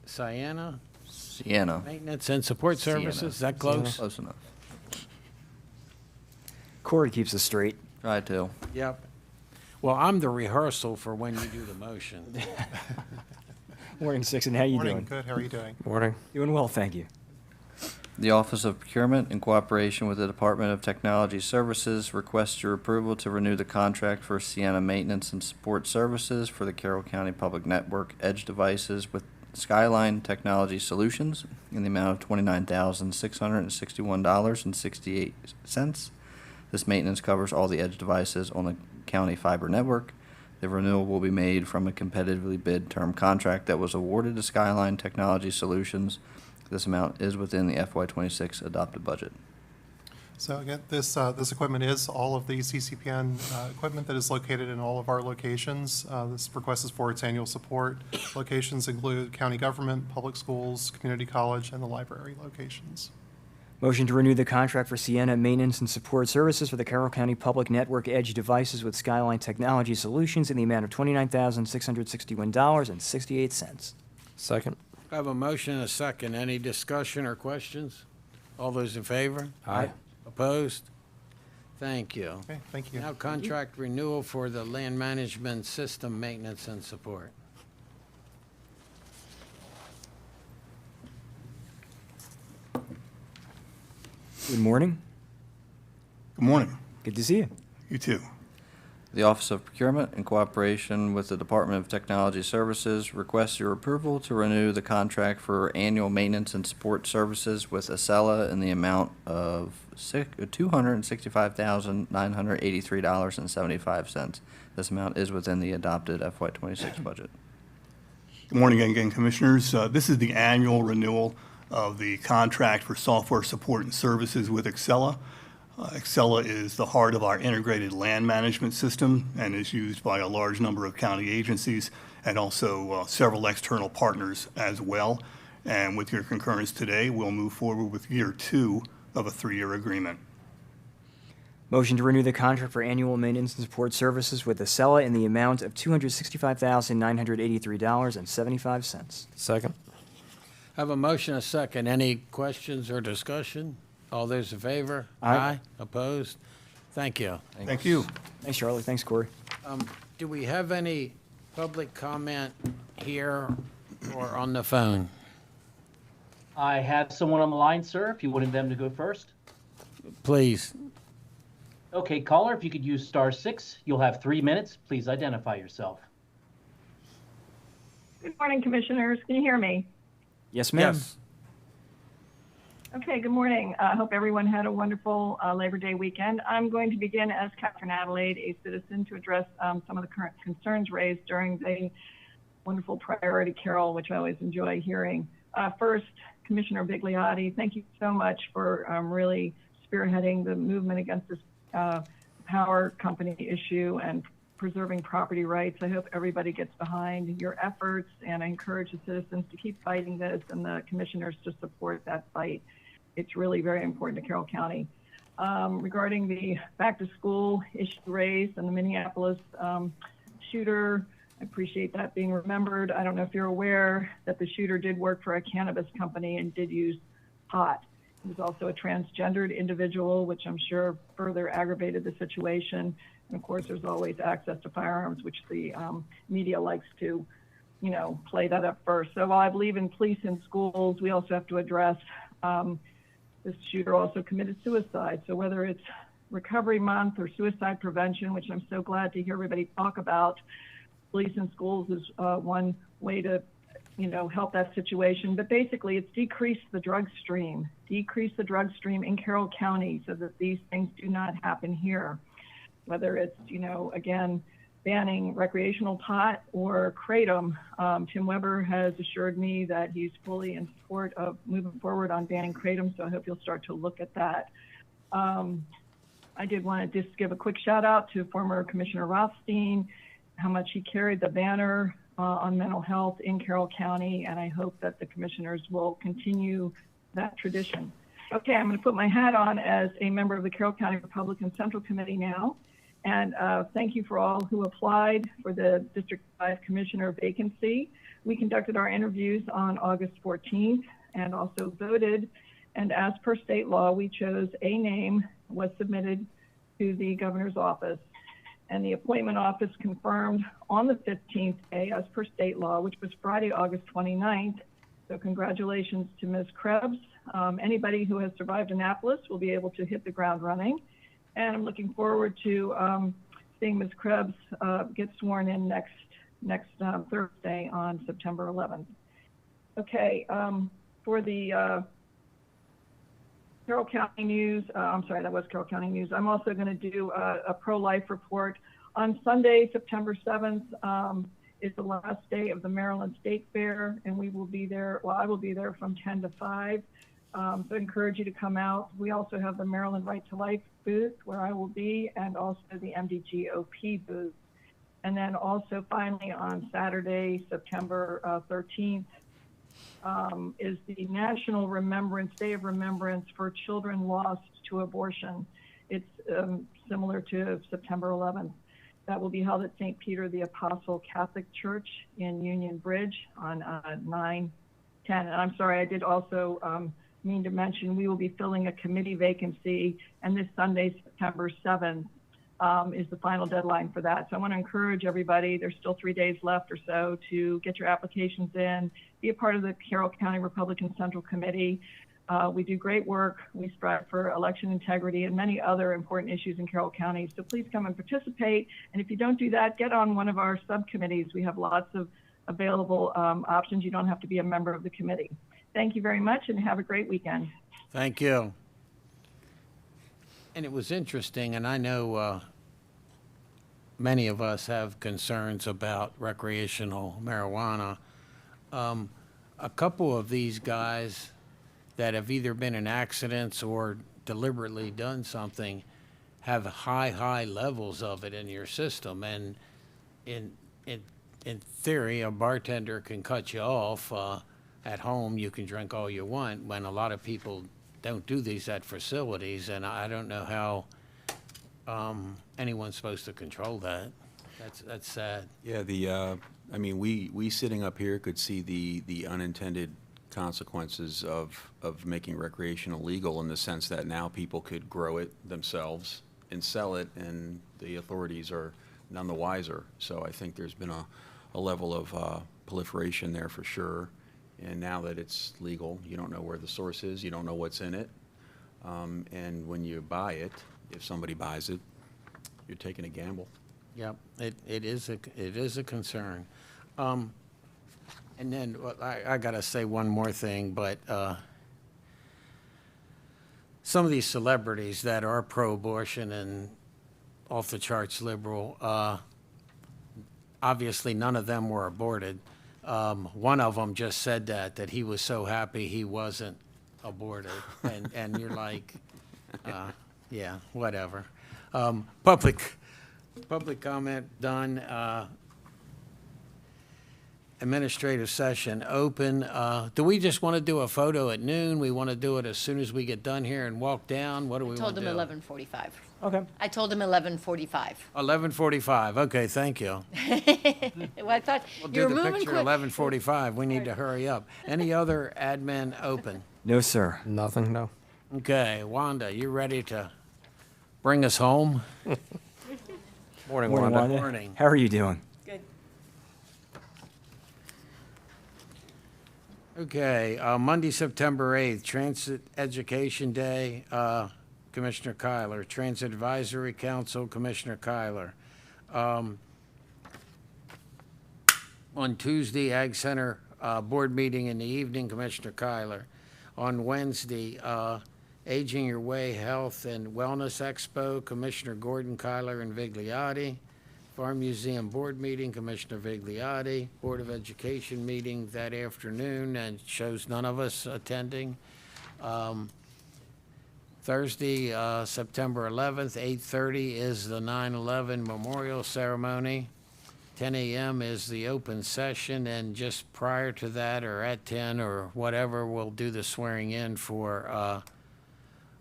Sienna Sienna. Maintenance and Support Sienna. Services? Is that close? Close enough. Corey keeps us straight. Try to. Yep. Well, I'm the rehearsal for when you do the motion. Morning, Sixon. How you doing? Good, how are you doing? Morning. Doing well, thank you. The Office of Procurement, in cooperation with the Department of Technology Services, requests your approval to renew the contract for Sienna Maintenance and Support Services for the Carroll County Public Network Edge devices with Skyline Technology Solutions in the amount of $29,661.68. This maintenance covers all the Edge devices on the county fiber network. The renewal will be made from a competitively bid term contract that was awarded to Skyline Technology Solutions. This amount is within the FY26 adopted budget. So again, this equipment is all of the CCPN equipment that is located in all of our locations. This request is for its annual support. Locations include county government, public schools, community college, and the library locations. Motion to renew the contract for Sienna Maintenance and Support Services for the Carroll County Public Network Edge devices with Skyline Technology Solutions in the amount of $29,661.68. Second. I have a motion and a second. Any discussion or questions? All those in favor? Aye. Opposed? Thank you. Okay, thank you. Now, contract renewal for the land management system maintenance and support. Good morning. Good morning. Good to see you. You too. The Office of Procurement, in cooperation with the Department of Technology Services, requests your approval to renew the contract for annual maintenance and support services with Acela in the amount of $265,983.75. This amount is within the adopted FY26 budget. Good morning again, Commissioners. This is the annual renewal of the contract for software support and services with Acela. Acela is the heart of our integrated land management system and is used by a large number of county agencies and also several external partners as well. And with your concurrence today, we'll move forward with year 2 of a 3-year agreement. Motion to renew the contract for annual maintenance and support services with Acela in the amount of $265,983.75. Second. I have a motion, a second. Any questions or discussion? All those in favor? Aye. Opposed? Thank you. Thank you. Thanks, Charlie. Thanks, Corey. Do we have any public comment here or on the phone? I have someone on the line, sir, if you wanted them to go first. Please. Okay, caller, if you could use *6, you'll have 3 minutes. Please identify yourself. Good morning, Commissioners. Can you hear me? Yes, ma'am. Yes. Okay, good morning. I hope everyone had a wonderful Labor Day weekend. I'm going to begin as Catherine Adelaide, a citizen, to address some of the current concerns raised during the wonderful priority carol, which I always enjoy hearing. First, Commissioner Bigliotti, thank you so much for really spearheading the movement against this power company issue and preserving property rights. I hope everybody gets behind your efforts, and I encourage the citizens to keep fighting this and the commissioners to support that fight. It's really very important to Carroll County. Regarding the back to school issue raised and the Minneapolis shooter, I appreciate that being remembered. I don't know if you're aware that the shooter did work for a cannabis company and did use pot. He was also a transgendered individual, which I'm sure further aggravated the situation. And of course, there's always access to firearms, which the media likes to, play that up first. So while I believe in police in schools, we also have to address this shooter also committed suicide. So whether it's Recovery Month or suicide prevention, which I'm so glad to hear everybody talk about, police in schools is one way to, help that situation. But basically, it's decrease the drug stream in Carroll County so that these things do not happen here. Whether it's, again, banning recreational pot or kratom, Tim Weber has assured me that he's fully in support of moving forward on banning kratom, so I hope you'll start to look at that. I did want to just give a quick shout out to former Commissioner Rothstein, how much he carried the banner on mental health in Carroll County, and I hope that the commissioners will continue that tradition. Okay, I'm going to put my hat on as a member of the Carroll County Republican Central Committee now. And thank you for all who applied for the District 5 Commissioner vacancy. We conducted our interviews on August 14th and also voted. And as per state law, we chose a name was submitted to the governor's office. And the appointment office confirmed on the 15th day, as per state law, which was Friday, August 29th. So congratulations to Ms. Krebs. Anybody who has survived Annapolis will be able to hit the ground running. And I'm looking forward to seeing Ms. Krebs get sworn in next Thursday on September 11th. Okay, for the Carroll County News, I'm sorry, that was Carroll County News. I'm also going to do a pro-life report. On Sunday, September 7th, is the last day of the Maryland State Fair, and we will be there, I will be there from 10 to 5. So I encourage you to come out. We also have the Maryland Right to Life booth where I will be, and also the MDGOP booth. And then also finally on Saturday, September 13th, is the National Day of Remembrance for Children Lost to Abortion. It's similar to September 11th. That will be held at St. Peter the Apostle Catholic Church in Union Bridge on 9/10. And I'm sorry, I did also mean to mention we will be filling a committee vacancy, and this Sunday, September 7th, is the final deadline for that. So I want to encourage everybody, there's still 3 days left or so, to get your applications in, be a part of the Carroll County Republican Central Committee. We do great work. We strive for election integrity and many other important issues in Carroll County. So please come and participate. And if you don't do that, get on one of our subcommittees. We have lots of available options. You don't have to be a member of the committee. Thank you very much and have a great weekend. Thank you. And it was interesting, and I know many of us have concerns about recreational marijuana. A couple of these guys that have either been in accidents or deliberately done something have high levels of it in your system. And in theory, a bartender can cut you off. At home, you can drink all you want, when a lot of people don't do these at facilities, and I don't know how anyone's supposed to control that. That's sad. Yeah, I mean, we sitting up here could see the unintended consequences of making recreational legal, in the sense that now people could grow it themselves and sell it, and the authorities are none the wiser. So I think there's been a level of proliferation there for sure. And now that it's legal, you don't know where the source is, you don't know what's in it. And when you buy it, if somebody buys it, you're taking a gamble. Yep, it is a concern. And then I gotta say one more thing, but some of these celebrities that are pro-abortion and off the charts liberal, obviously none of them were aborted. One of them just said that he was so happy he wasn't aborted, and you're like, yeah, whatever. Public comment done. Administrative session open. Do we just want to do a photo at noon? We want to do it as soon as we get done here and walk down? What do we want to do? Told him 11:45. Okay. I told him 11:45. 11:45. Okay, thank you. Well, I thought We'll you do were the moving picture quick. 11:45. We need to hurry up. Any other admin open? No, sir. Nothing, no. Okay, Wanda, you ready to bring us home? Morning, Morning, Wanda. Wanda. Morning. How are you doing? Good. Okay, Monday, September 8th, Transit Education Day, Commissioner Kyler. Transit Advisory Council, Commissioner Kyler. On Tuesday, Ag Center Board Meeting in the evening, Commissioner Kyler. On Wednesday, Aging Your Way Health and Wellness Expo, Commissioner Gordon, Kyler, and Vigliotti. Farm Museum Board Meeting, Commissioner Vigliotti. Board of Education meeting that afternoon, and shows none of us attending. Thursday, September 11th, 8:30 is the 9/11 Memorial Ceremony. 10 a.m. is the open session, and just prior to that, or at 10 or whatever, we'll do the swearing in for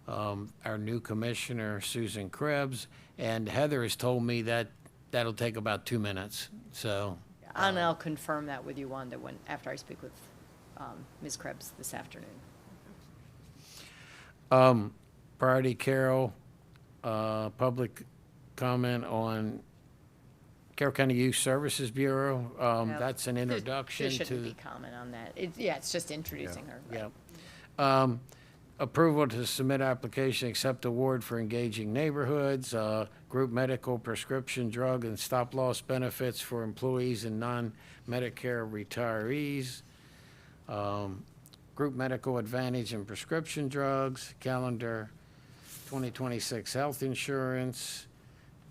our new commissioner, Susan Krebs. And Heather has told me that that'll take about 2 minutes, so. And I'll confirm that with you, Wanda, after I speak with Ms. Krebs this afternoon. Priority Carroll, public comment on Carroll County Youth Services Bureau. No, That's an introduction There shouldn't be to. comment on that. Yeah, it's just introducing her. right. Yep. Approval to submit application, accept award for engaging neighborhoods, group medical prescription drug and stop-loss benefits for employees and non-Medicare retirees, group medical advantage and prescription drugs, calendar 2026 health insurance,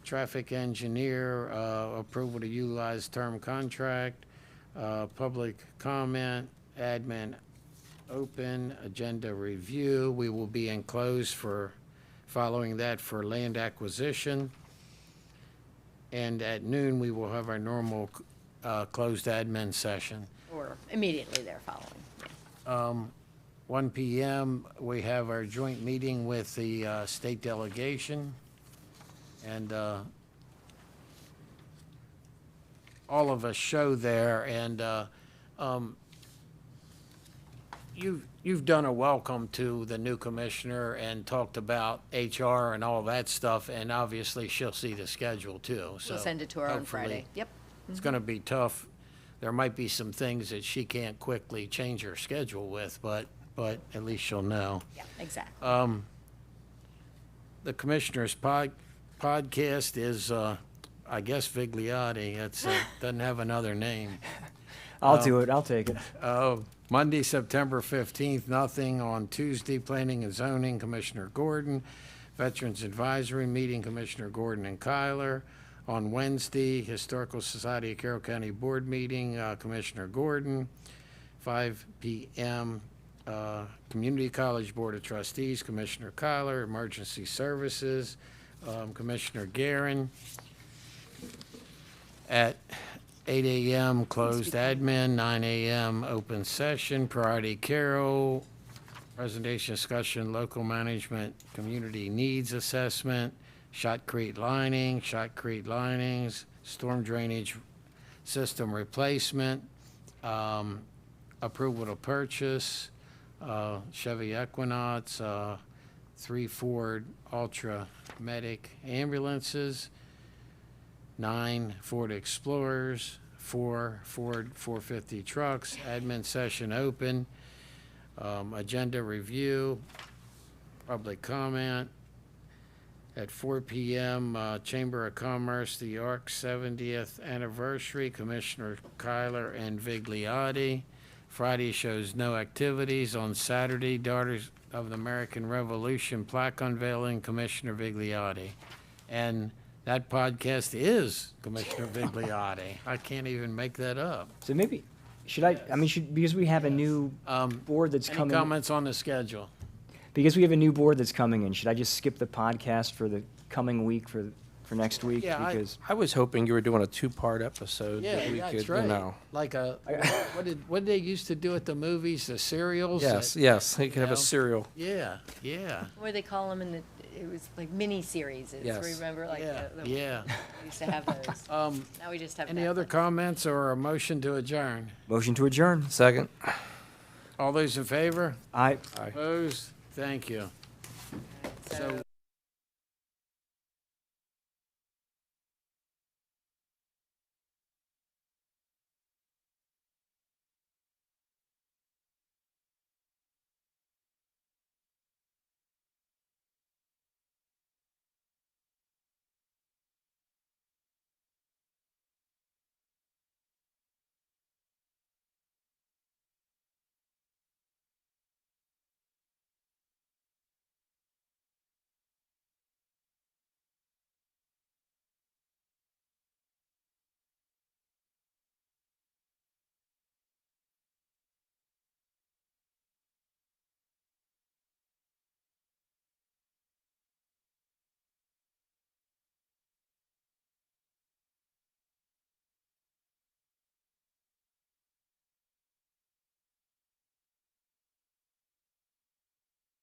traffic engineer, approval to utilize term contract, public comment, admin open, agenda review. We will be enclosed for, following that, for land acquisition. And at noon, we will have our normal closed admin session. Or immediately there following. 1 p.m., we have our joint meeting with the state delegation. And all of us show there, and you've done a welcome to the new commissioner and talked about HR and all that stuff, and obviously she'll see the schedule too, so. We'll send it to her on hopefully Friday. Yep. It's gonna be tough. There might be some things that she can't quickly change her schedule with, but but at least you'll know. Yeah, exactly. The Commissioner's podcast is, I guess, Vigliotti. It's, doesn't have another name. I'll do it. I'll take it. Monday, September 15th, nothing. On Tuesday, Planning and Zoning, Commissioner Gordon. Veterans Advisory Meeting, Commissioner Gordon and Kyler. On Wednesday, Historical Society of Carroll County Board Meeting, Commissioner Gordon. 5 p.m., Community College Board of Trustees, Commissioner Kyler. Emergency Services, Commissioner Guerin. At 8 a.m. closed admin, 9 a.m. open session, priority Carroll, presentation discussion, local management, community needs assessment, shotcrete linings, storm drainage system replacement, approval to purchase, Chevy Equinox, 3 Ford Ultra Medic ambulances, 9 Ford Explorers, 4 Ford 450 trucks, admin session open, agenda review, public comment. At 4 p.m., Chamber of Commerce, the ARC 70th anniversary, Commissioner Kyler and Vigliotti. Friday shows no activities. On Saturday, Daughters of the American Revolution plaque unveiling, Commissioner Vigliotti. And that podcast is Commissioner Vigliotti. I can't even make that up. So maybe, because we have a new board that's Any coming. comments on the schedule? Because we have a new board that's coming in, should I just skip the podcast for the coming week for next week? Yeah, Because I was hoping you were doing a two-part episode. Yeah, that we that's could, right. You know. Like what did they used to do at the movies? The cereals. Yes, that- yes. You could have know? a cereal. Yeah, yeah. What do they call them it was like mini-series. Yes. Remember, like, Yeah, the yeah. we used to have those. Now we just have Any other Netflix. comments or a motion to adjourn? motion to adjourn. Second. All those in favor? Aye. Opposed? Thank you. So.